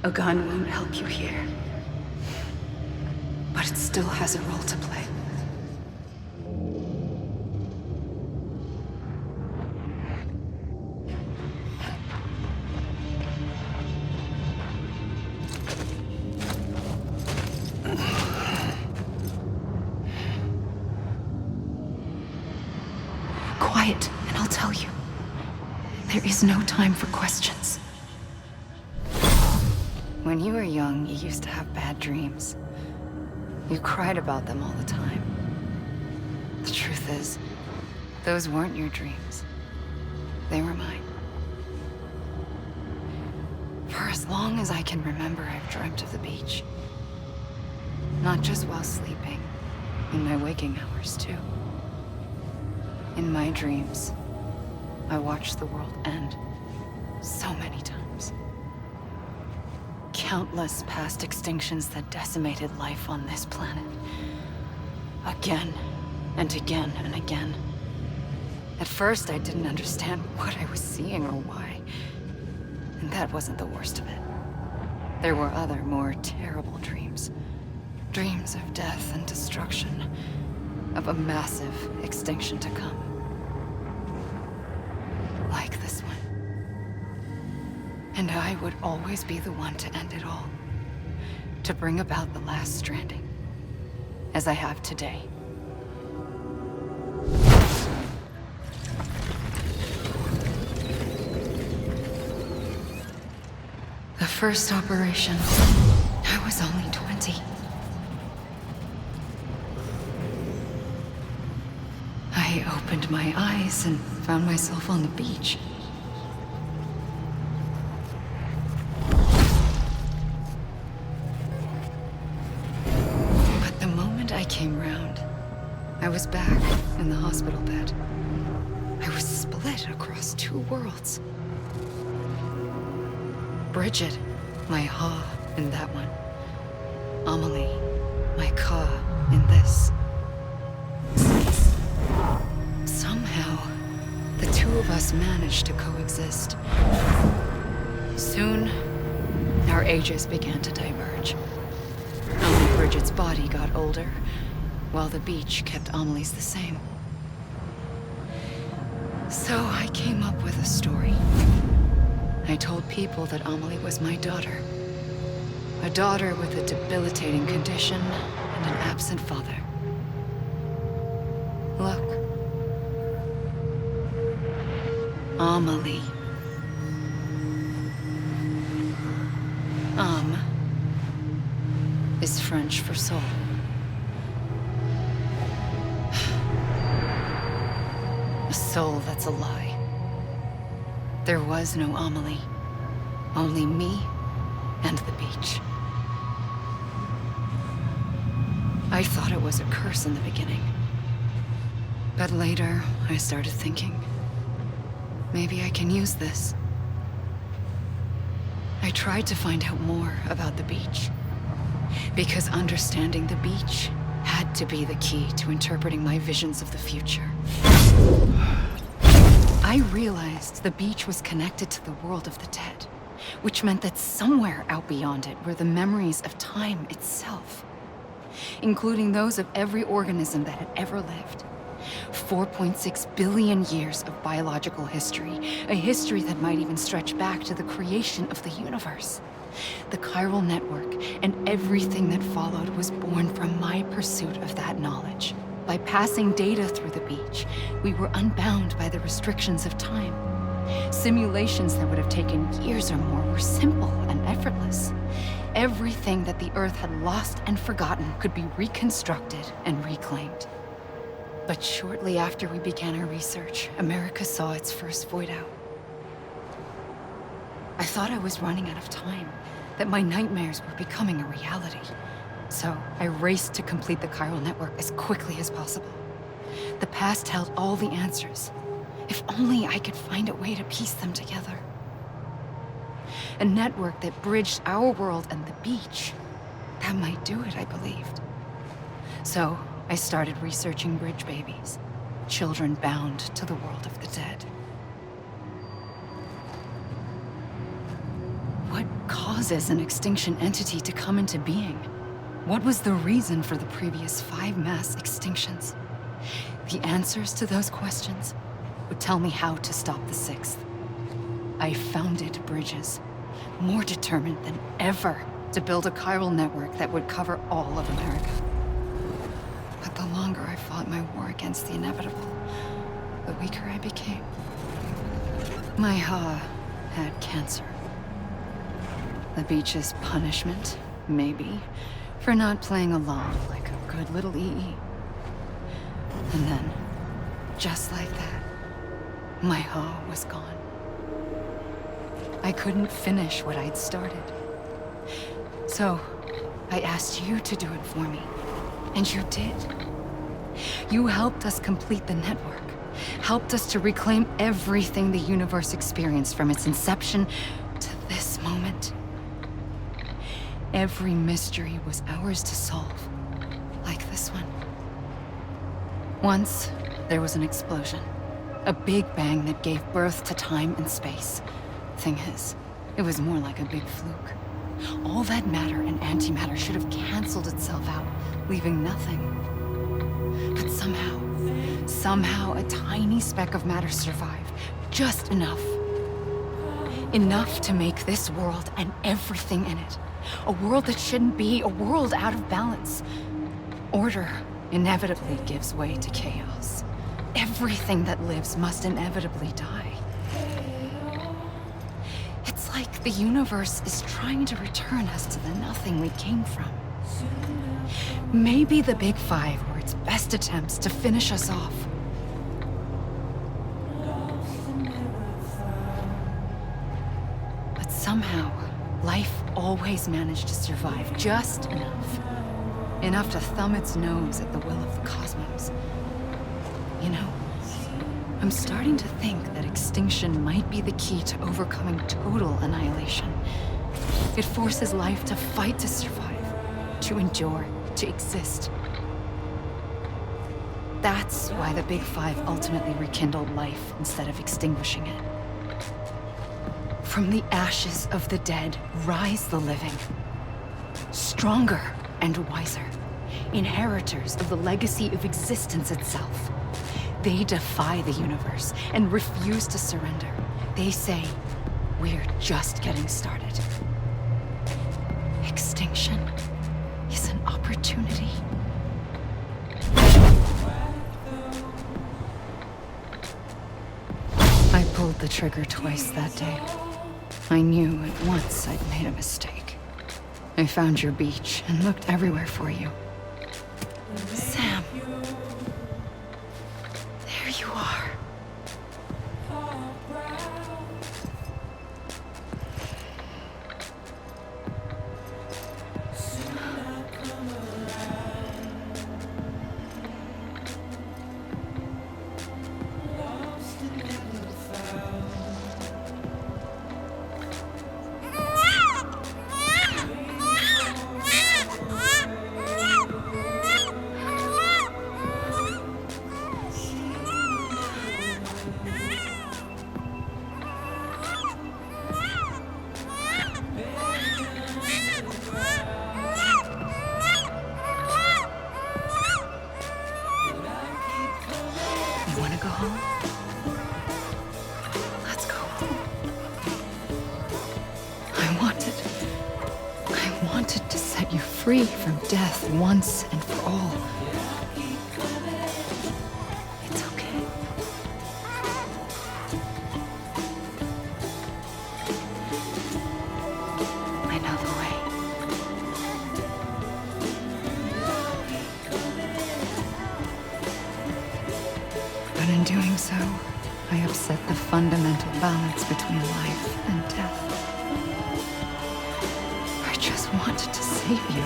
I: A gun won't help you here. But it still has a role to play. Quiet, and I'll tell you. There is no time for questions. When you were young, you used to have bad dreams. You cried about them all the time. The truth is, those weren't your dreams. They were mine. For as long as I can remember, I've dreamt of the beach. Not just while sleeping, in my waking hours too. In my dreams, I watched the world end so many times. Countless past extinctions that decimated life on this planet. Again, and again, and again. At first, I didn't understand what I was seeing or why. And that wasn't the worst of it. There were other, more terrible dreams. Dreams of death and destruction. Of a massive extinction to come. Like this one. And I would always be the one to end it all. To bring about the last stranding. As I have today. The first operation, I was only 20. I opened my eyes and found myself on the beach. But the moment I came round, I was back in the hospital bed. I was split across two worlds. Bridget, my Ha in that one. Amelie, my Ka in this. Somehow, the two of us managed to coexist. Soon, our ages began to diverge. Only Bridget's body got older, while the beach kept Amelie's the same. So I came up with a story. I told people that Amelie was my daughter. A daughter with a debilitating condition and an absent father. Look. Amelie. Is French for soul. A soul that's a lie. There was no Amelie. Only me and the beach. I thought it was a curse in the beginning. But later, I started thinking, maybe I can use this. I tried to find out more about the beach. Because understanding the beach had to be the key to interpreting my visions of the future. I realized the beach was connected to the world of the dead, which meant that somewhere out beyond it were the memories of time itself, including those of every organism that had ever lived. 4.6 billion years of biological history, a history that might even stretch back to the creation of the universe. The chiral network and everything that followed was born from my pursuit of that knowledge. By passing data through the beach, we were unbound by the restrictions of time. Simulations that would have taken years or more were simple and effortless. Everything that the Earth had lost and forgotten could be reconstructed and reclaimed. But shortly after we began our research, America saw its first void out. I thought I was running out of time, that my nightmares were becoming a reality. So I raced to complete the chiral network as quickly as possible. The past held all the answers. If only I could find a way to piece them together. A network that bridged our world and the beach. That might do it, I believed. So I started researching bridge babies, children bound to the world of the dead. What causes an extinction entity to come into being? What was the reason for the previous 5 mass extinctions? The answers to those questions would tell me how to stop the 6th. I founded bridges, more determined than ever to build a chiral network that would cover all of America. But the longer I fought my war against the inevitable, the weaker I became. My Ha had cancer. The beach's punishment, maybe, for not playing along like a good little EE. And then, just like that, my Ha was gone. I couldn't finish what I'd started. So, I asked you to do it for me, and you did. You helped us complete the network, helped us to reclaim everything the universe experienced from its inception to this moment. Every mystery was ours to solve, like this one. Once, there was an explosion. A big bang that gave birth to time and space. Thing is, it was more like a big fluke. All that matter and antimatter should have canceled itself out, leaving nothing. But somehow a tiny speck of matter survived. Just enough. Enough to make this world and everything in it. A world that shouldn't be, a world out of balance. Order inevitably gives way to chaos. Everything that lives must inevitably die. It's like the universe is trying to return us to the nothing we came from. Maybe the Big Five were its best attempts to finish us off. But somehow, life always managed to survive just enough. Enough to thumb its nose at the will of the cosmos. You know, I'm starting to think that extinction might be the key to overcoming total annihilation. It forces life to fight to survive, to endure, to exist. That's why the Big Five ultimately rekindled life instead of extinguishing it. From the ashes of the dead, rise the living. Stronger and wiser. Inheritors of the legacy of existence itself. They defy the universe and refuse to surrender. They say, we're just getting started. Extinction is an opportunity. I pulled the trigger twice that day. I knew at once I'd made a mistake. I found your beach and looked everywhere for you. Sam. There you are. Free from death once and for all. It's okay. I know the way. But in doing so, I upset the fundamental balance between life and death. I just wanted to save you.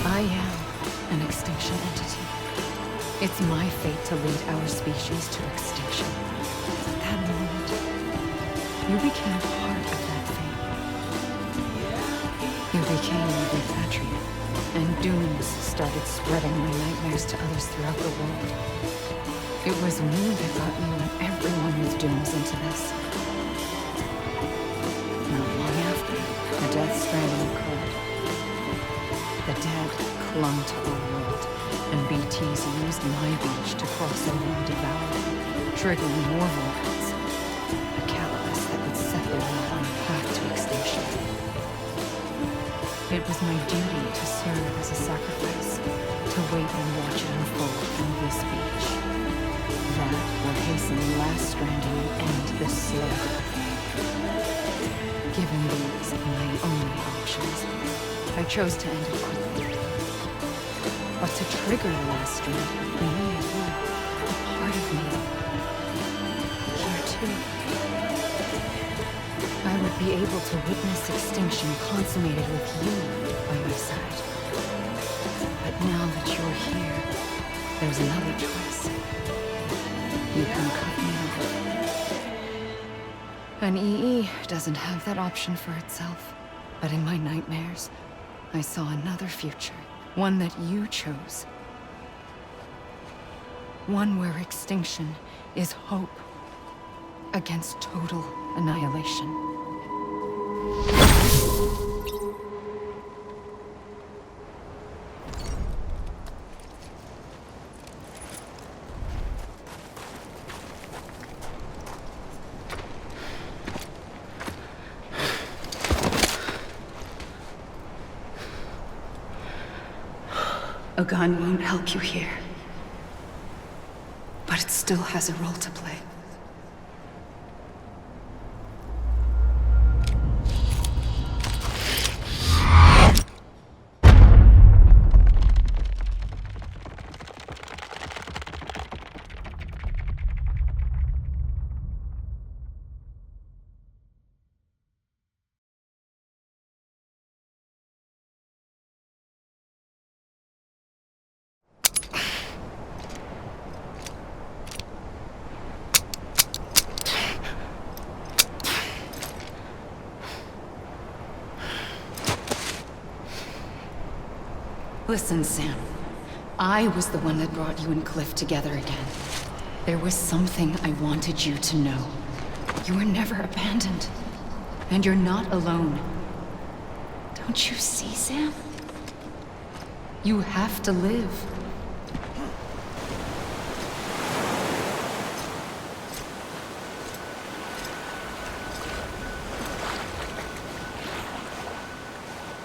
I: I am an extinction entity. It's my fate to lead our species to extinction. At that moment, you became part of that fate. You became repatriate, and dooms started spreading my nightmares to others throughout the world. It was me that got you and everyone with dooms into this. Not long after, the Death Stranding occurred. The dead clung to our world, and BTs used my beach to cross over and devour them, triggering more vulcans. A catalyst that would set the world on a path to extinction. It was my duty to serve as a sacrifice, to wait and watch it unfold from this beach. That will hasten the last stranding and end this slow death. Given these my only options, I chose to end it quickly. But to trigger the last stranding, we needed you, a part of me. Here too. I would be able to witness extinction consummated with you by my side. But now that you're here, there's another choice. You can cut me off. An EE doesn't have that option for itself. But in my nightmares, I saw another future. One that you chose. One where extinction is hope against total annihilation. A gun won't help you here. But it still has a role to play. Listen, Sam. I was the one that brought you and Cliff together again. There was something I wanted you to know. You were never abandoned. And you're not alone. Don't you see, Sam? You have to live.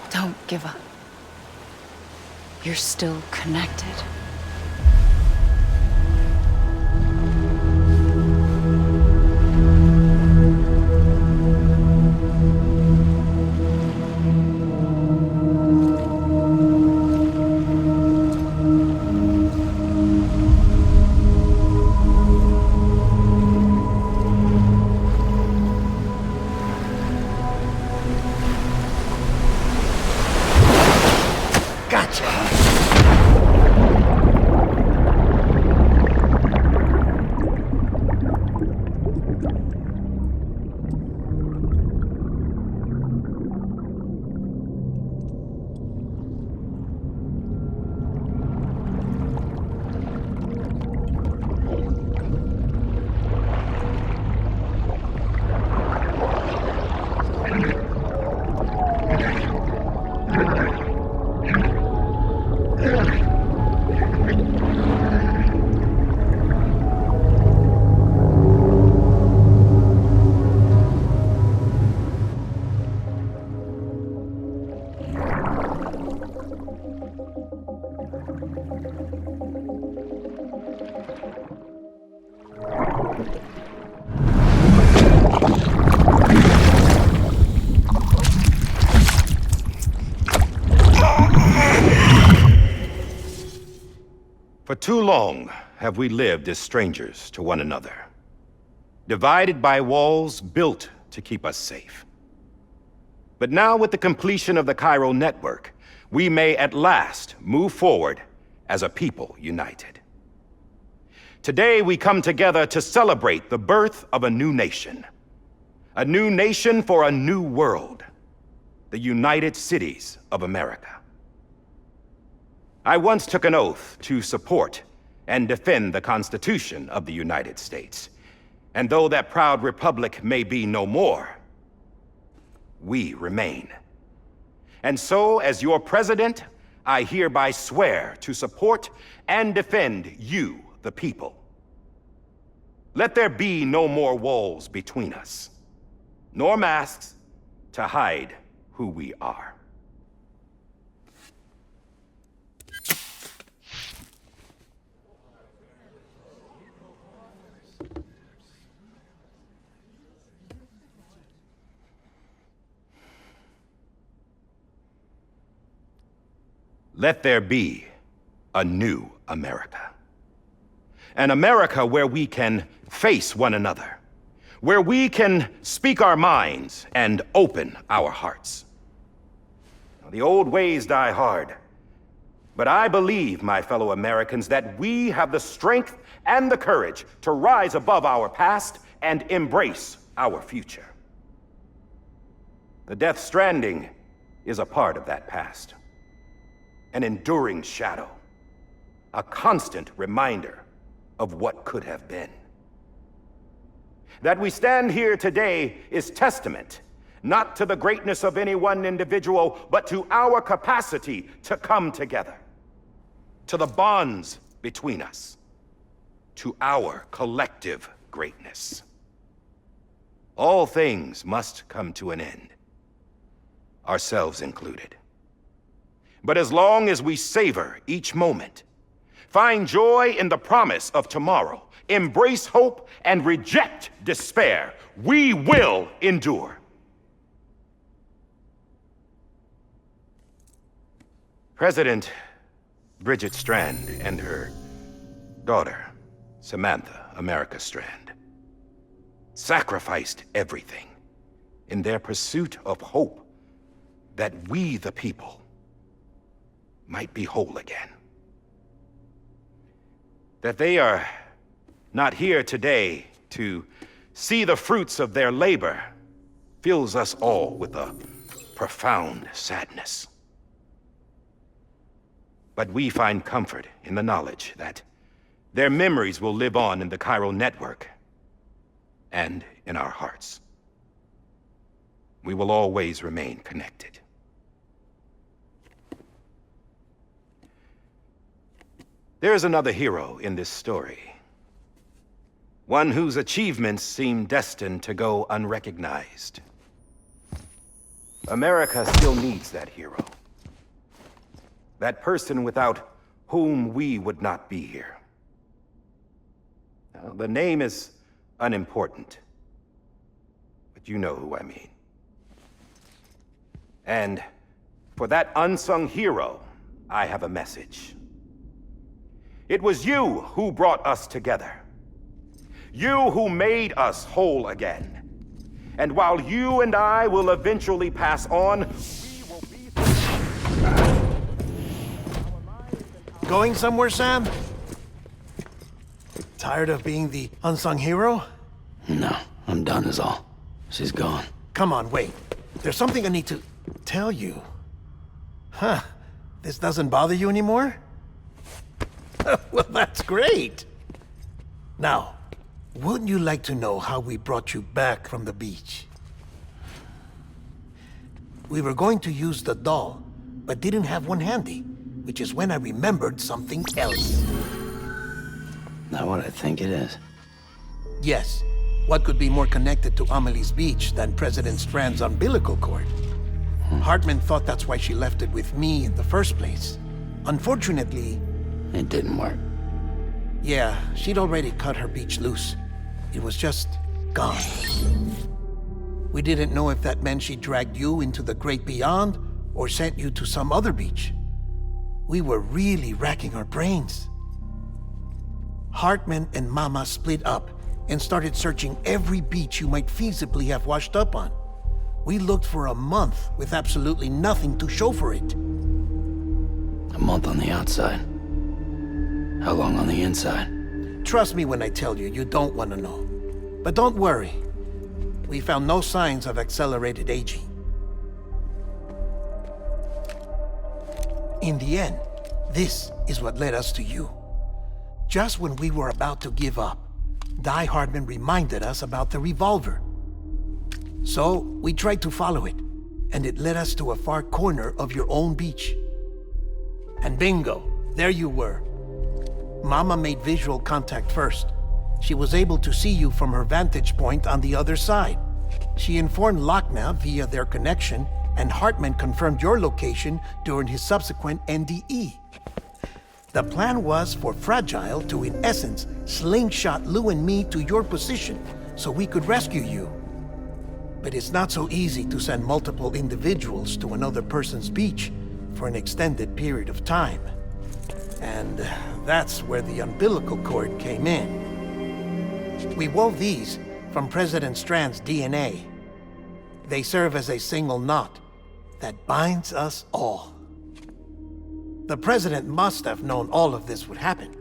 I: Don't give up. You're still connected.
G: For too long have we lived as strangers to one another, divided by walls built to keep us safe. But now, with the completion of the chiral network, we may at last move forward as a people united. Today we come together to celebrate the birth of a new nation for a new world. the United Cities of America. I once took an oath to support and defend the Constitution of the United States. And though that proud republic may be no more, we remain. And so, as your president, I hereby swear to support and defend you, the people. Let there be no more walls between us, nor masks to hide who we are. Let there be a new America. An America where we can face one another, where we can speak our minds and open our hearts. Now, the old ways die hard, but I believe, my fellow Americans, that we have the strength and the courage to rise above our past and embrace our future. The Death Stranding is a part of that past. An enduring shadow, a constant reminder of what could have been. That we stand here today is testament, not to the greatness of any one individual, but to our capacity to come together, to the bonds between us, to our collective greatness. All things must come to an end, ourselves included. But as long as we savor each moment, find joy in the promise of tomorrow, embrace hope, and reject despair, we will endure. President Bridget Strand and her daughter, Samantha America Strand, sacrificed everything in their pursuit of hope that we, the people, might be whole again. That they are not here today to see the fruits of their labor fills us all with a profound sadness. But we find comfort in the knowledge that their memories will live on in the chiral network and in our hearts. We will always remain connected. There is another hero in this story. One whose achievements seem destined to go unrecognized. America still needs that hero. That person without whom we would not be here. Now, the name is unimportant, but you know who I mean. And for that unsung hero, I have a message. It was you who brought us together. You who made us whole again. And while you and I will eventually pass on, we will be...
H: Going somewhere, Sam? Tired of being the unsung hero?
D: No, I'm done is all. She's gone.
H: Come on, wait. There's something I need to tell you. Huh. This doesn't bother you anymore? Well, that's great. Now, wouldn't you like to know how we brought you back from the beach? We were going to use the doll, but didn't have one handy, which is when I remembered something else.
D: Not what I think it is.
H: Yes. What could be more connected to Amelie's beach than President Strand's umbilical cord? Hartman thought that's why she left it with me in the first place. Unfortunately...
D: It didn't work.
H: Yeah, she'd already cut her beach loose. It was just gone. We didn't know if that meant she dragged you into the great beyond or sent you to some other beach. We were really racking our brains. Hartman and Mama split up and started searching every beach you might feasibly have washed up on. We looked for a month with absolutely nothing to show for it.
D: A month on the outside. How long on the inside?
H: Trust me when I tell you, you don't want to know. But don't worry. We found no signs of accelerated aging. In the end, this is what led us to you. Just when we were about to give up, Die Hardman reminded us about the revolver. So, we tried to follow it, and it led us to a far corner of your own beach. And bingo, there you were. Mama made visual contact first. She was able to see you from her vantage point on the other side. She informed Lochna via their connection, and Hartman confirmed your location during his subsequent NDE. The plan was for Fragile to, in essence, slingshot Lou and me to your position so we could rescue you. But it's not so easy to send multiple individuals to another person's beach for an extended period of time. And that's where the umbilical cord came in. We wove these from President Strand's DNA. They serve as a single knot that binds us all. The President must have known all of this would happen.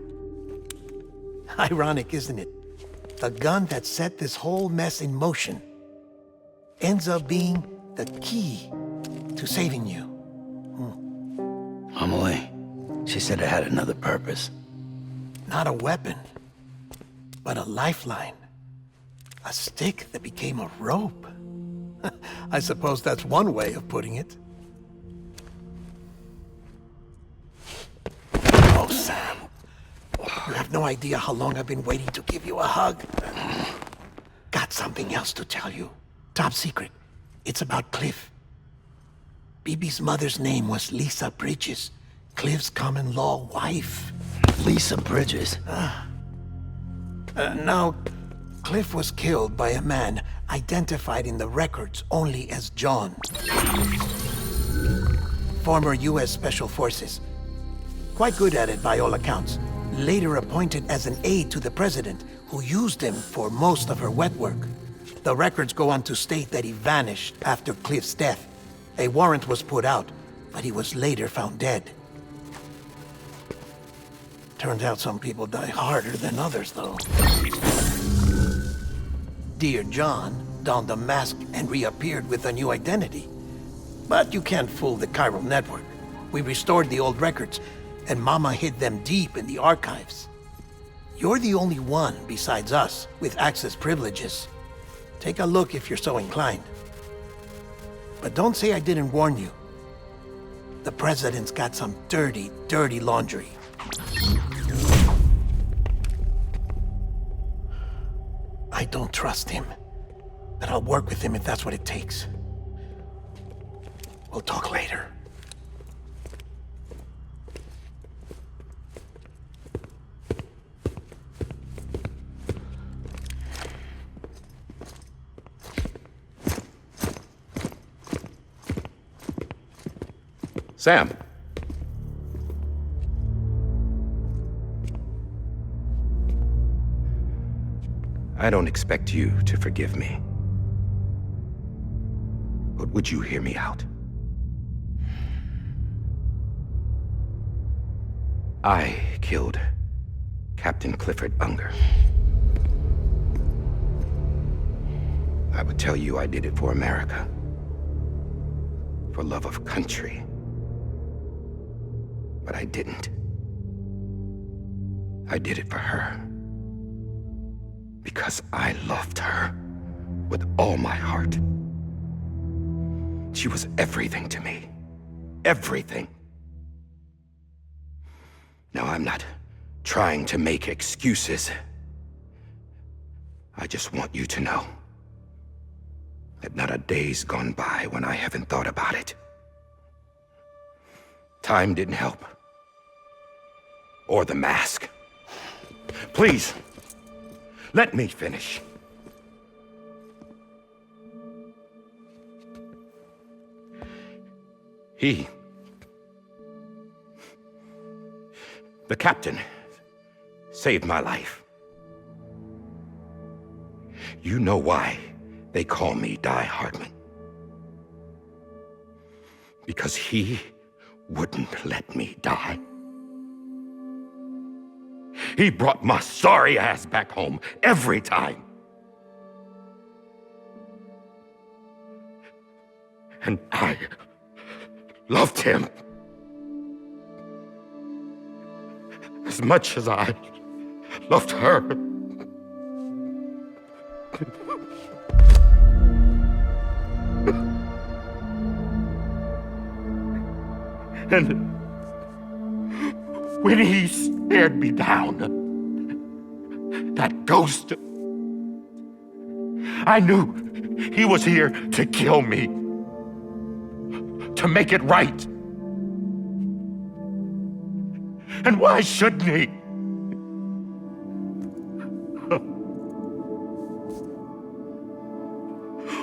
H: Ironic, isn't it? The gun that set this whole mess in motion ends up being the key to saving you.
D: Amelie, she said it had another purpose.
H: Not a weapon, but a lifeline. A stick that became a rope. I suppose that's one way of putting it. Oh, Sam. You have no idea how long I've been waiting to give you a hug. Got something else to tell you. Top secret. It's about Cliff. Bibi's mother's name was Lisa Bridges, Cliff's common-law wife.
D: Lisa Bridges?
H: Now, Cliff was killed by a man identified in the records only as John. Former U.S. Special Forces. Quite good at it by all accounts. Later appointed as an aide to the president, who used him for most of her wet work. The records go on to state that he vanished after Cliff's death. A warrant was put out, but he was later found dead. Turns out some people die harder than others, though. Dear John donned a mask and reappeared with a new identity. But you can't fool the chiral network. We restored the old records, and Mama hid them deep in the archives. You're the only one besides us with access privileges. Take a look if you're so inclined. But don't say I didn't warn you. The president's got some dirty, dirty laundry. I don't trust him, but I'll work with him if that's what it takes. We'll talk later.
G: Sam. I don't expect you to forgive me. But would you hear me out? I killed Captain Clifford Unger. I would tell you I did it for America. For love of country. But I didn't. I did it for her. Because I loved her with all my heart. She was everything to me. Everything. Now, I'm not trying to make excuses. I just want you to know that not a day's gone by when I haven't thought about it. Time didn't help. Or the mask. Please, let me finish. The captain, saved my life. You know why they call me Die Hardman. Because he wouldn't let me die. He brought my sorry ass back home every time. And I loved him.
L: as much as I loved her. And when he stared me down, that ghost, I knew he was here to kill me, to make it right. And why shouldn't he?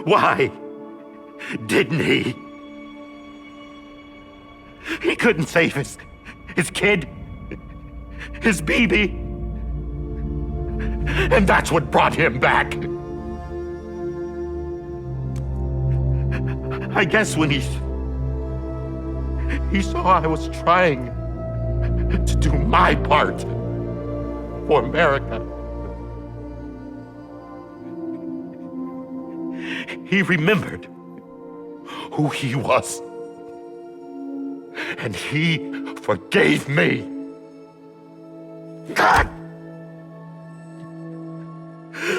L: Why didn't he? He couldn't save his kid, his baby. And that's what brought him back. I guess when he saw I was trying to do my part for America, he remembered who he was. And he forgave me. God!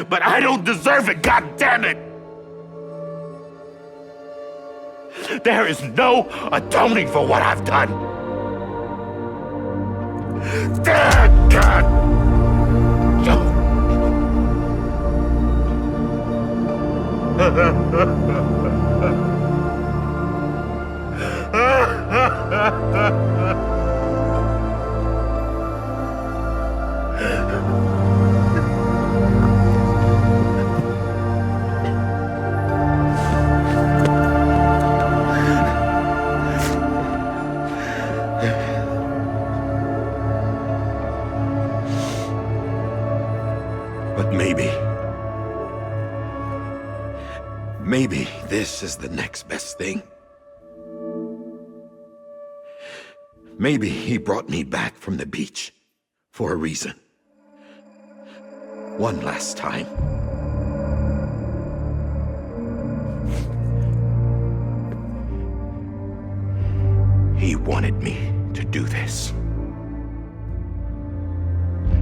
L: But I don't deserve it, God damn it! There is no atoning for what I've done. God! But maybe this is the next best thing. Maybe he brought me back from the beach for a reason. One last time. He wanted me to do this.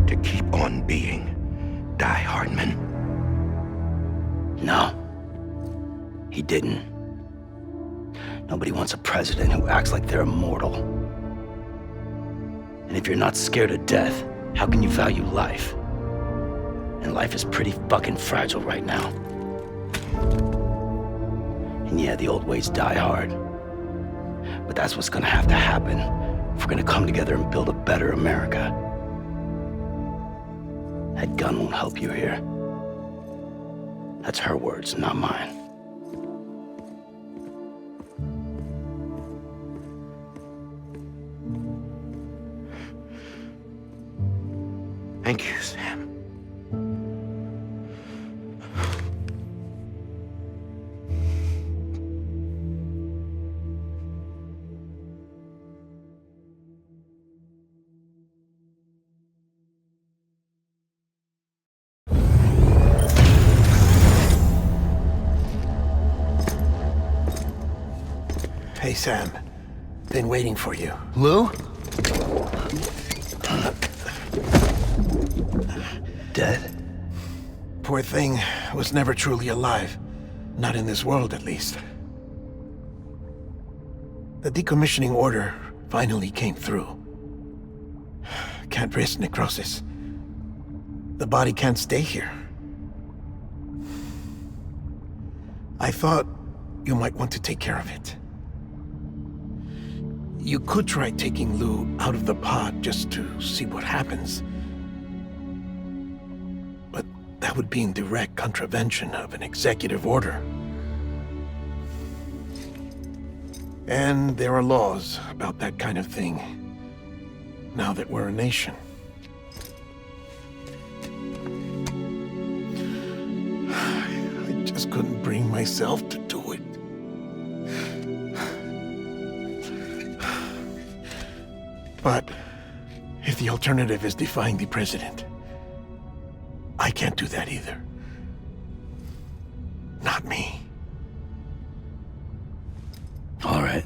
L: To keep on being Die Hardman.
D: No. He didn't. Nobody wants a president who acts like they're immortal. And if you're not scared of death, how can you value life? And life is pretty fucking fragile right now. And yeah, the old ways die hard. But that's what's gonna have to happen if we're gonna come together and build a better America. That gun won't help you here. That's her words, not mine.
L: Thank you, Sam.
H: Hey, Sam. Been waiting for you.
J: Lou?
H: Dead? Poor thing was never truly alive. Not in this world, at least. The decommissioning order finally came through. Can't risk necrosis. The body can't stay here. I thought you might want to take care of it. You could try taking Lou out of the pod just to see what happens. But that would be in direct contravention of an executive order. And there are laws about that kind of thing, now that we're a nation. I just couldn't bring myself to do it. But if the alternative is defying the president, I can't do that either. Not me.
D: All right.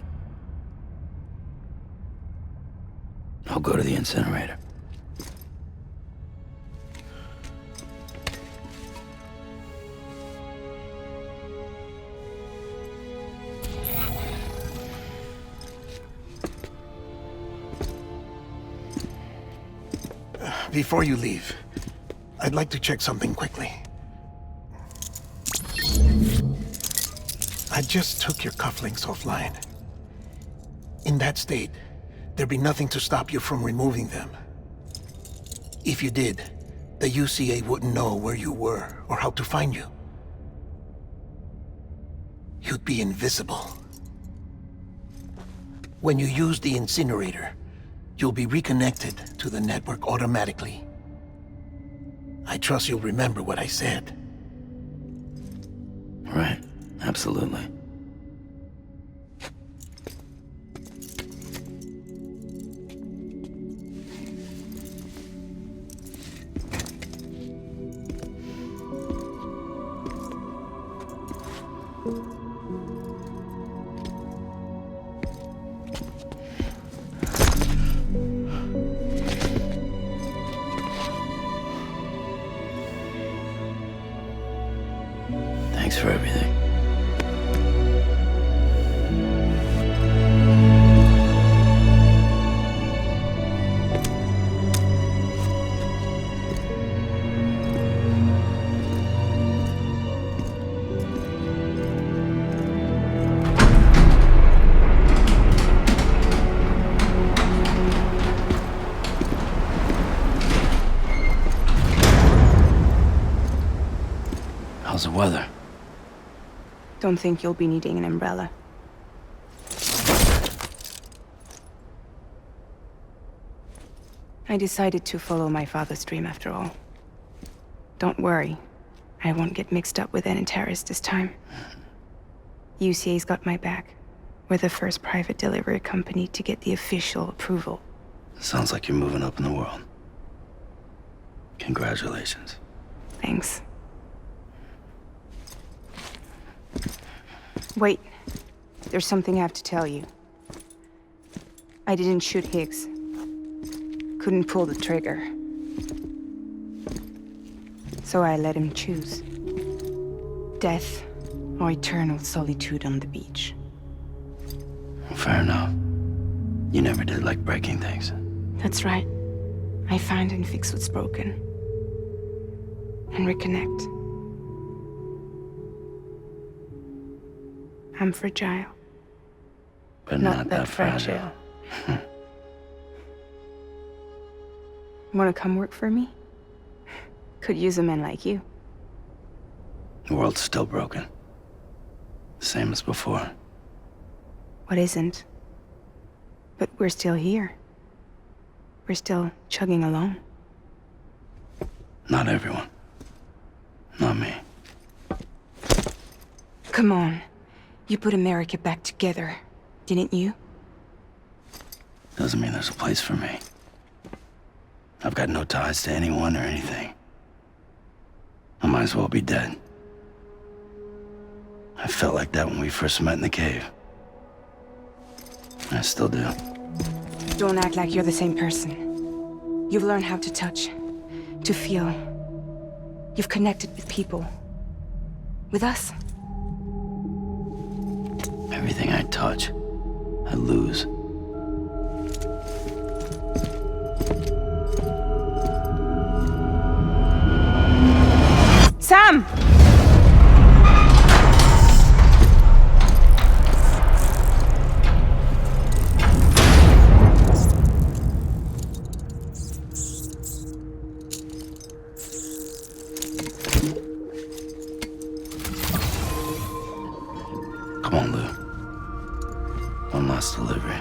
D: I'll go to the incinerator.
H: Before you leave, I'd like to check something quickly. I just took your cufflinks offline. In that state, there'd be nothing to stop you from removing them. If you did, the UCA wouldn't know where you were or how to find you. You'd be invisible. When you use the incinerator, you'll be reconnected to the network automatically. I trust you'll remember what I said.
D: Right. Absolutely. Thanks for everything. How's the weather?
M: Don't think you'll be needing an umbrella. I decided to follow my father's dream after all. Don't worry, I won't get mixed up with any terrorists this time. UCA's got my back. We're the first private delivery company to get the official approval.
D: Sounds like you're moving up in the world. Congratulations.
M: Thanks. Wait, there's something I have to tell you. I didn't shoot Higgs. Couldn't pull the trigger. So I let him choose. Death or eternal solitude on the beach.
D: Fair enough. You never did like breaking things.
M: That's right. I find and fix what's broken. And reconnect. I'm fragile.
D: But not that fragile.
M: Wanna come work for me? Could use a man like you.
D: The world's still broken. Same as before.
M: What isn't? But we're still here. We're still chugging along.
D: Not everyone. Not me.
M: Come on. You put America back together, didn't you?
D: Doesn't mean there's a place for me. I've got no ties to anyone or anything. I might as well be dead. I felt like that when we first met in the cave. I still do.
M: Don't act like you're the same person. You've learned how to touch, to feel. You've connected with people. With us.
D: Everything I touch, I lose.
M: Sam!
D: Come on, Lou. One last delivery.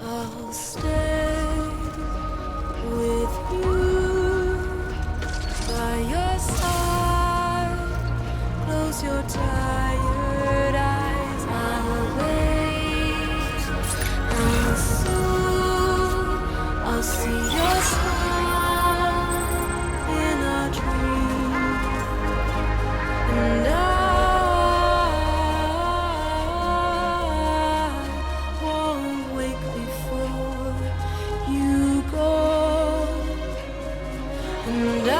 R: I'll stay with you by your side. Close your tired eyes. I'll wait, and soon I'll see your smile in a dream, and I won't wake before you go, and I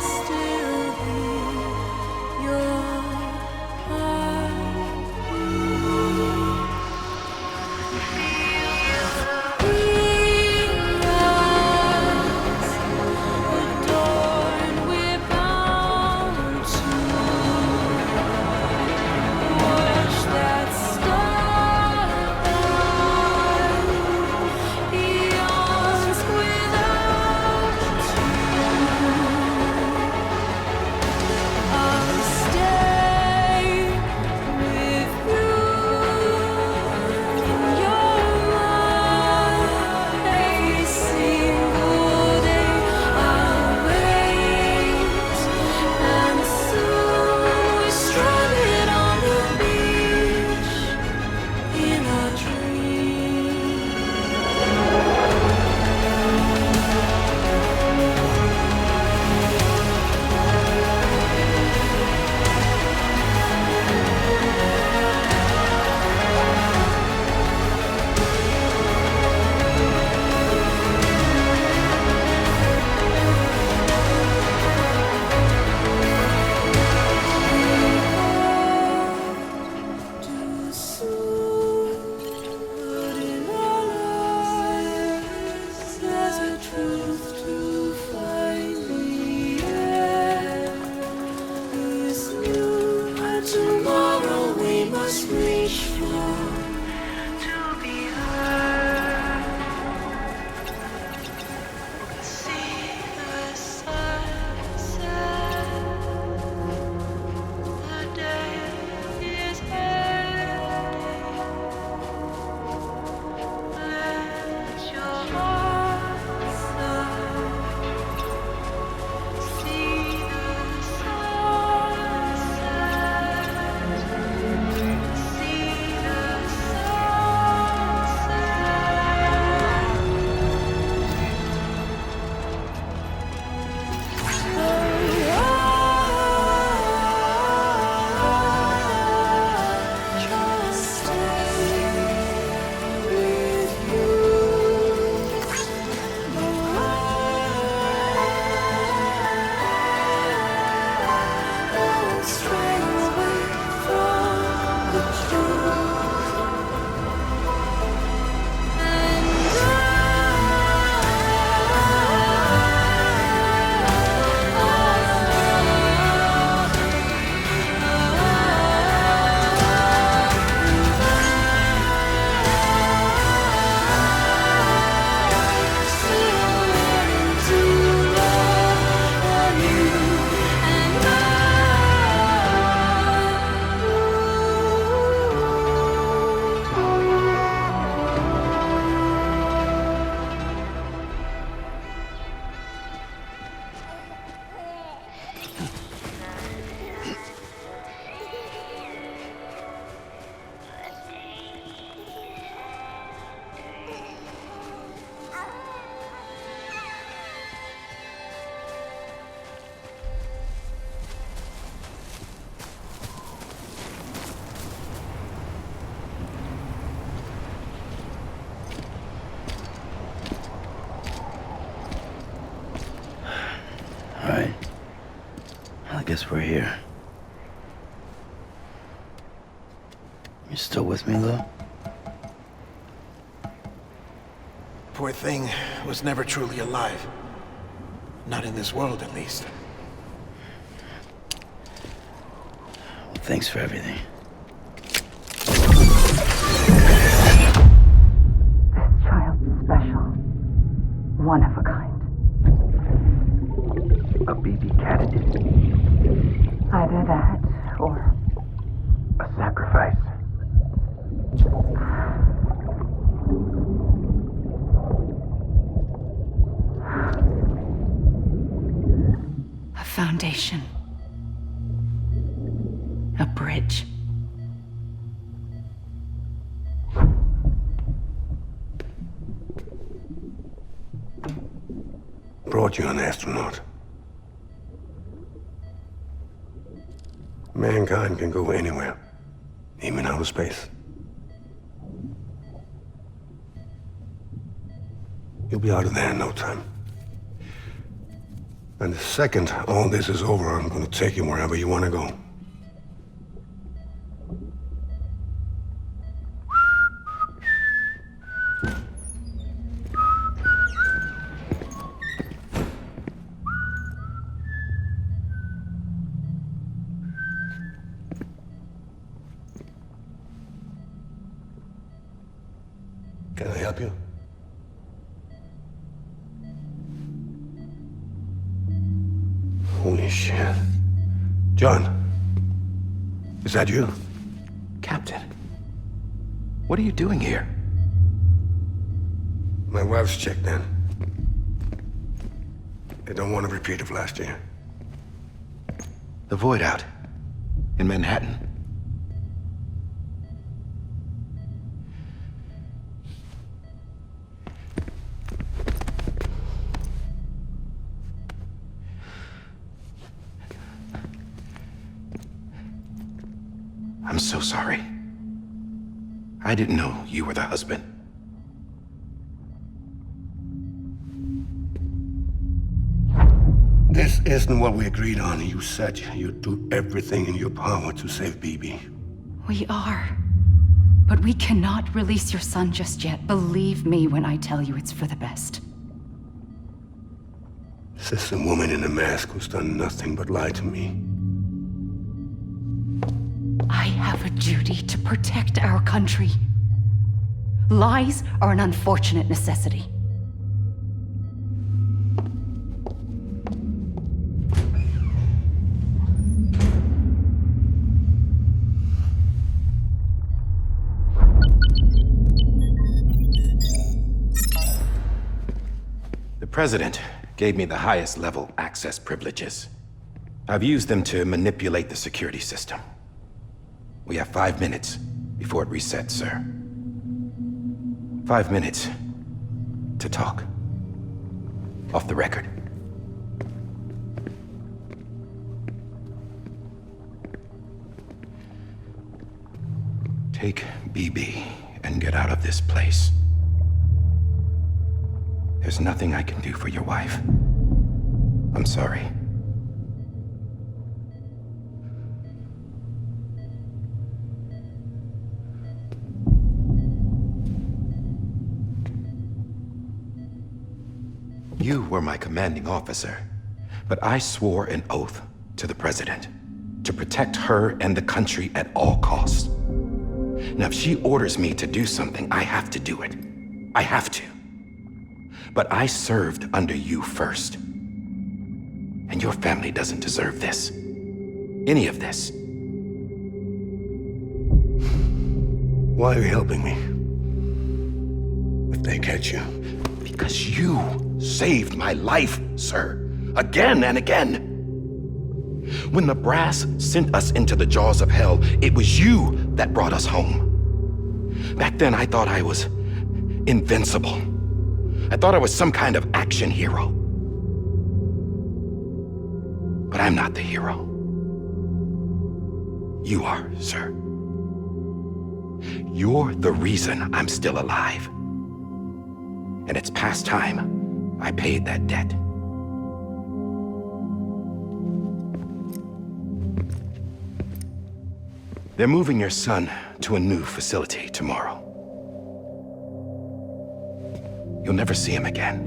R: still hear your
D: Alright. I guess we're here. You still with me, Lou?
H: Poor thing was never truly alive. Not in this world, at least.
D: Well, thanks for everything.
P: This child's special. One of a kind.
Q: A baby candidate.
P: Either that, or
Q: a sacrifice.
I: Annihilation. A bridge.
J: Brought you an astronaut. Mankind can go anywhere, even outer space. You'll be out of there in no time. And the second all this is over, I'm gonna take you wherever you wanna go. Can I help you? Holy shit. John, is that you?
Q: Captain, what are you doing here?
J: My wife's checked in. They don't want a repeat of last year.
Q: The Void Out in Manhattan. I'm so sorry. I didn't know you were the husband.
J: This isn't what we agreed on. You said you'd do everything in your power to save BB.
I: We are. But we cannot release your son just yet. Believe me when I tell you it's for the best.
J: This is a woman in a mask who's done nothing but lie to me.
I: I have a duty to protect our country. Lies are an unfortunate necessity.
Q: The President gave me the highest level access privileges. I've used them to manipulate the security system. We have 5 minutes before it resets, sir. 5 minutes to talk. Off the record. Take BB and get out of this place. There's nothing I can do for your wife. I'm sorry. You were my commanding officer, but I swore an oath to the President to protect her and the country at all costs. Now, if she orders me to do something, I have to do it. I have to. But I served under you first. And your family doesn't deserve this. Any of this.
J: Why are you helping me? If they catch you.
Q: Because you saved my life, sir. Again and again. When the brass sent us into the jaws of hell, it was you that brought us home. Back then, I thought I was invincible. I thought I was some kind of action hero. But I'm not the hero. You are, sir. You're the reason I'm still alive. And it's past time I paid that debt. They're moving your son to a new facility tomorrow. You'll never see him again.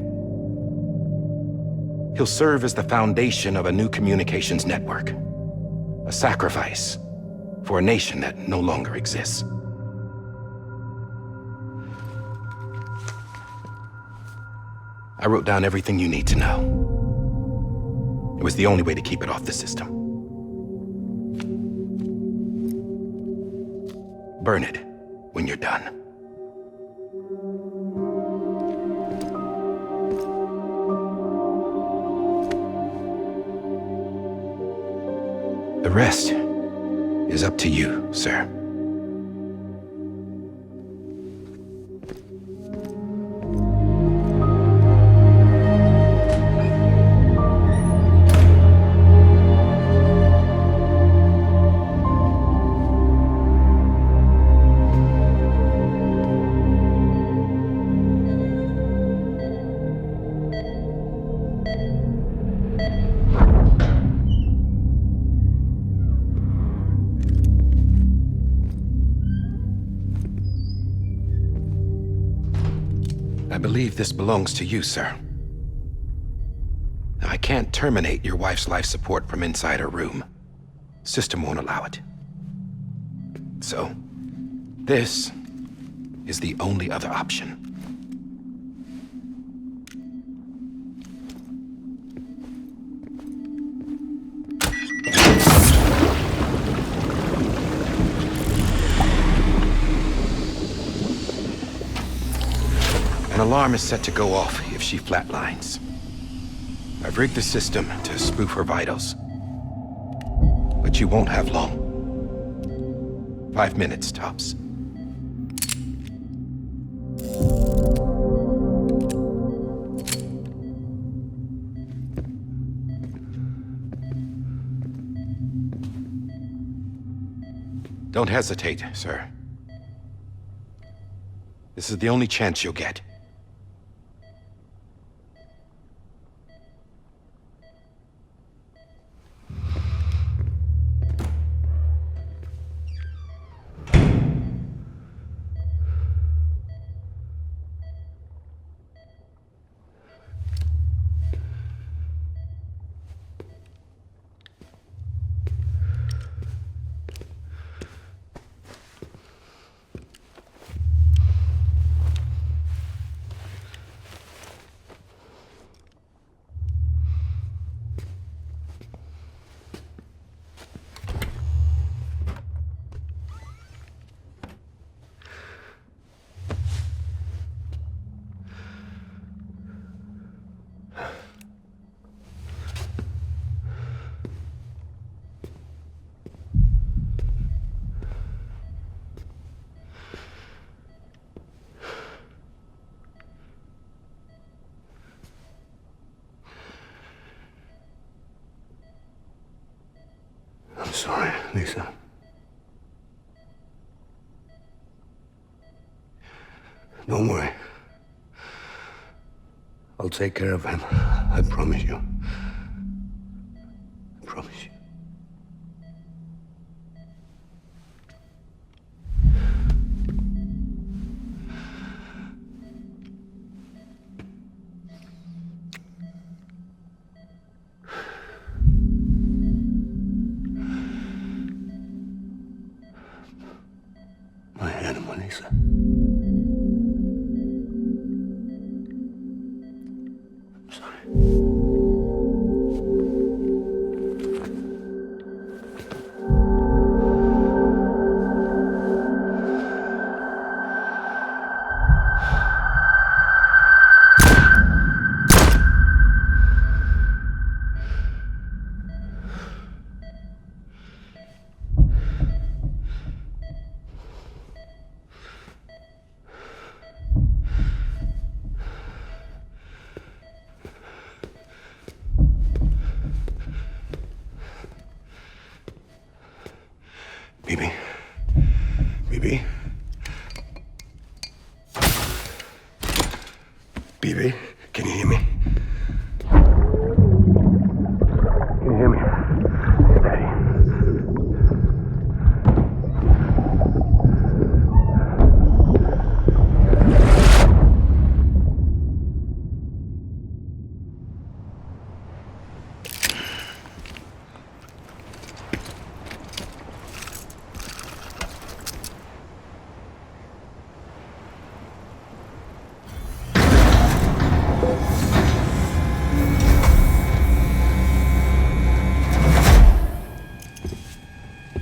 Q: He'll serve as the foundation of a new communications network. A sacrifice for a nation that no longer exists. I wrote down everything you need to know. It was the only way to keep it off the system. Burn it when you're done.
G: The rest is up to you, sir. I believe this belongs to you, sir. I can't terminate your wife's life support from inside her room. System won't allow it. So, this is the only other option. An alarm is set to go off if she flatlines. I've rigged the system to spoof her vitals. But you won't have long. 5 minutes, tops. Don't hesitate, sir. This is the only chance you'll get.
J: I'm sorry, Lisa. Don't worry. I'll take care of him. I promise you. I promise you. My animal, Lisa. I'm sorry. Bibi? Bibi? Bibi? Can you hear me? Can you hear me? Steady.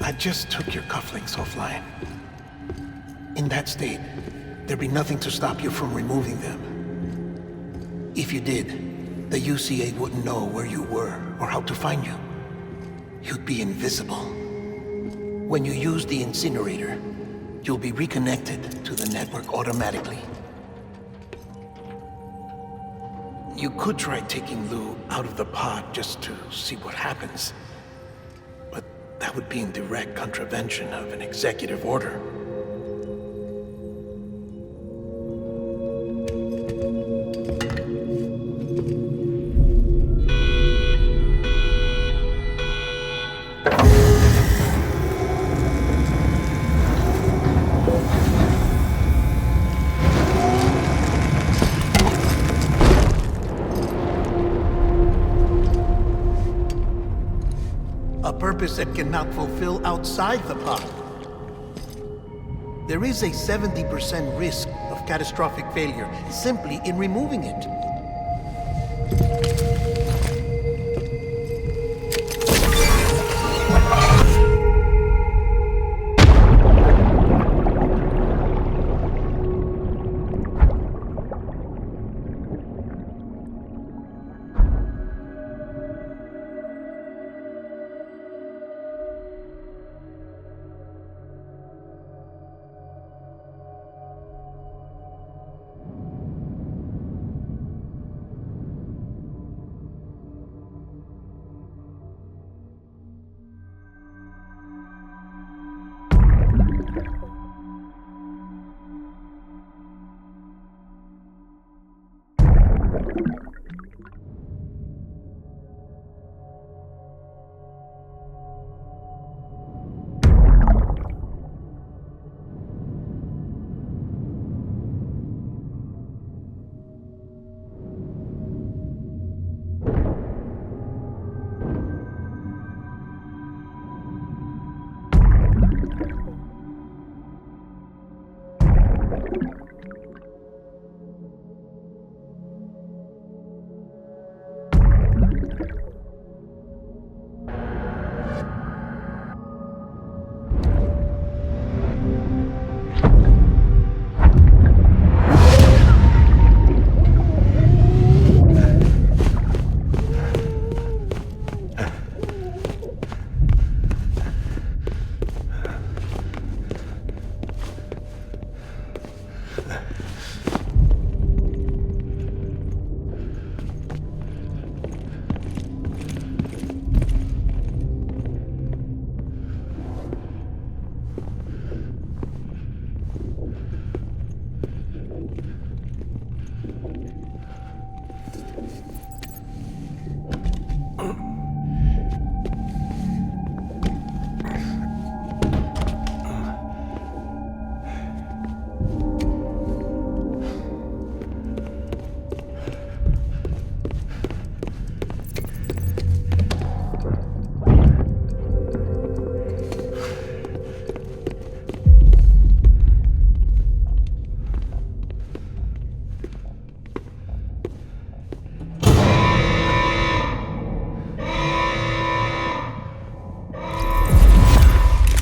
H: I just took your cufflinks offline. In that state, there'd be nothing to stop you from removing them. If you did, the UCA wouldn't know where you were or how to find you. you'd be invisible. When you use the incinerator, you'll be reconnected to the network automatically. You could try taking Lou out of the pod just to see what happens. But that would be in direct contravention of an executive order. That cannot fulfill outside the pod. There is a 70% risk of catastrophic failure simply in removing it.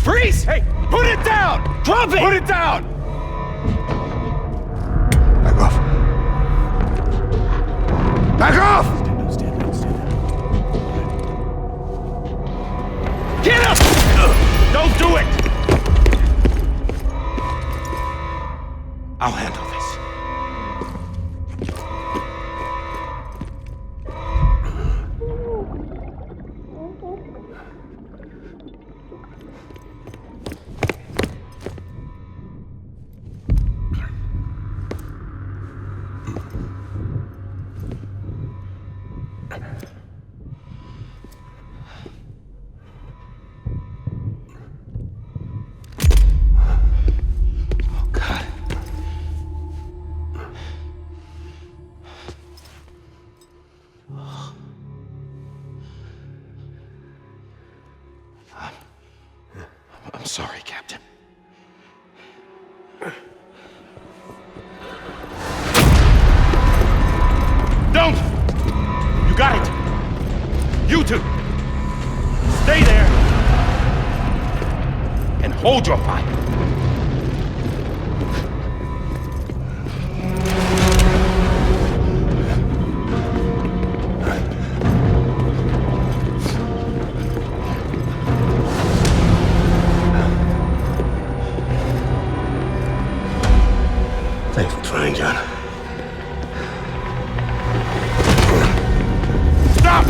K: Freeze! Hey, put it down! Drop it! Put it down!
H: Back off. Back off!
K: Get up! Don't do it!
H: I'll handle this.
L: I'm sorry, Captain.
K: Don't! You got it! You two! Stay there! And hold your fire!
J: Trying, John.
T: Stop!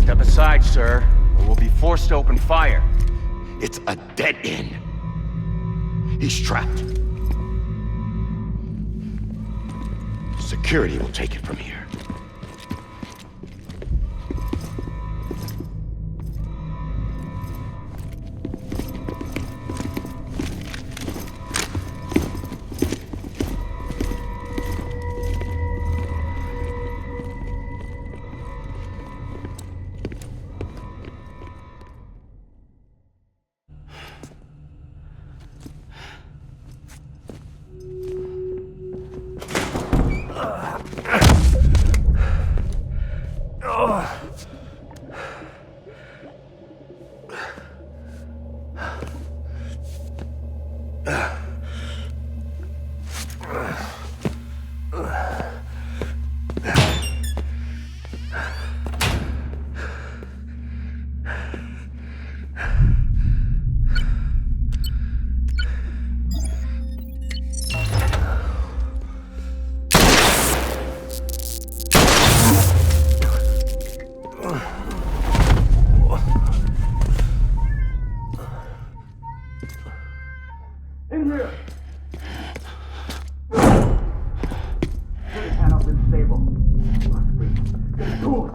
T: Step aside, sir, or we'll be forced to open fire.
L: It's a dead end. He's trapped. Security will take it from here. In here! Put your hand up in the stable. Get the door!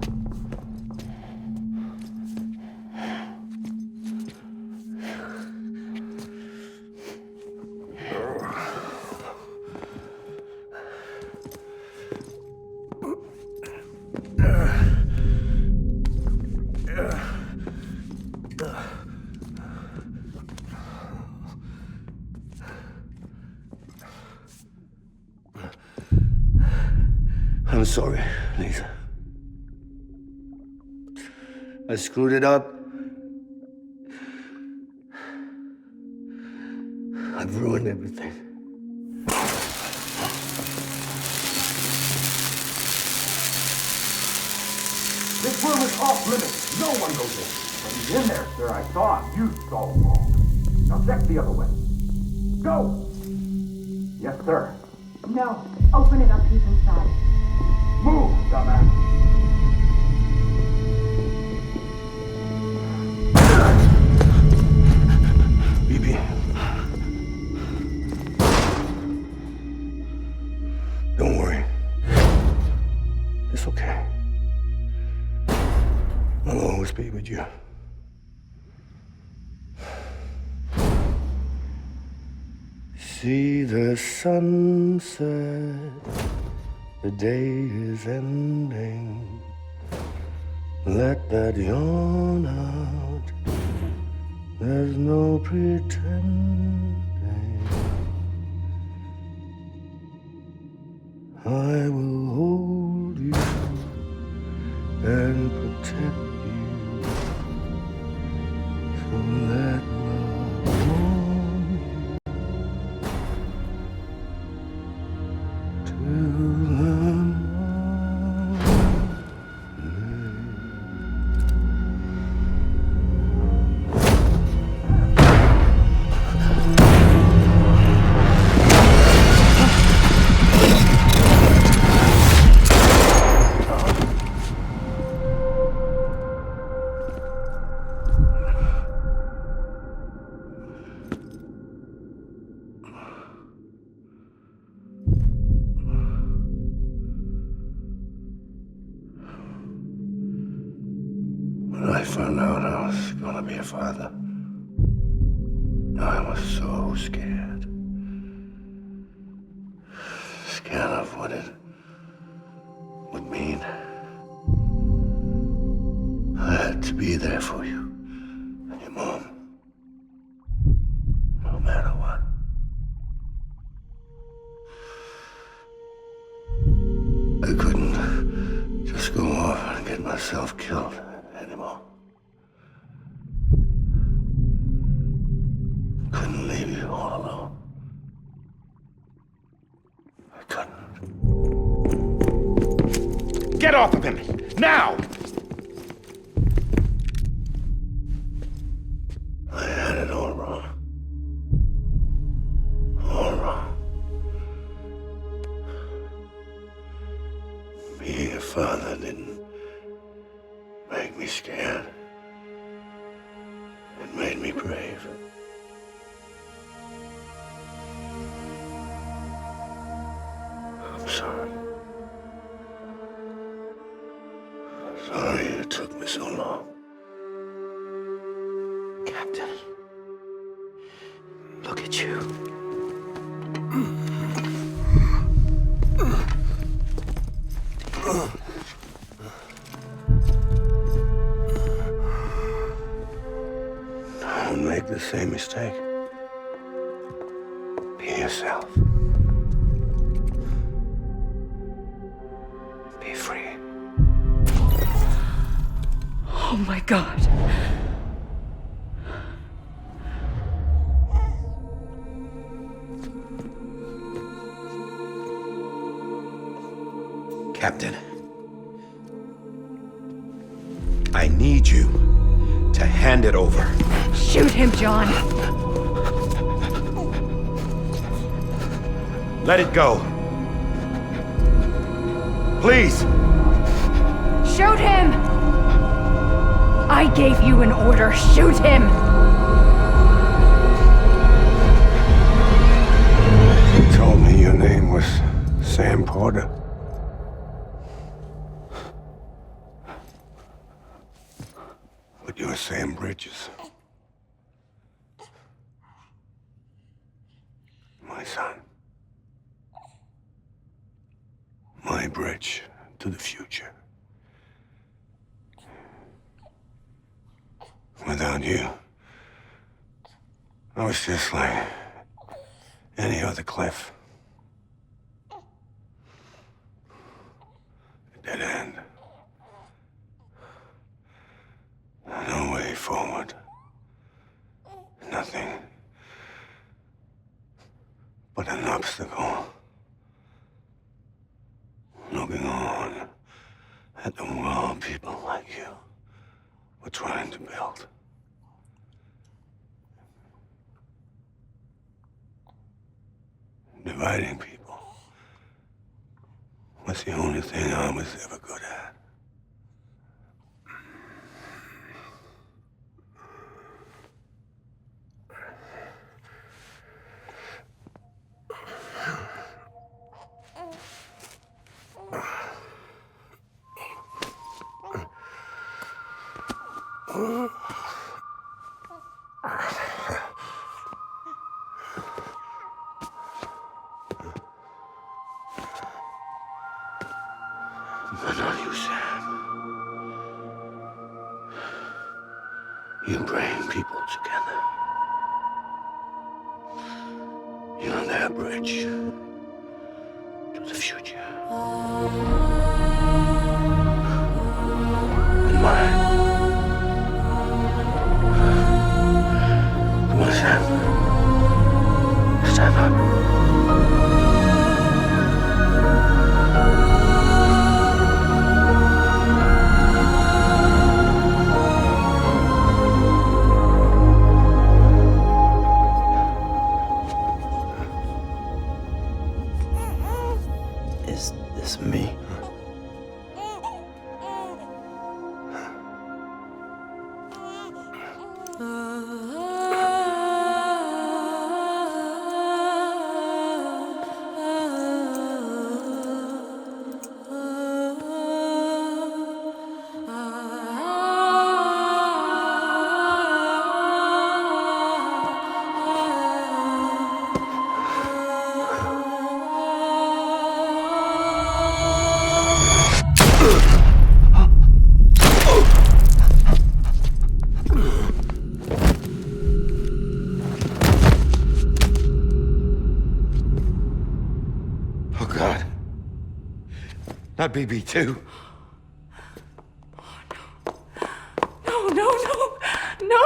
J: I'm sorry, Lisa. I screwed it up. I've ruined everything.
L: This room is off limits. No one goes in. But he's in there, sir. I saw him. You saw him wrong. Now check the other way. Go! Yes, sir.
P: No. Open it up. He's inside.
L: Move, dumbass.
J: BB. Don't worry. It's okay. I'll always be with you. See the sunset. The day is ending. Let that yawn out. There's no pretending. I will hold you and protect you. So let love warm you till the When I found out I was gonna be a father, I was so scared. Scared of what it would mean. I had to be there for you and your mom, no matter what. I couldn't just go off and get myself killed anymore. Couldn't leave you all alone. I couldn't.
L: Get off of him! Now!
J: I had it all wrong. All wrong. father didn't make me scared. It made me brave. I'm sorry. Sorry it took me so long.
O: Captain, look at you.
J: Don't make the same mistake. Be yourself. Be free.
I: Oh my God.
G: Captain, I need you to hand it over.
I: Shoot him, John.
G: Let it go. Please.
I: Shoot him! I gave you an order. Shoot him!
J: You told me your name was Sam Porter. But you're Sam Bridges. My son. My bridge to the future. Without you, I was just like any other Cliff. A dead end. No way forward. Nothing but an obstacle. Looking on at the world people like you were trying to build. Dividing people was the only thing I was ever good at. But not you, Sam. You bring people together. You're their bridge to the future. And mine. Come on, Sam. Stand up. Is this me?
G: Oh, God. Not BB2.
R: No, no, no, no!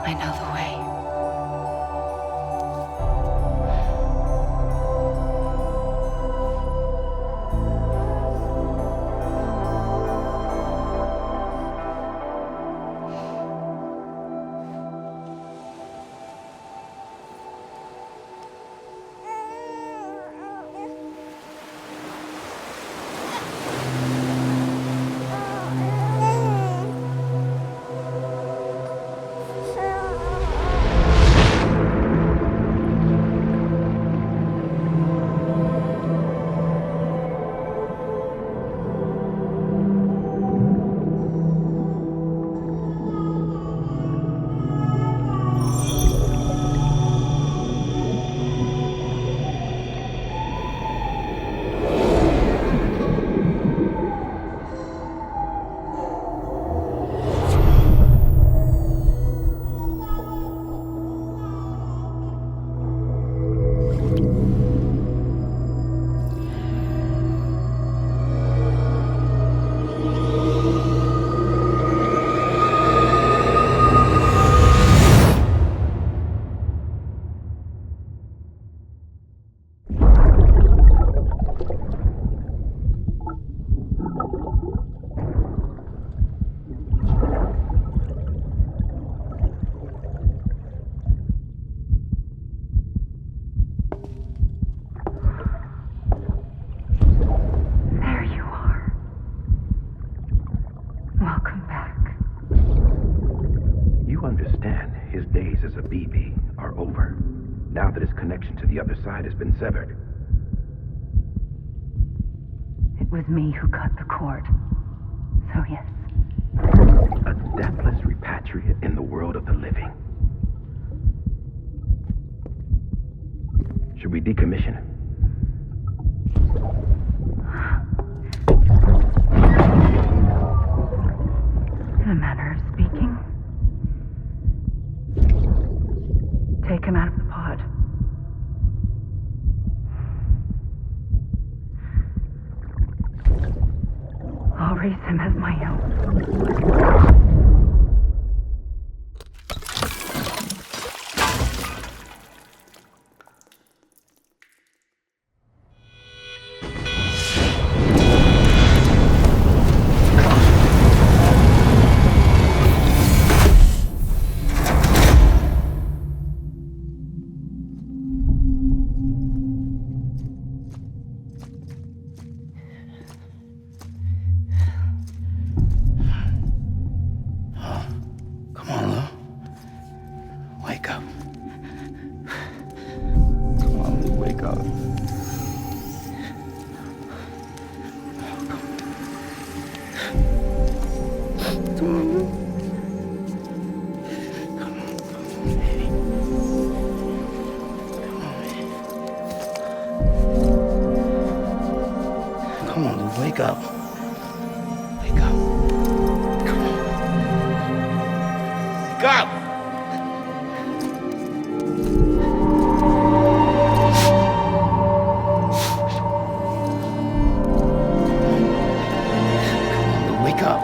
I: I know the way.
Q: The other side has been severed.
P: It was me who cut the cord. So yes.
Q: A deathless repatriate in the world of the living. Should we decommission him?
P: In a manner of speaking. Take him out of the pod. I'll raise him as my own.
D: Wake up. Wake up. Come on. Wake up! Wake up.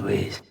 J: please.